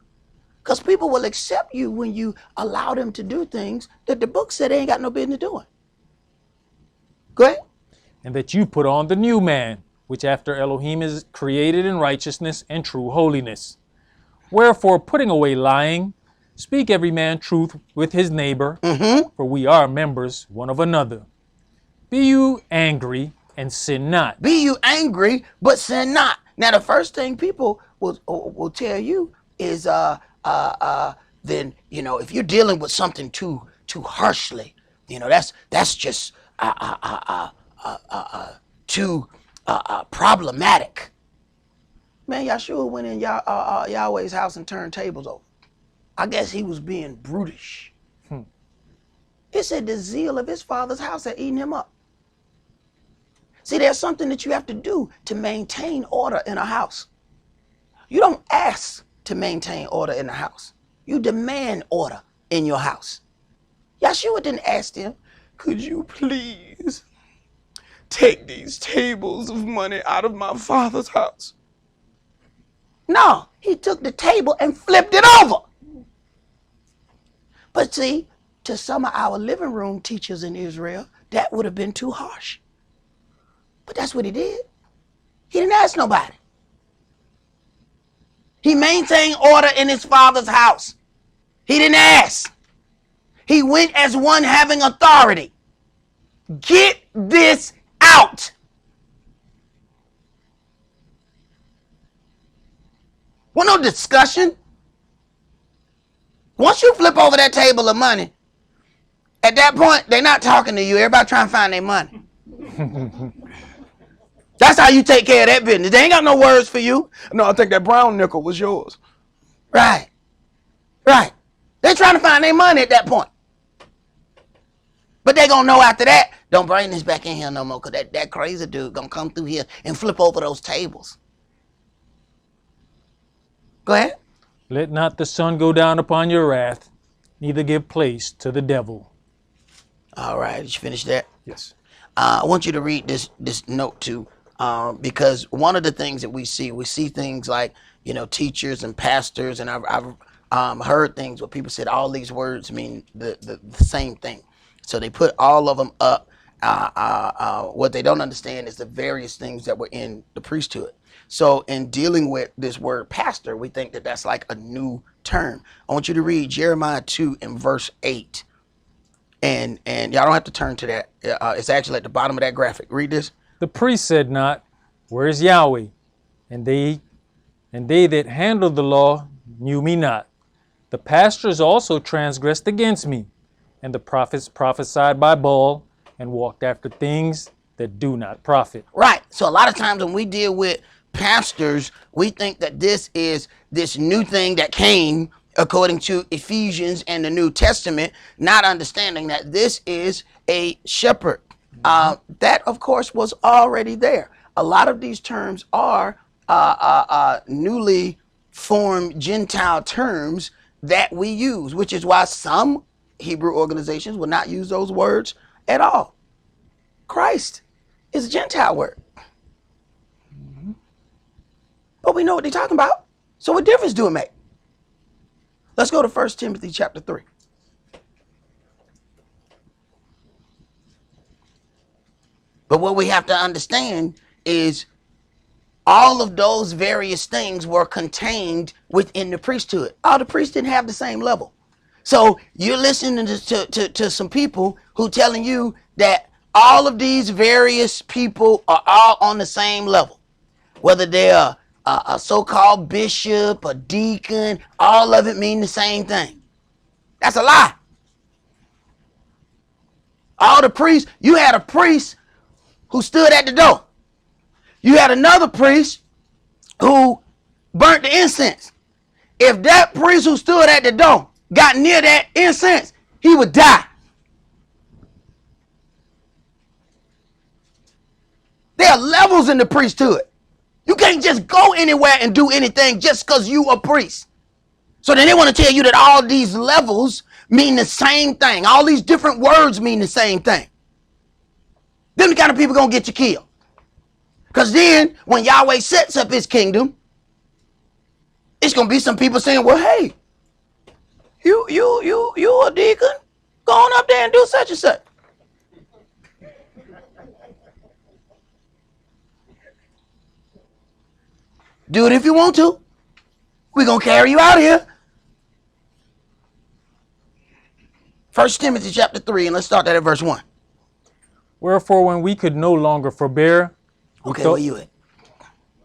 Because people will accept you when you allow them to do things that the book said they ain't got no business doing. Go ahead. And that you put on the new man, which after Elohim is created in righteousness and true holiness. Wherefore, putting away lying, speak every man truth with his neighbor, for we are members one of another. Be you angry and sin not. Be you angry, but sin not. Now, the first thing people will tell you is, then, you know, if you're dealing with something too harshly, you know, that's just too problematic. Man, Yahshua went in Yahweh's house and turned tables over. I guess he was being brutish. It said the zeal of his father's house had eaten him up. See, there's something that you have to do to maintain order in a house. You don't ask to maintain order in the house. You demand order in your house. Yahshua didn't ask them, Could you please take these tables of money out of my father's house? no, he took the table and flipped it over. But see, to some of our living room teachers in Israel, that would have been too harsh. But that's what he did. He didn't ask nobody. He maintained order in his father's house. He didn't ask. He went as one having authority. Get this out. Well, no discussion. Once you flip over that table of money, at that point, they're not talking to you. Everybody trying to find their money. That's how you take care of that business. They ain't got no words for you. No, I think that brown nickel was yours. Right. Right. They're trying to find their money at that point. But they're going to know after that, don't bring this back in here no more, because that crazy dude going to come through here and flip over those tables. Go ahead. Let not the sun go down upon your wrath, neither give place to the devil. All right. Did you finish that? Yes. I want you to read this note too, because one of the things that we see things like, you know, teachers and pastors, and I've heard things where people said all these words mean the same thing. So they put all of them up. What they don't understand is the various things that were in the priesthood. So in dealing with this word pastor, we think that that's like a new term. I want you to read Jeremiah 2 and verse 8. And y'all don't have to turn to that. It's actually at the bottom of that graphic. Read this. The priest said not, where is Yahweh? And they that handled the law knew me not. The pastors also transgressed against me, and the prophets prophesied by Baal and walked after things that do not profit. Right. So a lot of times when we deal with pastors, we think that this is this new thing that came according to Ephesians and the New Testament, not understanding that this is a shepherd. That, of course, was already there. A lot of these terms are newly formed Gentile terms that we use, which is why some Hebrew organizations will not use those words at all. Christ is a Gentile word. But we know what they're talking about. So what difference do it make? Let's go to 1 Timothy chapter 3. But what we have to understand is all of those various things were contained within the priesthood. All the priests didn't have the same level. So you're listening to some people who telling you that all of these various people are all on the same level. Whether they're a so-called bishop, a deacon, all of it mean the same thing. That's a lie. All the priests, you had a priest who stood at the door. You had another priest who burnt the incense. If that priest who stood at the door got near that incense, he would die. There are levels in the priesthood. You can't just go anywhere and do anything just because you a priest. So then they want to tell you that all these levels mean the same thing. All these different words mean the same thing. Them the kind of people going to get you killed. Because then when Yahweh sets up his kingdom, it's going to be some people saying, well, hey, you a deacon? Go on up there and do such and such. Do it if you want to. We're going to carry you out of here. 1 Timothy chapter 3, and let's start that at verse 1. Wherefore, when we could no longer forbear, Okay, where you at?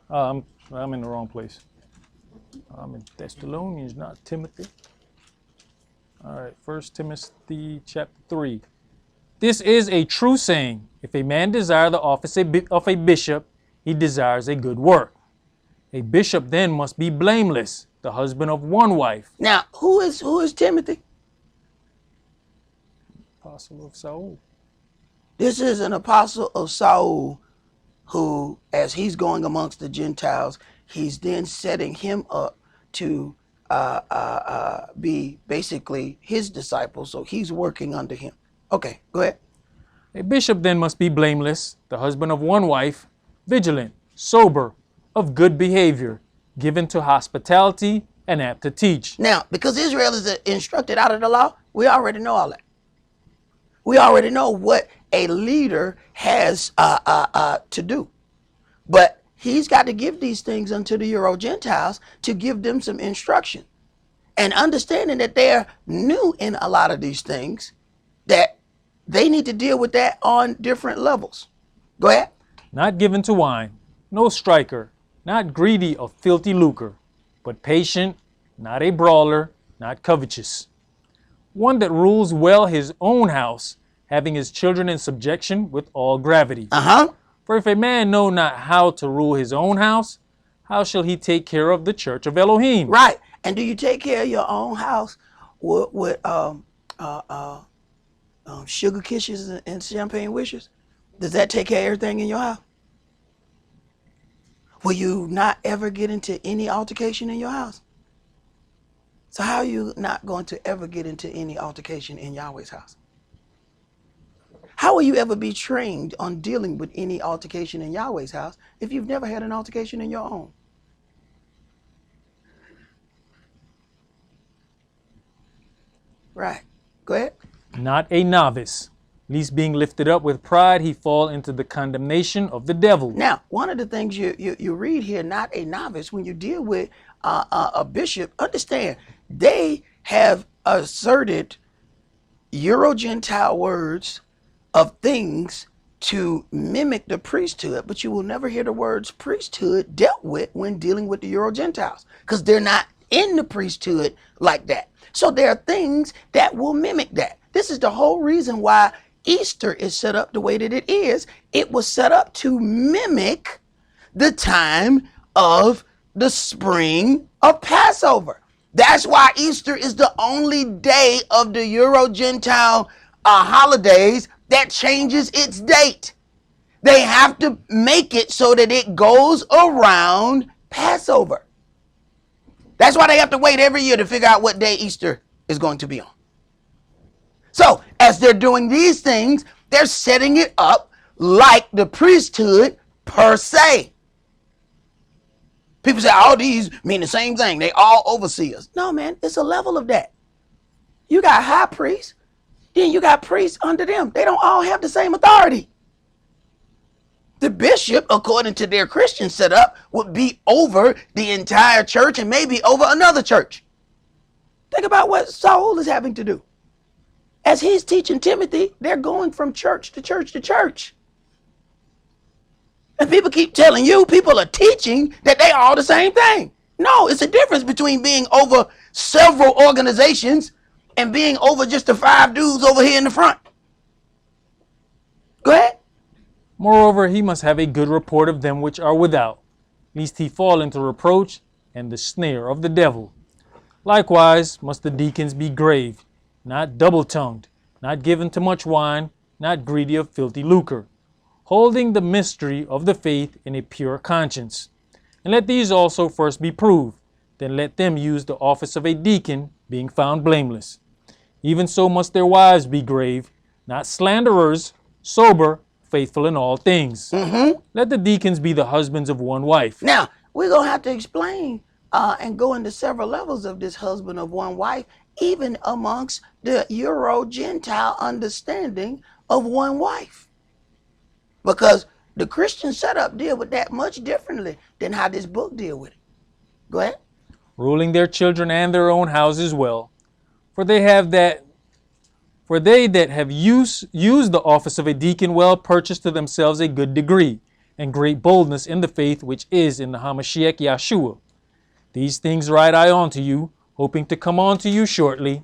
I'm in the wrong place. I'm in Thessalonians, not Timothy. All right, 1 Timothy chapter 3. This is a true saying. If a man desire the office of a bishop, he desires a good work. A bishop then must be blameless, the husband of one wife. Now, who is Timothy? Apostle of Saul. This is an apostle of Saul who, as he's going amongst the Gentiles, he's then setting him up to be basically his disciple. So he's working under him. Okay, go ahead. A bishop then must be blameless, the husband of one wife, vigilant, sober, of good behavior, given to hospitality, and apt to teach. Now, because Israel is instructed out of the law, we already know all that. We already know what a leader has to do. But he's got to give these things unto the Euro-Gentiles to give them some instruction. And understanding that they're new in a lot of these things, that they need to deal with that on different levels. Go ahead. Not given to wine, no striker, not greedy of filthy lucre, but patient, not a brawler, not covetous. One that rules well his own house, having his children in subjection with all gravity. For if a man know not how to rule his own house, how shall he take care of the church of Elohim? Right. And do you take care of your own house with sugar kisses and champagne wishes? Does that take care of everything in your house? Will you not ever get into any altercation in your house? So how are you not going to ever get into any altercation in Yahweh's house? How will you ever be trained on dealing with any altercation in Yahweh's house if you've never had an altercation in your own? Right. Go ahead. Not a novice, lest being lifted up with pride he fall into the condemnation of the devil. Now, one of the things you read here, not a novice, when you deal with a bishop, understand they have asserted Euro-Gentile words of things to mimic the priesthood, but you will never hear the words priesthood dealt with when dealing with the Euro-Gentiles because they're not in the priesthood like that. So there are things that will mimic that. This is the whole reason why Easter is set up the way that it is. It was set up to mimic the time of the spring of Passover. That's why Easter is the only day of the Euro-Gentile holidays that changes its date. They have to make it so that it goes around Passover. That's why they have to wait every year to figure out what day Easter is going to be on. So as they're doing these things, they're setting it up like the priesthood per se. People say all these mean the same thing. They all overseers. No, man, it's a level of that. You got high priests, then you got priests under them. They don't all have the same authority. The bishop, according to their Christian setup, would be over the entire church and maybe over another church. Think about what Saul is having to do. As he's teaching Timothy, they're going from church to church to church. And people keep telling you, people are teaching that they are all the same thing. No, it's a difference between being over several organizations and being over just the 5 dudes over here in the front. Go ahead. Moreover, he must have a good report of them which are without, lest he fall into reproach and the snare of the devil. Likewise must the deacons be grave, not double-tongued, not given to much wine, not greedy of filthy lucre, holding the mystery of the faith in a pure conscience. And let these also first be proved, then let them use the office of a deacon, being found blameless. Even so must their wives be grave, not slanderers, sober, faithful in all things. Let the deacons be the husbands of one wife. Now, we're going to have to explain and go into several levels of this husband of one wife, even amongst the Euro-Gentile understanding of one wife. Because the Christian setup deal with that much differently than how this book deal with it. Go ahead. Ruling their children and their own houses well. For they that have used the office of a deacon well purchased to themselves a good degree, and great boldness in the faith which is in the Hamashiach Yahshua. These things write I unto you, hoping to come unto you shortly.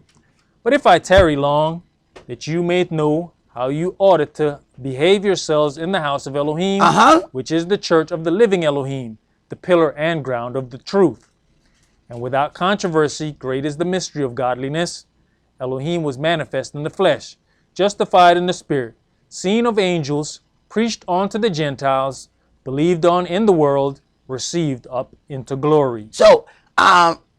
But if I tarry long, that you may know how you ought to behave yourselves in the house of Elohim, which is the church of the living Elohim, the pillar and ground of the truth. And without controversy, great is the mystery of godliness. Elohim was manifest in the flesh, justified in the spirit, seen of angels, preached unto the Gentiles, believed on in the world, received up into glory. So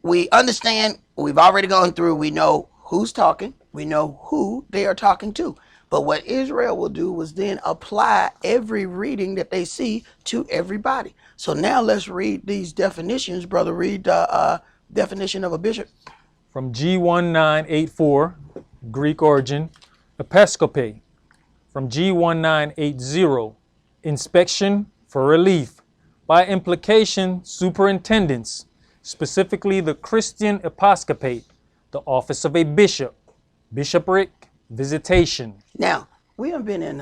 we understand, we've already gone through, we know who's talking, we know who they are talking to. But what Israel will do was then apply every reading that they see to everybody. So now let's read these definitions. Brother, read the definition of a bishop. From G1984, Greek origin, episkope. From G1980, inspection for relief. By implication, superintendence, specifically the Christian episcopate, the office of a bishop, bishopric, visitation. Now, we have been in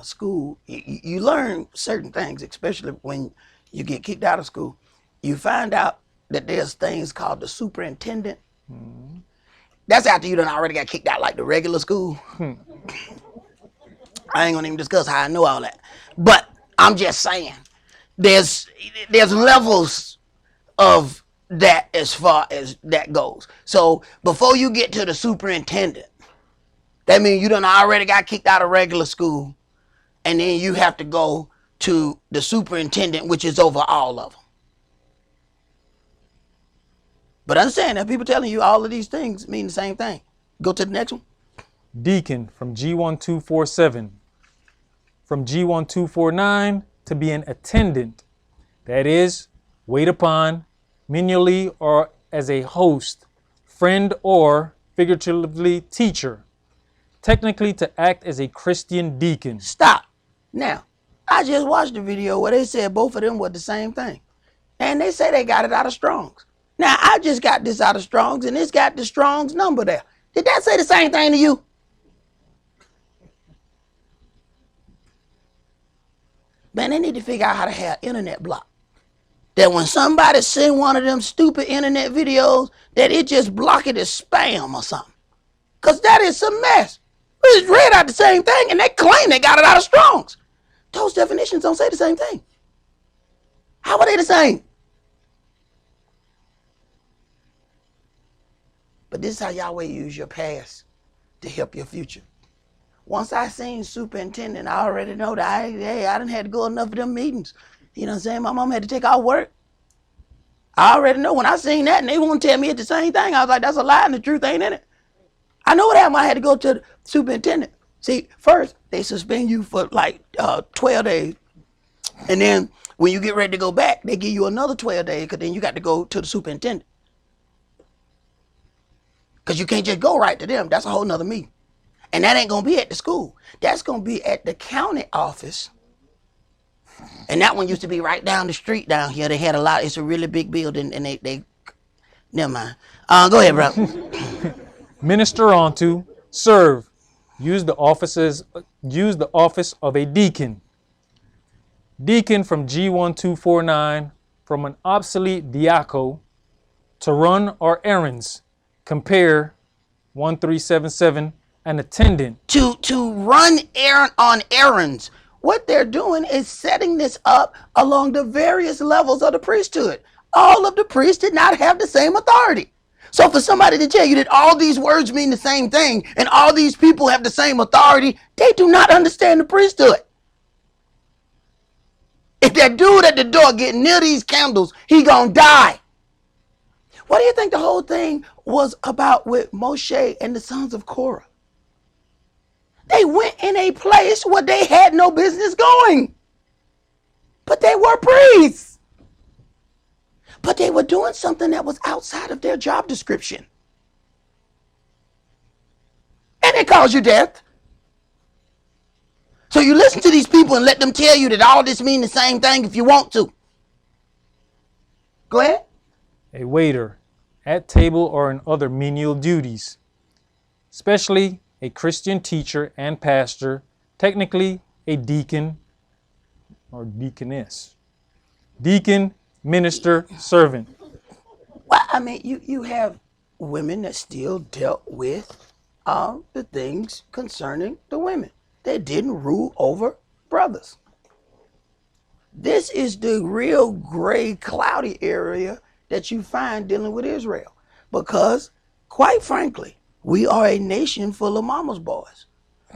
school. You learn certain things, especially when you get kicked out of school. You find out that there's things called the superintendent. That's after you done already got kicked out like the regular school. I ain't gonna even discuss how I know all that. But I'm just saying, there's levels of that as far as that goes. So before you get to the superintendent, that means you done already got kicked out of regular school, and then you have to go to the superintendent, which is over all of them. But understand that people telling you all of these things mean the same thing. Go to the next one. Deacon from G1247. From G1249, to be an attendant, that is, wait upon, menially or as a host, friend or, figuratively, teacher. Technically, to act as a Christian deacon. Stop. Now, I just watched the video where they said both of them were the same thing. And they say they got it out of Strong's. Now, I just got this out of Strong's, and it's got the Strong's number there. Did that say the same thing to you? Man, they need to figure out how to have internet block. That when somebody send one of them stupid internet videos, that it just block it as spam or something. Because that is some mess. We just read out the same thing, and they claim they got it out of Strong's. Those definitions don't say the same thing. How are they the same? But this is how Yahweh use your past to help your future. Once I seen superintendent, I already know that I done had to go enough of them meetings. You know what I'm saying? My mom had to take out work. I already know when I seen that and they won't tell me it's the same thing. I was like, that's a lie and the truth ain't in it. I know what happened. I had to go to the superintendent. See, first, they suspend you for like 12 days. And then when you get ready to go back, they give you another 12 days because then you got to go to the superintendent. Because you can't just go right to them. That's a whole nother meeting. And that ain't going to be at the school. That's going to be at the county office. And that one used to be right down the street down here. They had a lot. It's a really big building, and they never mind. Go ahead, bro. Minister unto, serve. Use the office of a deacon. Deacon from G1249, from an obsolete diaco, to run or errands. Compare 1377, an attendant. To run on errands. what they're doing is setting this up along the various levels of the priesthood. All of the priests did not have the same authority. So for somebody to tell you that all these words mean the same thing and all these people have the same authority, they do not understand the priesthood. If that dude at the door getting near these candles, he gonna die. What do you think the whole thing was about with Moshe and the sons of Korah? They went in a place where they had no business going. But they were priests. But they were doing something that was outside of their job description. And it caused you death. So you listen to these people and let them tell you that all this means the same thing if you want to. Go ahead. A waiter at table or in other menial duties, especially a Christian teacher and pastor, technically a deacon or deaconess. Deacon, minister, servant. Well, I mean, you have women that still dealt with the things concerning the women. They didn't rule over brothers. This is the real gray, cloudy area that you find dealing with Israel. Because, quite frankly, we are a nation full of mama's boys.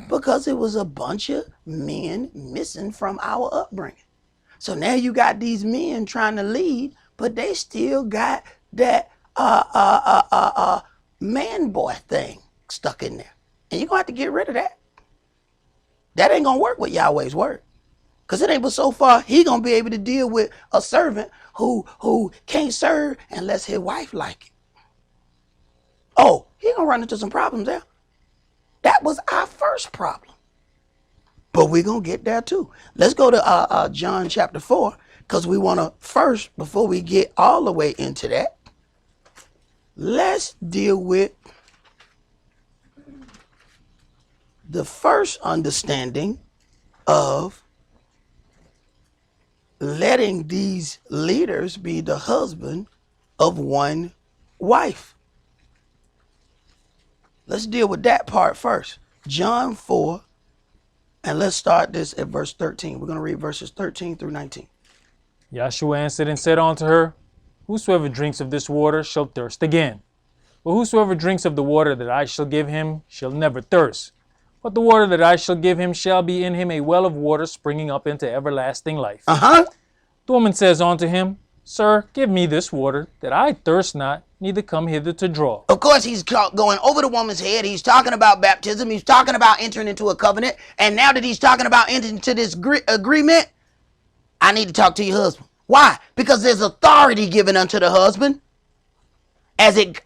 Because it was a bunch of men missing from our upbringing. So now you got these men trying to lead, but they still got that man boy thing stuck in there. And you're going to have to get rid of that. That ain't going to work with Yahweh's word. Because it ain't but so far he going to be able to deal with a servant who can't serve unless his wife like it. Oh, he going to run into some problems there. That was our first problem. But we're going to get there too. Let's go to John chapter 4, because we want to first, before we get all the way into that, let's deal with the first understanding of letting these leaders be the husband of one wife. Let's deal with that part first. John 4, and let's start this at verse 13. We're going to read verses 13 through 19. Yahshua answered and said unto her, Whosoever drinks of this water shall thirst again. But whosoever drinks of the water that I shall give him shall never thirst. But the water that I shall give him shall be in him a well of water springing up into everlasting life. The woman says unto him, Sir, give me this water, that I thirst not, neither come hither to draw. Of course, he's going over the woman's head. He's talking about baptism. He's talking about entering into a covenant. And now that he's talking about entering into this agreement, I need to talk to your husband. Why? Because there's authority given unto the husband as it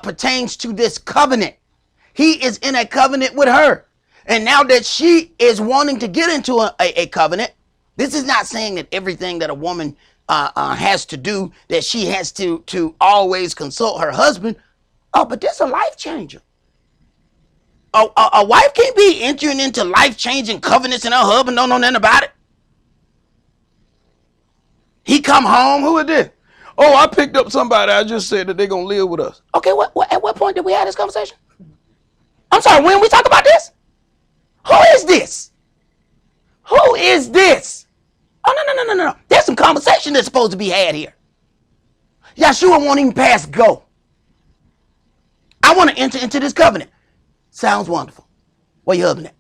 pertains to this covenant. He is in a covenant with her. And now that she is wanting to get into a covenant, this is not saying that everything that a woman has to do, that she has to always consult her husband. Oh, but this is a life changer. A wife can't be entering into life-changing covenants and her husband don't know nothing about it. He come home, who is this? Oh, I picked up somebody. I just said that they're going to live with us. Okay, at what point did we have this conversation? I'm sorry, when we talk about this? Who is this? Who is this? Oh, no. There's some conversation that's supposed to be had here. Yahshua won't even pass go. I want to enter into this covenant. Sounds wonderful. Where your husband at?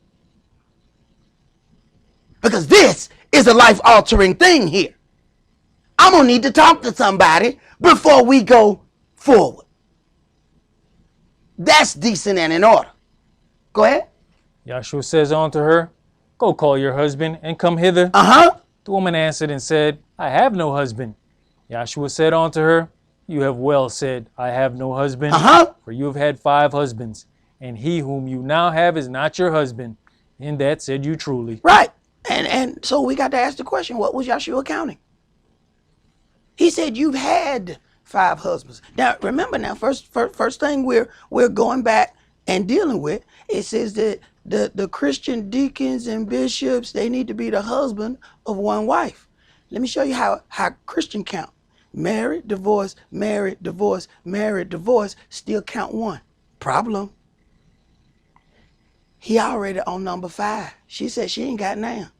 Because this is a life-altering thing here. I'm going to need to talk to somebody before we go forward. That's decent and in order. Go ahead. Yahshua says unto her, Go call your husband and come hither. The woman answered and said, I have no husband. Yahshua said unto her, You have well said, I have no husband. For you have had 5 husbands, and he whom you now have is not your husband. In that said you truly. Right. And so we got to ask the question, what was Yahshua counting? He said, you've had 5 husbands. Now, remember now, first thing we're going back and dealing with, it says that the Christian deacons and bishops, they need to be the husband of one wife. Let me show you how Christian count. Married, divorce, married, divorce, married, divorce, still count 1. Problem. He already on number 5. She said she ain't got none.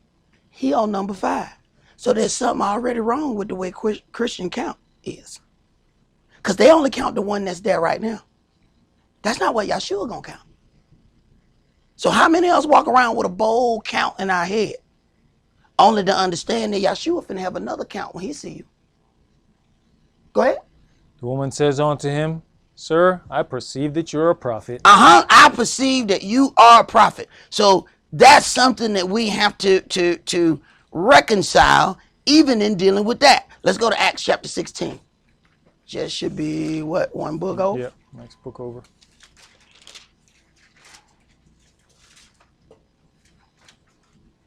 He on number 5. So there's something already wrong with the way Christian count is. Because they only count the one that's there right now. That's not what Yahshua gonna count. So how many of us walk around with a bold count in our head? Only to understand that Yahshua finna have another count when he see you. Go ahead. The woman says unto him, Sir, I perceive that you're a prophet. I perceive that you are a prophet. So that's something that we have to reconcile even in dealing with that. Let's go to Acts chapter 16. Just should be what, one book over? Yep, next book over.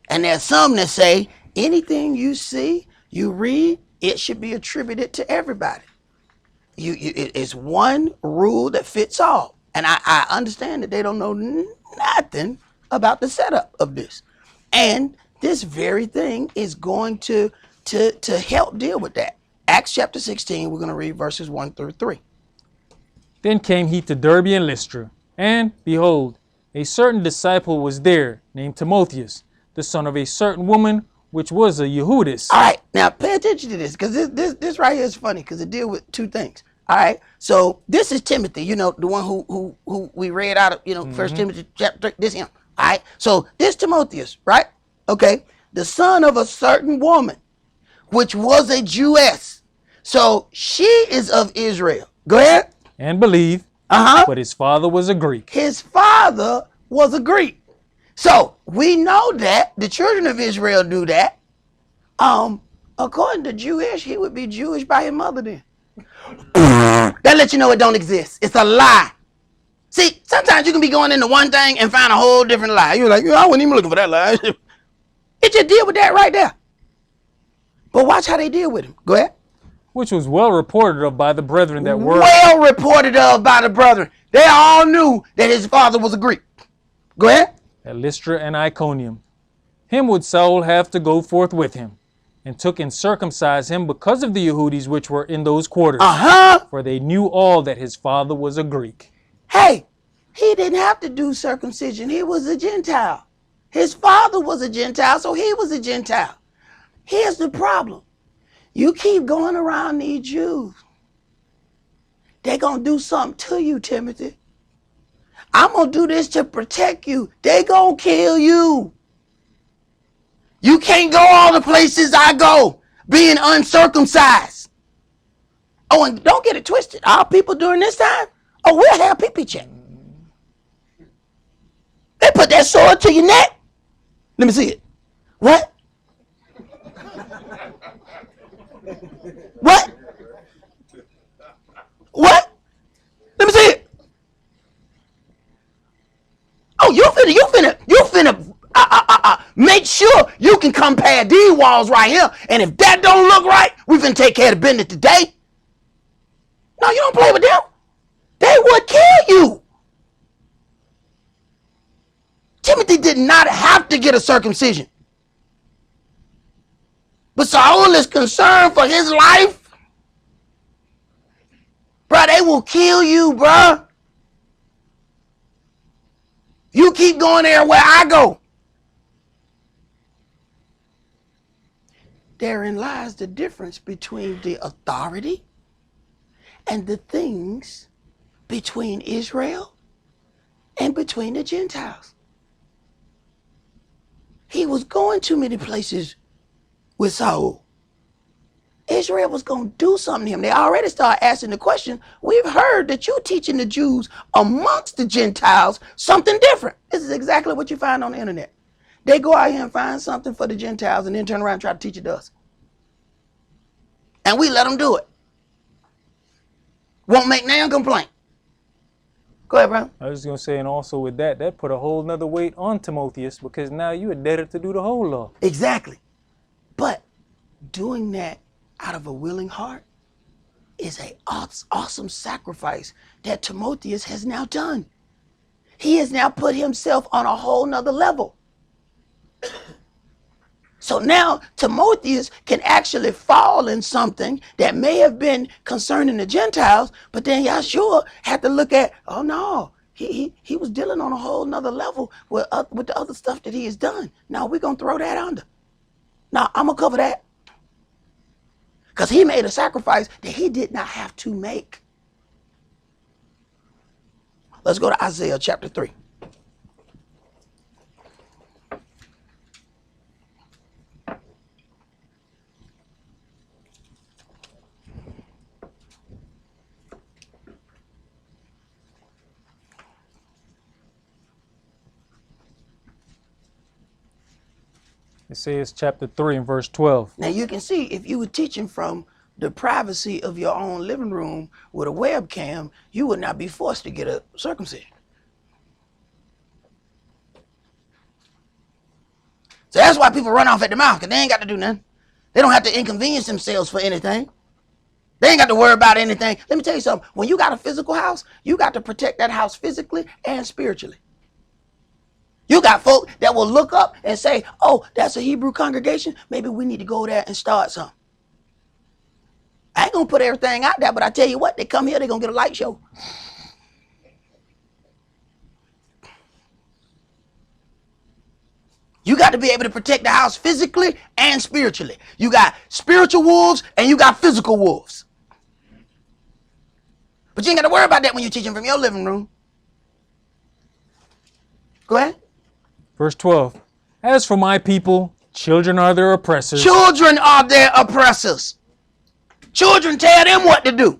And there's some that say anything you see, you read, it should be attributed to everybody. It's one rule that fits all. And I understand that they don't know nothing about the setup of this. And this very thing is going to help deal with that. Acts chapter 16, we're going to read verses 1 through 3. Then came he to Derbe and Lystra, and, behold, a certain disciple was there, named Timotheus, the son of a certain woman, which was a Yehudis. All right, now pay attention to this, because this right here is funny, because it deals with two things. All right, so this is Timothy, the one who we read out of, First Timothy chapter 3, this him. All right, so this Timotheus, right? Okay, the son of a certain woman, which was a Jewess. So she is of Israel. Go ahead. And believe, but his father was a Greek. His father was a Greek. So we know that the children of Israel do that. According to Jewish, he would be Jewish by his mother then. That lets you know it don't exist. It's a lie. See, sometimes you can be going into one thing and find a whole different lie. You're like, I wasn't even looking for that lie. It just deal with that right there. But watch how they deal with him. Go ahead. Which was well reported of by the brethren that were. Well reported of by the brethren. They all knew that his father was a Greek. Go ahead. At Lystra and Iconium. Him would Saul have to go forth with him, and took and circumcised him because of the Yehudis which were in those quarters. For they knew all that his father was a Greek. Hey, he didn't have to do circumcision. He was a Gentile. His father was a Gentile, so he was a Gentile. Here's the problem. You keep going around these Jews. They're going to do something to you, Timothy. I'm going to do this to protect you. They're going to kill you. You can't go all the places I go being uncircumcised. Oh, and don't get it twisted. Our people during this time, we'll have pee-pee check. They put that sword to your neck. Let me see it. What? What? What? Let me see it. Oh, you finna make sure you can come past these walls right here. And if that don't look right, we finna take care of the business today. No, you don't play with them. They would kill you. Timothy did not have to get a circumcision. But Saul is concerned for his life. Bruh, they will kill you, bruh. You keep going there where I go. Therein lies the difference between the authority and the things between Israel and between the Gentiles. He was going too many places with Saul. Israel was going to do something to him. They already started asking the question, we've heard that you're teaching the Jews amongst the Gentiles something different. This is exactly what you find on the internet. They go out here and find something for the Gentiles and then turn around and try to teach it to us. And we let them do it. Won't make no complaint. Go ahead, bro. I was just going to say, and also with that put a whole nother weight on Timotheus, because now you're indebted to do the whole law. Exactly. But doing that out of a willing heart is an awesome sacrifice that Timotheus has now done. He has now put himself on a whole nother level. So now Timotheus can actually fall in something that may have been concerning the Gentiles, but then Yahshua had to look at, oh no, he was dealing on a whole nother level with the other stuff that he has done. Now we're going to throw that under. Now, I'm going to cover that. Because he made a sacrifice that he did not have to make. Let's go to Isaiah chapter 3. It says chapter 3 and verse 12. Now you can see if you were teaching from the privacy of your own living room with a webcam, you would not be forced to get a circumcision. So that's why people run off at the mouth, because they ain't got to do nothing. They don't have to inconvenience themselves for anything. They ain't got to worry about anything. Let me tell you something. When you got a physical house, you got to protect that house physically and spiritually. You got folk that will look up and say, oh, that's a Hebrew congregation. Maybe we need to go there and start something. I ain't going to put everything out there, but I tell you what, they come here, they're going to get a light show. You got to be able to protect the house physically and spiritually. You got spiritual wolves and you got physical wolves. But you ain't got to worry about that when you're teaching from your living room. Go ahead. Verse 12. As for my people, children are their oppressors. Children are their oppressors. Children tell them what to do.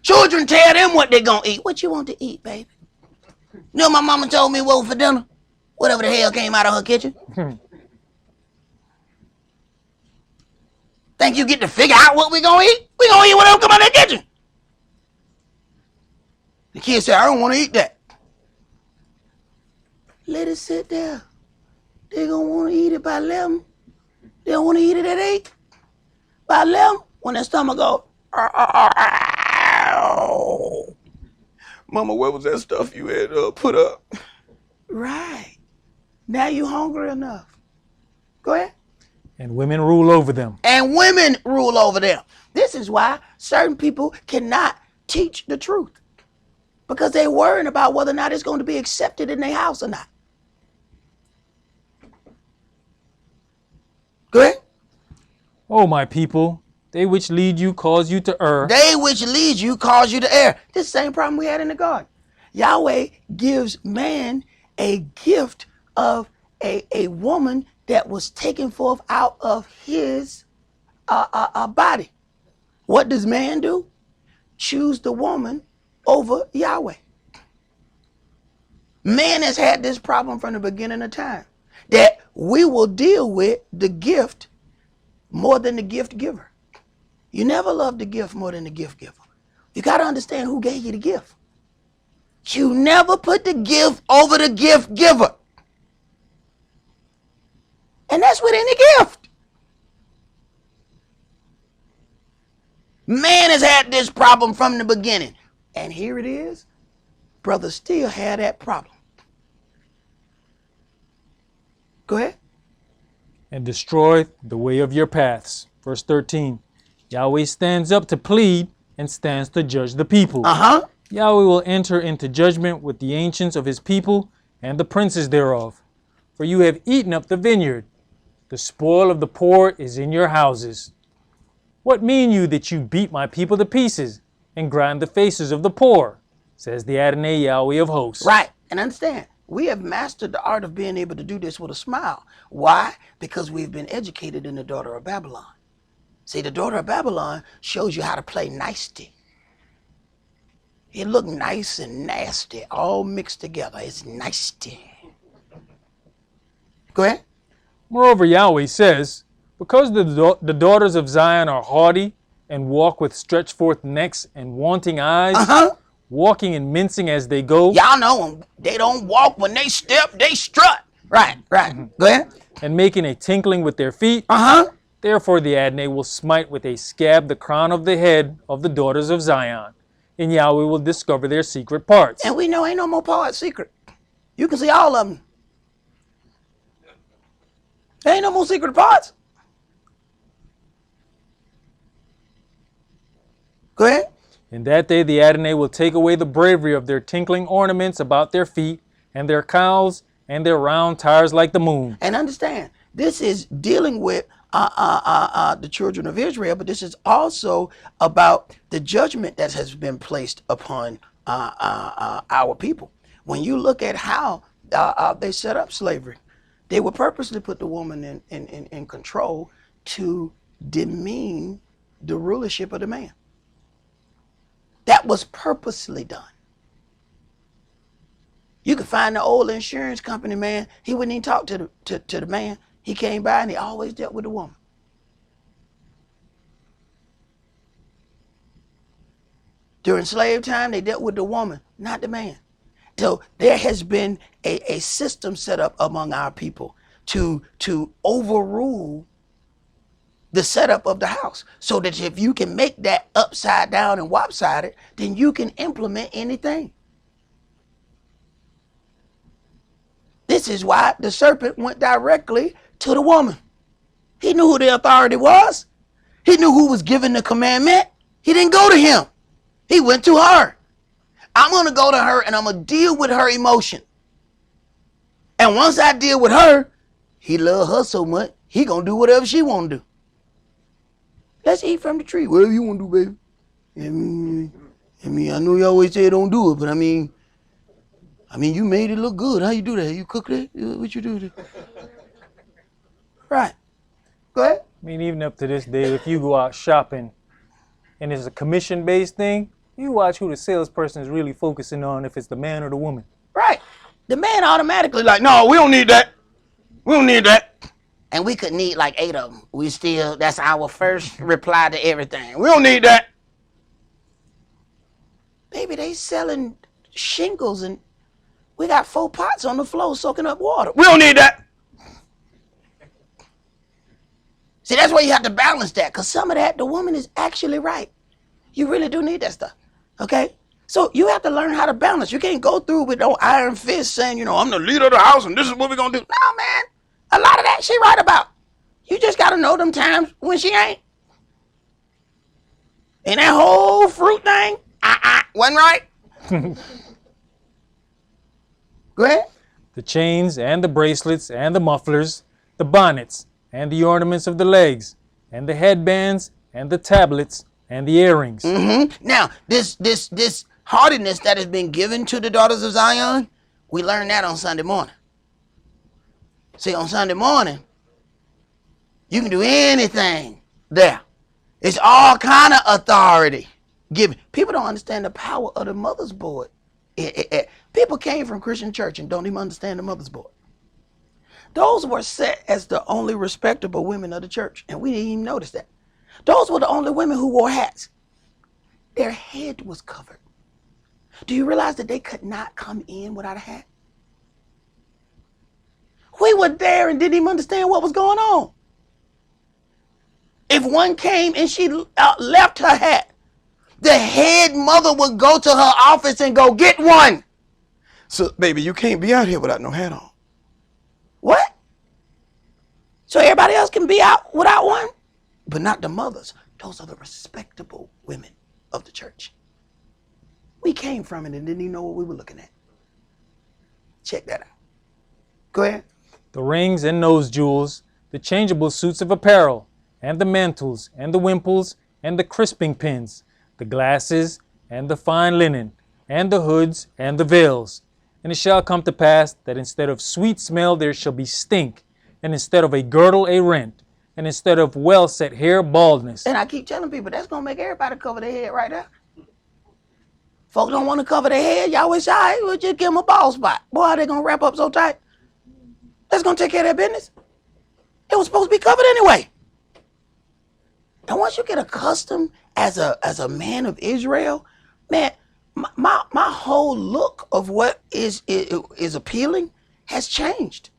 Children tell them what they're going to eat. What you want to eat, baby? You know my mama told me what for dinner? Whatever the hell came out of her kitchen. Think you get to figure out what we going to eat? We going to eat whatever come out of the kitchen. The kids say, I don't want to eat that. Let it sit there. They going to want to eat it by 11. They don't want to eat it at 8. By 11, when their stomach go, Mama, where was that stuff you had put up? right. Now you hungry enough. Go ahead. And women rule over them. And women rule over them. This is why certain people cannot teach the truth. Because they're worrying about whether or not it's going to be accepted in their house or not. Go ahead. O my people, they which lead you cause you to err. They which lead you cause you to err. This is the same problem we had in the garden. Yahweh gives man a gift of a woman that was taken forth out of his body. What does man do? Choose the woman over Yahweh. Man has had this problem from the beginning of time, that we will deal with the gift more than the gift giver. You never love the gift more than the gift giver. You got to understand who gave you the gift. You never put the gift over the gift giver. And that's with any gift. Man has had this problem from the beginning. And here it is. Brothers still had that problem. Go ahead. And destroy the way of your paths. Verse 13. Yahweh stands up to plead and stands to judge the people. Yahweh will enter into judgment with the ancients of his people and the princes thereof. For you have eaten up the vineyard. The spoil of the poor is in your houses. What mean you that you beat my people to pieces and grind the faces of the poor? Says the Adonai Yahweh of hosts. Right. And understand, we have mastered the art of being able to do this with a smile. Why? Because we've been educated in the daughter of Babylon. See, the daughter of Babylon shows you how to play nicety. It look nice and nasty, all mixed together. It's nicety. Go ahead. Moreover, Yahweh says, because the daughters of Zion are haughty and walk with stretched forth necks and wanting eyes, walking and mincing as they go. Y'all know they don't walk when they step, they strut. Right. Go ahead. And making a tinkling with their feet. Therefore the Adonai will smite with a scab the crown of the head of the daughters of Zion, and Yahweh will discover their secret parts. And we know ain't no more part secret. You can see all of them. There ain't no more secret parts. Go ahead. In that day the Adonai will take away the bravery of their tinkling ornaments about their feet, and their cowls, and their round tires like the moon. And understand, This is dealing with the children of Israel, but this is also about the judgment that has been placed upon our people. When you look at how they set up slavery, they would purposely put the woman in control to demean the rulership of the man. That was purposely done. You could find the old insurance company man. He wouldn't even talk to the man. He came by and he always dealt with the woman. During slave time, they dealt with the woman, not the man. So there has been a system set up among our people to overrule the setup of the house, so that if you can make that upside down and lopsided, then you can implement anything. This is why the serpent went directly to the woman. He knew who the authority was. He knew who was giving the commandment. He didn't go to him. He went to her. I'm going to go to her and I'm going to deal with her emotion. And once I deal with her, he loved her so much, he going to do whatever she want to do. Let's eat from the tree. Whatever you want to do, baby. I know you always say don't do it, but I mean, you made it look good. How you do that? You cook it? What you do? Right. Go ahead. I mean, even up to this day, if you go out shopping and it's a commission-based thing, you watch who the salesperson is really focusing on, if it's the man or the woman. Right. The man automatically like, no, we don't need that. We don't need that. And we could need like 8 of them. That's our first reply to everything. We don't need that. Baby, they selling shingles and we got 4 pots on the floor soaking up water. We don't need that. See, that's why you have to balance that, because some of that, the woman is actually right. You really do need that stuff. Okay? So you have to learn how to balance. You can't go through with no iron fist saying, I'm the leader of the house and this is what we're going to do. No, man. A lot of that she right about. You just got to know them times when she ain't. And that whole fruit thing, wasn't right. Go ahead. The chains and the bracelets and the mufflers, the bonnets and the ornaments of the legs and the headbands and the tablets and the earrings. Mm-hmm. Now, this haughtiness that has been given to the daughters of Zion, we learned that on Sunday morning. See, on Sunday morning, you can do anything there. It's all kind of authority given. People don't understand the power of the mother's board. People came from Christian church and don't even understand the mother's board. Those were set as the only respectable women of the church, and we didn't even notice that. Those were the only women who wore hats. Their head was covered. Do you realize that they could not come in without a hat? We were there and didn't even understand what was going on. If one came and she left her hat, the head mother would go to her office and go, get one. So, baby, you can't be out here without no hat on. What? So everybody else can be out without one? But not the mothers. Those are the respectable women of the church. We came from it and didn't even know what we were looking at. Check that out. Go ahead. The rings and nose jewels, the changeable suits of apparel, and the mantles, and the wimples, and the crisping pins, the glasses, and the fine linen, and the hoods, and the veils. And it shall come to pass that instead of sweet smell there shall be stink, and instead of a girdle a rent, and instead of well-set hair baldness. And I keep telling people, that's going to make everybody cover their head right there. Folks don't want to cover their head. Y'all wish I would just give them a bald spot. Boy, are they going to wrap up so tight? That's going to take care of their business. It was supposed to be covered anyway. And once you get accustomed as a man of Israel, man, my whole look of what is appealing has changed.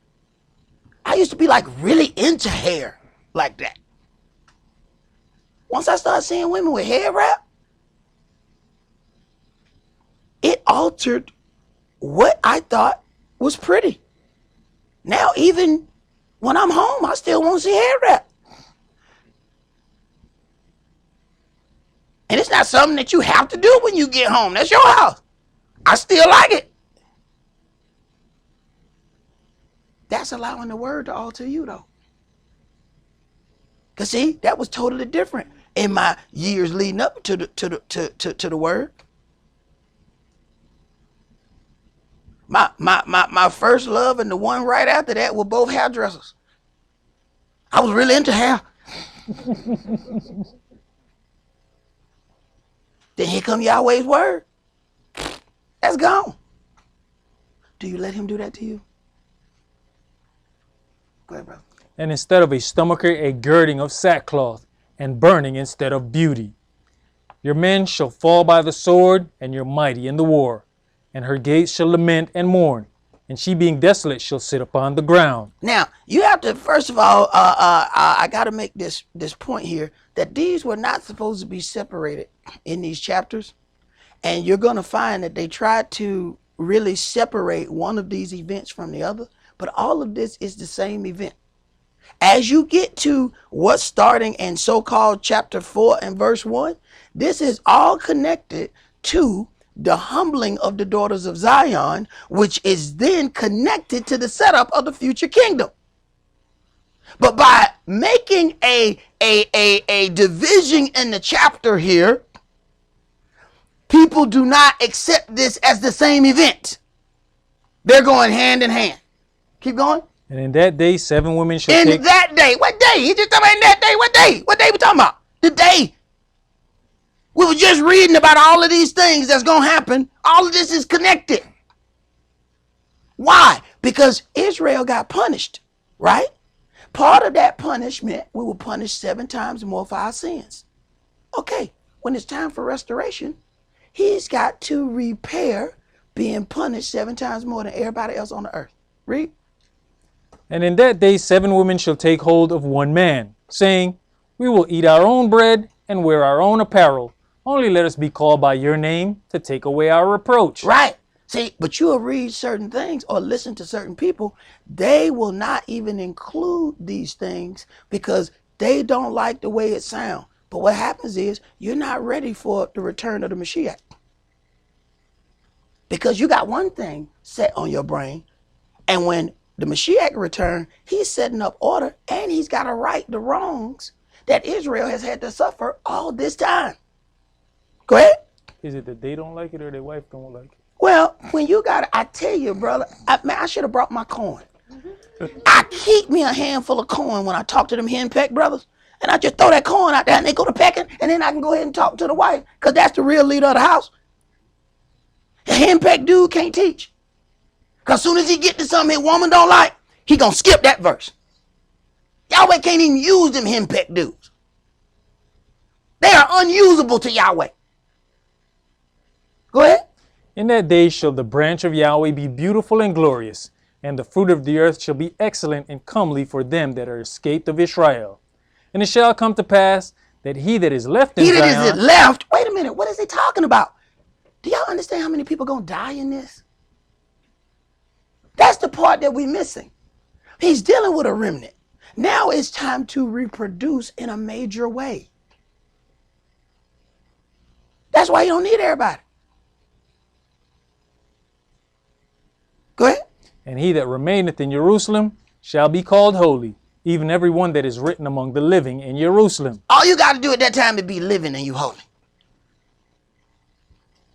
I used to be like really into hair like that. Once I started seeing women with hair wrap, it altered what I thought was pretty. Now, even when I'm home, I still want to see hair wrap. And it's not something that you have to do when you get home. That's your house. I still like it. That's allowing the word to alter you, though. Cause see, that was totally different in my years leading up to the word. My first love and the one right after that were both hairdressers. I was really into hair. Then here come Yahweh's word. That's gone. Do you let him do that to you? Go ahead, brother. And instead of a stomacher, a girding of sackcloth, and burning instead of beauty. Your men shall fall by the sword, and your mighty in the war. And her gates shall lament and mourn, and she being desolate shall sit upon the ground. Now, you have to, first of all, I got to make this point here, that these were not supposed to be separated in these chapters. And you're going to find that they tried to really separate one of these events from the other. But all of this is the same event. As you get to what's starting in so-called chapter 4 and verse 1, this is all connected to the humbling of the daughters of Zion, which is then connected to the setup of the future kingdom. But by making a division in the chapter here, people do not accept this as the same event. They're going hand in hand. Keep going. And in that day 7 women shall In take... that day. What day? He just talking about in that day. What day? What day we talking about? The day. We were just reading about all of these things that's going to happen. All of this is connected. Why? Because Israel got punished, right? Part of that punishment, we were punished 7 times more for our sins. Okay, when it's time for restoration, he's got to repair being punished 7 times more than everybody else on the earth. Read. And in that day 7 women shall take hold of one man, saying, we will eat our own bread and wear our own apparel. Only let us be called by your name to take away our reproach. Right. See, but you will read certain things or listen to certain people. They will not even include these things because they don't like the way it sounds. But what happens is you're not ready for the return of the Mashiach. Because you got one thing set on your brain. And when the Mashiach return, he's setting up order and he's got to right the wrongs that Israel has had to suffer all this time. Go ahead. Is it that they don't like it or their wife don't like it? Well, when you got it, I tell you, brother, I should have brought my coin. I keep me a handful of coin when I talk to them henpecked brothers. And I just throw that coin out there and they go to pecking. And then I can go ahead and talk to the wife because that's the real leader of the house. A henpecked dude can't teach. Because as soon as he get to something his woman don't like, he going to skip that verse. Yahweh can't even use them henpecked dudes. They are unusable to Yahweh. Go ahead. In that day shall the branch of Yahweh be beautiful and glorious, and the fruit of the earth shall be excellent and comely for them that are escaped of Israel. And it shall come to pass that he that is left in Zion... He that is left... Wait a minute. What is he talking about? Do y'all understand how many people going to die in this? That's the part that we're missing. He's dealing with a remnant. Now it's time to reproduce in a major way. That's why you don't need everybody. Go ahead. And he that remaineth in Jerusalem shall be called holy, even every one that is written among the living in Jerusalem. All you got to do at that time is be living and you holy.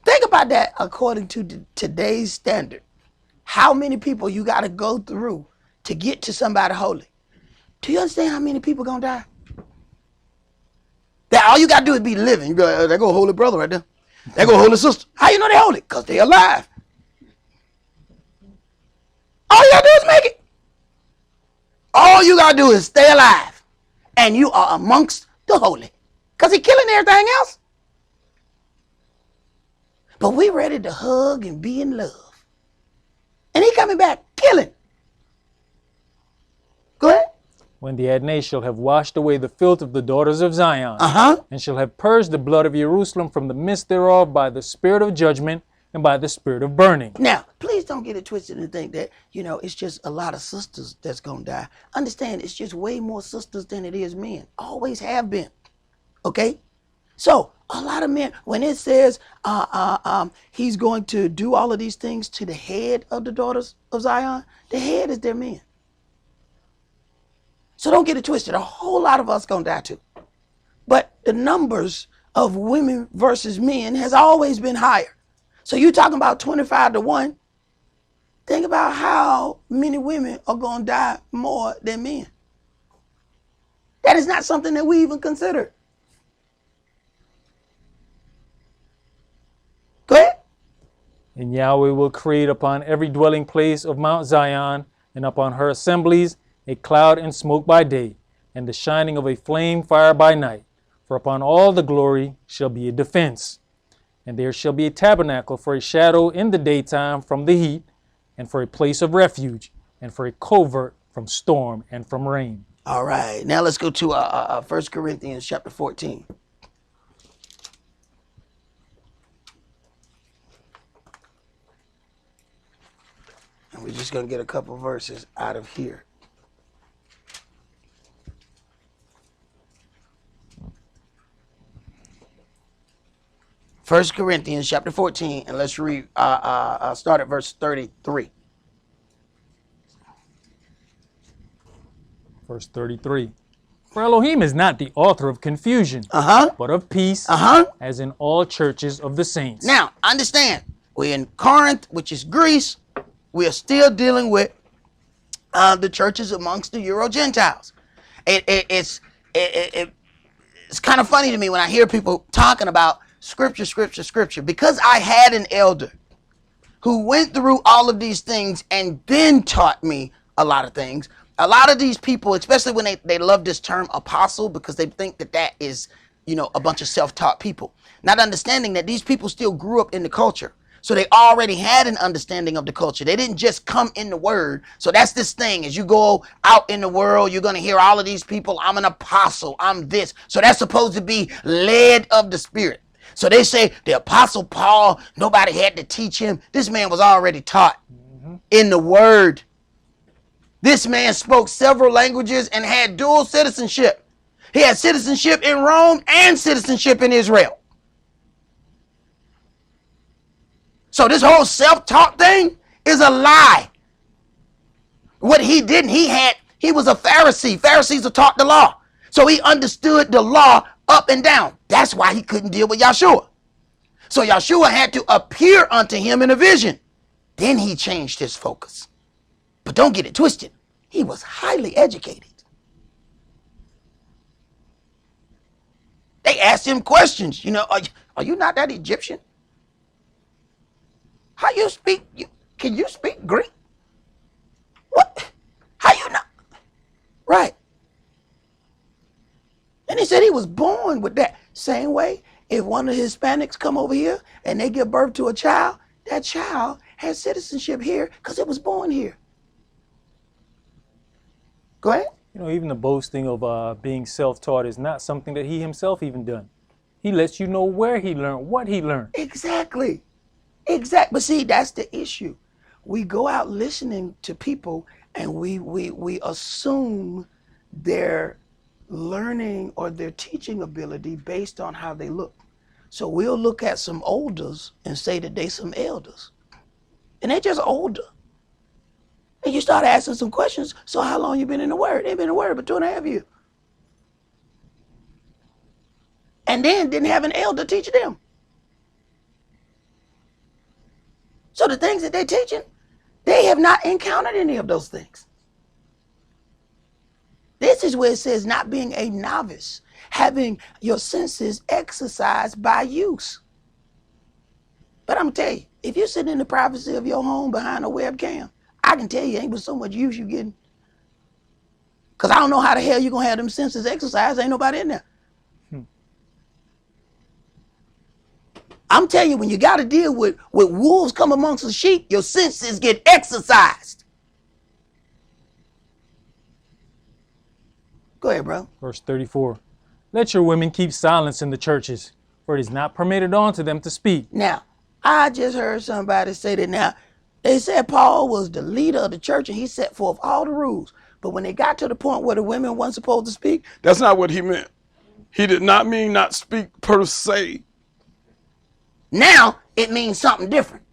Think about that according to today's standard. How many people you got to go through to get to somebody holy? Do you understand how many people going to die? That all you got to do is be living. You be like, there go a holy brother right there. There go a holy sister. How you know they're holy? Because they're alive. All you got to do is make it. All you got to do is stay alive. And you are amongst the holy. Because he's killing everything else. But we ready to hug and be in love. And he coming back killing. Go ahead. When the Adonai shall have washed away the filth of the daughters of Zion, and shall have purged the blood of Jerusalem from the midst thereof by the spirit of judgment and by the spirit of burning. Now, please don't get it twisted and think that, it's just a lot of sisters that's going to die. Understand, it's just way more sisters than it is men. Always have been. Okay? So, a lot of men, when it says he's going to do all of these things to the head of the daughters of Zion, the head is their men. So don't get it twisted. A whole lot of us gonna die too. But the numbers of women versus men has always been higher. So you talking about 25 to 1. Think about how many women are gonna die more than men. That is not something that we even consider. Go ahead. And Yahweh will create upon every dwelling place of Mount Zion and upon her assemblies a cloud and smoke by day, and the shining of a flame fire by night. For upon all the glory shall be a defense. And there shall be a tabernacle for a shadow in the daytime from the heat, and for a place of refuge, and for a covert from storm and from rain. All right. Now let's go to 1 Corinthians chapter 14. And we're just going to get a couple verses out of here. First Corinthians chapter 14, and let's read, start at verse 33. Verse 33. For Elohim is not the author of confusion, but of peace, as in all churches of the saints. Now, understand, we're in Corinth, which is Greece. We are still dealing with the churches amongst the Euro-Gentiles. It's kind of funny to me when I hear people talking about scripture, because I had an elder who went through all of these things and then taught me a lot of things. A lot of these people, especially when they love this term apostle, because they think that is, a bunch of self-taught people, not understanding that these people still grew up in the culture. So they already had an understanding of the culture. They didn't just come in the word. So that's this thing. As you go out in the world, you're going to hear all of these people. I'm an apostle. I'm this. So that's supposed to be led of the Spirit. So they say the Apostle Paul, nobody had to teach him. This man was already taught in the word. This man spoke several languages and had dual citizenship. He had citizenship in Rome and citizenship in Israel. So this whole self-taught thing is a lie. What he didn't, he was a Pharisee. Pharisees are taught the law. So he understood the law up and down. That's why he couldn't deal with Yahshua. So Yahshua had to appear unto him in a vision. Then he changed his focus. But don't get it twisted. He was highly educated. They asked him questions. Are you not that Egyptian? How you speak? Can you speak Greek? What? How you not? Right. And he said he was born with that. Same way, if one of the Hispanics come over here and they give birth to a child, that child has citizenship here because it was born here. Go ahead. Even the boasting of being self-taught is not something that he himself even done. He lets you know where he learned, what he learned. Exactly. But see, that's the issue. We go out listening to people and we assume their learning or their teaching ability based on how they look. So we'll look at some olders and say that they some elders. And they're just older. And you start asking some questions. So how long you been in the word? They've been in the word for 2.5 years. And then didn't have an elder teach them. So the things that they're teaching, they have not encountered any of those things. This is where it says not being a novice, having your senses exercised by use. But I'm going to tell you, if you're sitting in the privacy of your home behind a webcam, I can tell you ain't with so much use you getting. Because I don't know how the hell you're going to have them senses exercised. Ain't nobody in there. I'm telling you, when you got to deal with wolves come amongst the sheep, your senses get exercised. Go ahead, bro. Verse 34. Let your women keep silence in the churches, for it is not permitted unto them to speak. Now, I just heard somebody say that now. They said Paul was the leader of the church and he set forth all the rules. But when they got to the point where the women weren't supposed to speak, That's not what he meant. He did not mean not speak per se. now it means something different.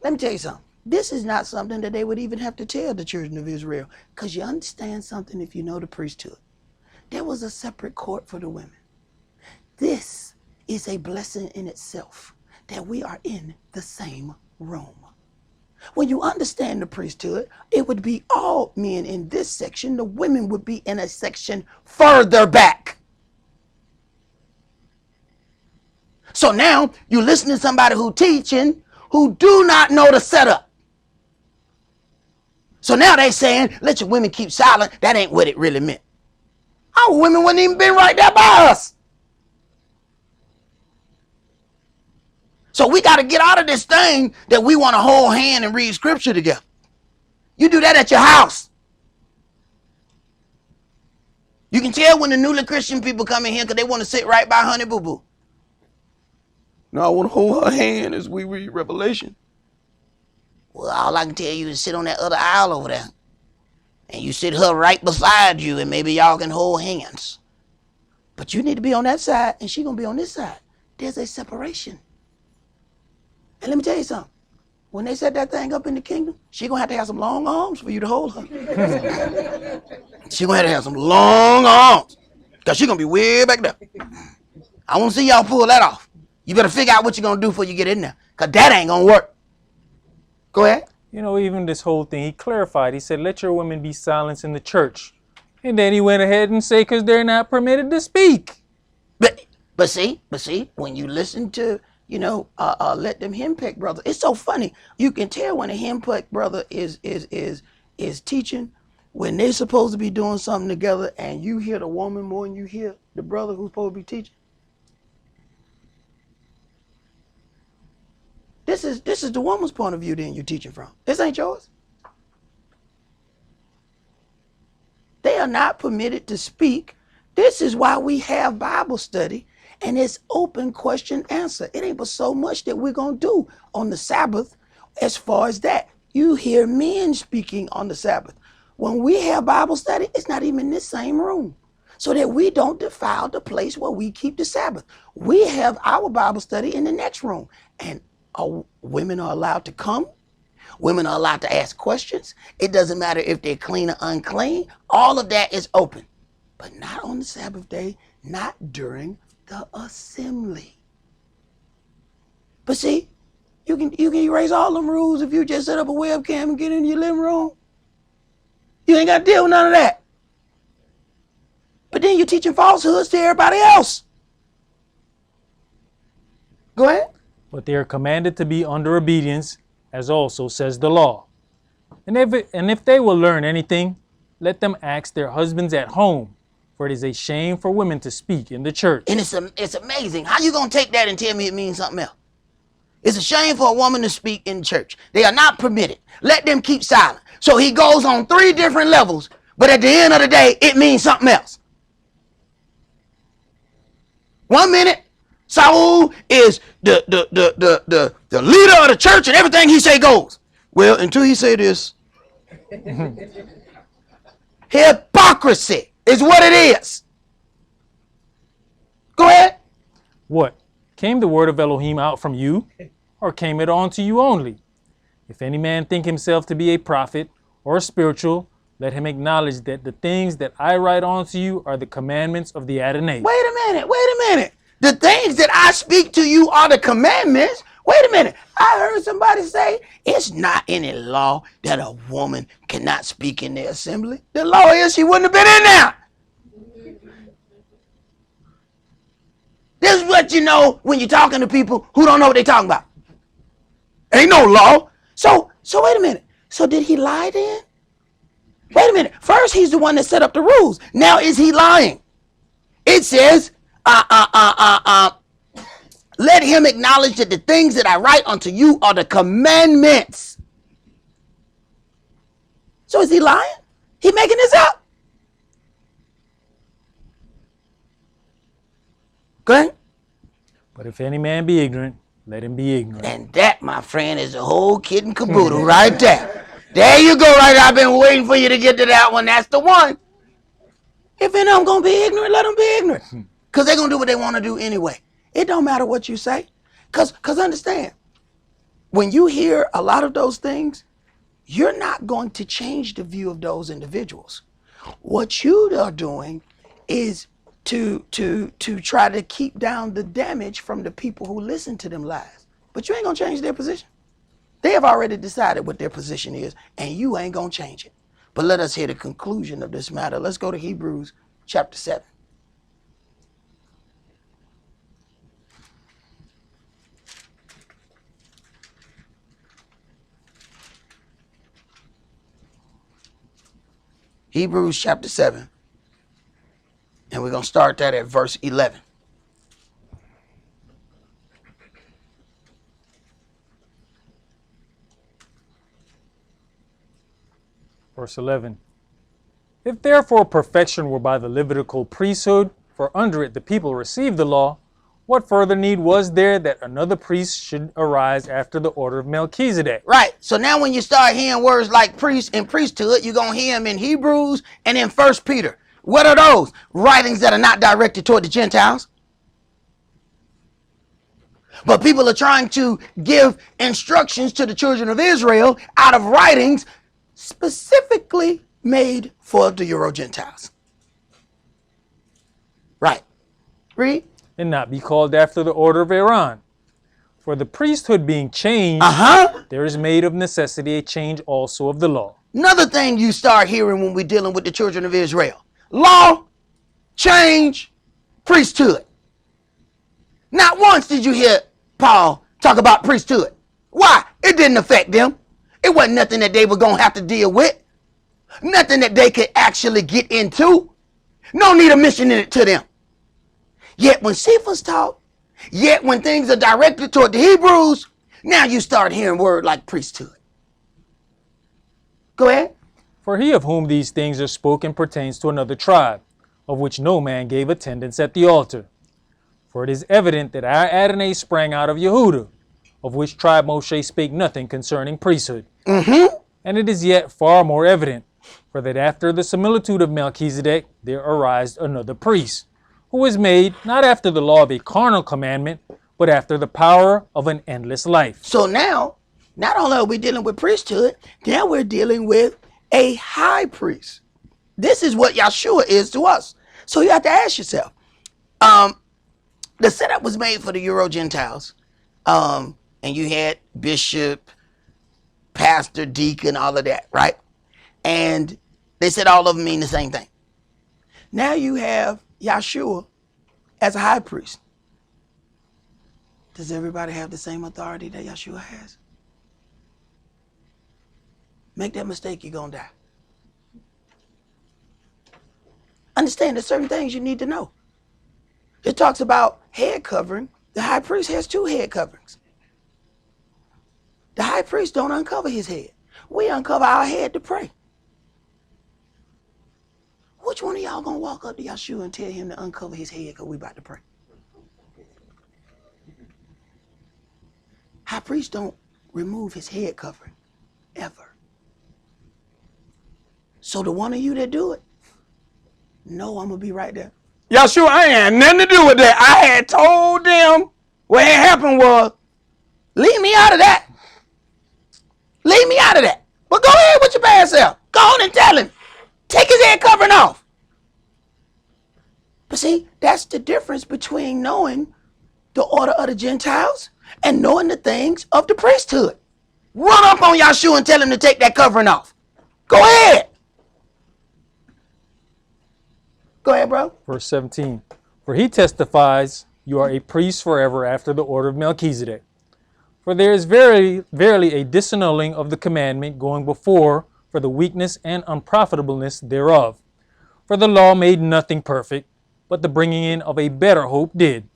Let me tell you something. This is not something that they would even have to tell the children of Israel. Because you understand something if you know the priesthood. There was a separate court for the women. This is a blessing in itself, that we are in the same room. When you understand the priesthood, it would be all men in this section. The women would be in a section further back. So now you listen to somebody who teaching who do not know the setup. So now they saying, let your women keep silent. That ain't what it really meant. Our women wouldn't even been right there by us. So we got to get out of this thing that we want to hold hand and read scripture together. You do that at your house. You can tell when the newly Christian people come in here because they want to sit right by Honey Boo Boo. No, I want to hold her hand as we read Revelation. Well, all I can tell you is sit on that other aisle over there. And you sit her right beside you and maybe y'all can hold hands. But you need to be on that side and she's going to be on this side. There's a separation. And let me tell you something. When they set that thing up in the kingdom, she's going to have some long arms for you to hold her. She's going to have some long arms. Because she's going to be way back there. I want to see y'all pull that off. You better figure out what you're going to do before you get in there. Because that ain't going to work. Go ahead. You know, even this whole thing, he clarified. He said, let your women be silenced in the church. And then he went ahead and said, because they're not permitted to speak. But see, when you listen to, let them henpeck brother. It's so funny. You can tell when a henpeck brother is teaching when they're supposed to be doing something together, and you hear the woman more than you hear the brother who's supposed to be teaching. This is the woman's point of view then you're teaching from. This ain't yours. They are not permitted to speak. This is why we have Bible study. And it's open question answer. It ain't but so much that we're going to do on the Sabbath as far as that. You hear men speaking on the Sabbath. When we have Bible study, it's not even in this same room. So that we don't defile the place where we keep the Sabbath. We have our Bible study in the next room. And women are allowed to come. Women are allowed to ask questions. It doesn't matter if they're clean or unclean. All of that is open. But not on the Sabbath day, not during the assembly. But see, you can erase all them rules if you just set up a webcam and get into your living room. You ain't got to deal with none of that. But then you're teaching falsehoods to everybody else. Go ahead. But they are commanded to be under obedience, as also says the law. And if they will learn anything, let them ask their husbands at home, for it is a shame for women to speak in the church. And it's amazing. How you going to take that and tell me it means something else? It's a shame for a woman to speak in church. They are not permitted. Let them keep silent. So he goes on 3 different levels, but at the end of the day, it means something else. 1 minute, Saul is the leader of the church and everything he say goes. Well, until he say this. Hypocrisy is what it is. Go ahead. What? Came the word of Elohim out from you, or came it on to you only? If any man think himself to be a prophet or spiritual, let him acknowledge that the things that I write unto you are the commandments of the Adonai. Wait a minute. The things that I speak to you are the commandments. Wait a minute. I heard somebody say it's not any law that a woman cannot speak in the assembly. The law is she wouldn't have been in there. This is what you know when you're talking to people who don't know what they're talking about. Ain't no law. So wait a minute. So did he lie then? Wait a minute. First, he's the one that set up the rules. Now, is he lying? It says, let him acknowledge that the things that I write unto you are the commandments. So is he lying? He making this up? Go ahead. But if any man be ignorant, let him be ignorant. And that, my friend, is the whole kit and caboodle right there. There you go, right? I've been waiting for you to get to that one. That's the one. If any of them going to be ignorant, let them be ignorant. Because they're going to do what they want to do anyway. It don't matter what you say. Because understand, when you hear a lot of those things, you're not going to change the view of those individuals. What you are doing is to try to keep down the damage from the people who listen to them lies. But you ain't gonna change their position. They have already decided what their position is, and you ain't gonna change it. But let us hear the conclusion of this matter. Let's go to Hebrews chapter 7. Hebrews chapter 7. And we're going to start that at verse 11. Verse 11. If therefore perfection were by the Levitical priesthood, for under it the people received the law, what further need was there that another priest should arise after the order of Melchizedek? Right. So now when you start hearing words like priest and priesthood, you're going to hear them in Hebrews and in 1 Peter. What are those? Writings that are not directed toward the Gentiles. But people are trying to give instructions to the children of Israel out of writings specifically made for the Euro-Gentiles. Right. Read. And not be called after the order of Aaron. For the priesthood being changed, there is made of necessity a change also of the law. Another thing you start hearing when we're dealing with the children of Israel. Law, change, priesthood. Not once did you hear Paul talk about priesthood. Why? It didn't affect them. It wasn't nothing that they were going to have to deal with. Nothing that they could actually get into. No need of mentioning it to them. Yet when Cephas taught, yet when things are directed toward the Hebrews, now you start hearing word like priesthood. Go ahead. For he of whom these things are spoken pertains to another tribe, of which no man gave attendance at the altar. For it is evident that our Adonai sprang out of Yehuda, of which tribe Moshe spake nothing concerning priesthood. And it is yet far more evident, for that after the similitude of Melchizedek there arised another priest, who was made not after the law of a carnal commandment, but after the power of an endless life. So now, not only are we dealing with priesthood, now we're dealing with a high priest. This is what Yeshua is to us. So you have to ask yourself, the setup was made for the Euro-Gentiles, and you had bishop, pastor, deacon, all of that, right? And they said all of them mean the same thing. Now you have Yeshua as a high priest. Does everybody have the same authority that Yeshua has? Make that mistake, you're going to die. Understand there's certain things you need to know. It talks about head covering. The high priest has two head coverings. The high priest don't uncover his head. We uncover our head to pray. Which one of y'all gonna walk up to Yeshua and tell him to uncover his head because we about to pray? High priest don't remove his head covering, ever. So the one of you that do it, no, I'm gonna be right there. Yeshua, I ain't had nothing to do with that. I had told them what had happened was, Leave me out of that. Leave me out of that. But go ahead with your bad self. Go on and tell him. Take his head covering off. But see, that's the difference between knowing the order of the Gentiles and knowing the things of the priesthood. Run up on Yeshua and tell him to take that covering off. Go ahead. Go ahead, bro. Verse 17. For he testifies, you are a priest forever after the order of Melchizedek. For there is verily a disannulling of the commandment going before for the weakness and unprofitableness thereof. For the law made nothing perfect, but the bringing in of a better hope did,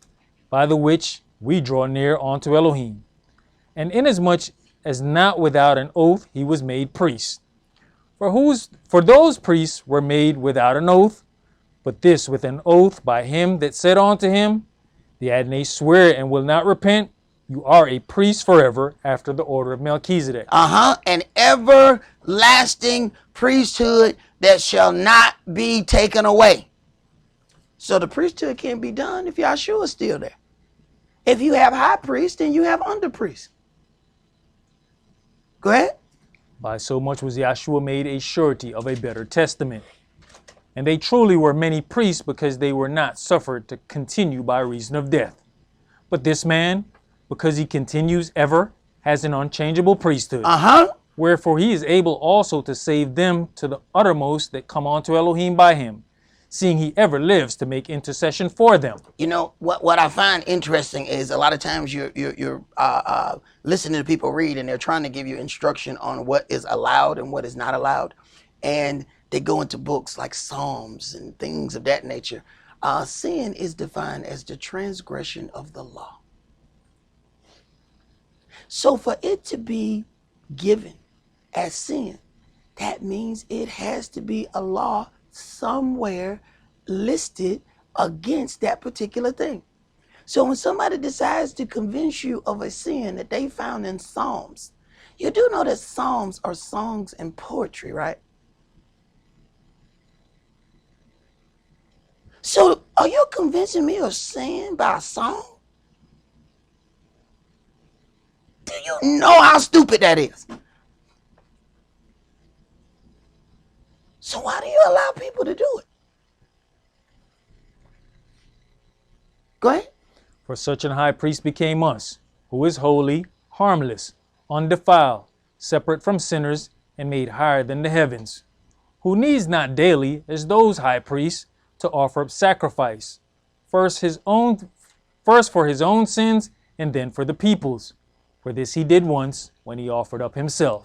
by the which we draw near unto Elohim. And inasmuch as not without an oath he was made priest. For those priests were made without an oath, but this with an oath by him that said unto him, the Adonai swear and will not repent, you are a priest forever after the order of Melchizedek. An everlasting priesthood that shall not be taken away. So the priesthood can't be done if Yeshua is still there. If you have high priest, then you have under priest. Go ahead. By so much was Yahshua made a surety of a better testament. And they truly were many priests, because they were not suffered to continue by reason of death. But this man, because he continues ever, has an unchangeable priesthood. Wherefore he is able also to save them to the uttermost that come unto Elohim by him, seeing he ever lives to make intercession for them. You know, what I find interesting is a lot of times you're listening to people read, and they're trying to give you instruction on what is allowed and what is not allowed. And they go into books like Psalms and things of that nature. Sin is defined as the transgression of the law. So for it to be given as sin, that means it has to be a law somewhere listed against that particular thing. So when somebody decides to convince you of a sin that they found in Psalms, you do know that Psalms are songs and poetry, right? So are you convincing me of sin by a song? Do you know how stupid that is? So why do you allow people to do it? Go ahead. For such an high priest became us, who is holy, harmless, undefiled, separate from sinners, and made higher than the heavens, who needs not daily, as those high priests, to offer up sacrifice, first for his own sins, and then for the people's. For this he did once, when he offered up himself.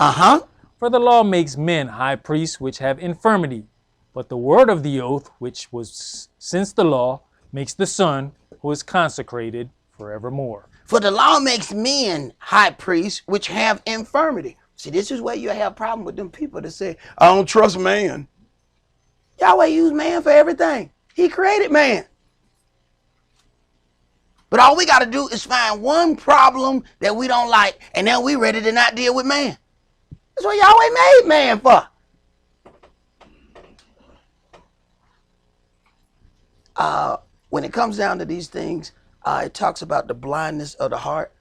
For the law makes men high priests which have infirmity, but the word of the oath, which was since the law, makes the Son, who is consecrated forevermore. For the law makes men high priests which have infirmity. See, this is where you have a problem with them people that say, I don't trust man. Yahweh used man for everything. He created man. But all we got to do is find one problem that we don't like, and then we ready to not deal with man. That's what Yahweh made man for. When it comes down to these things, it talks about the blindness of the heart.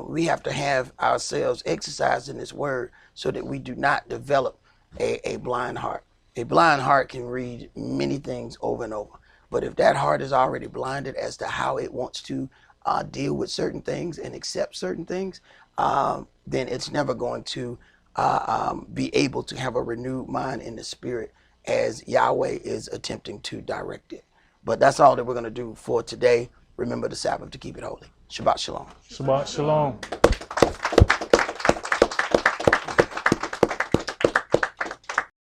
We have to have ourselves exercised in this word so that we do not develop a blind heart. A blind heart can read many things over and over. But if that heart is already blinded as to how it wants to deal with certain things and accept certain things, then it's never going to be able to have a renewed mind in the spirit as Yahweh is attempting to direct it. But that's all that we're going to do for today. Remember the Sabbath to keep it holy. Shabbat shalom. Shabbat shalom.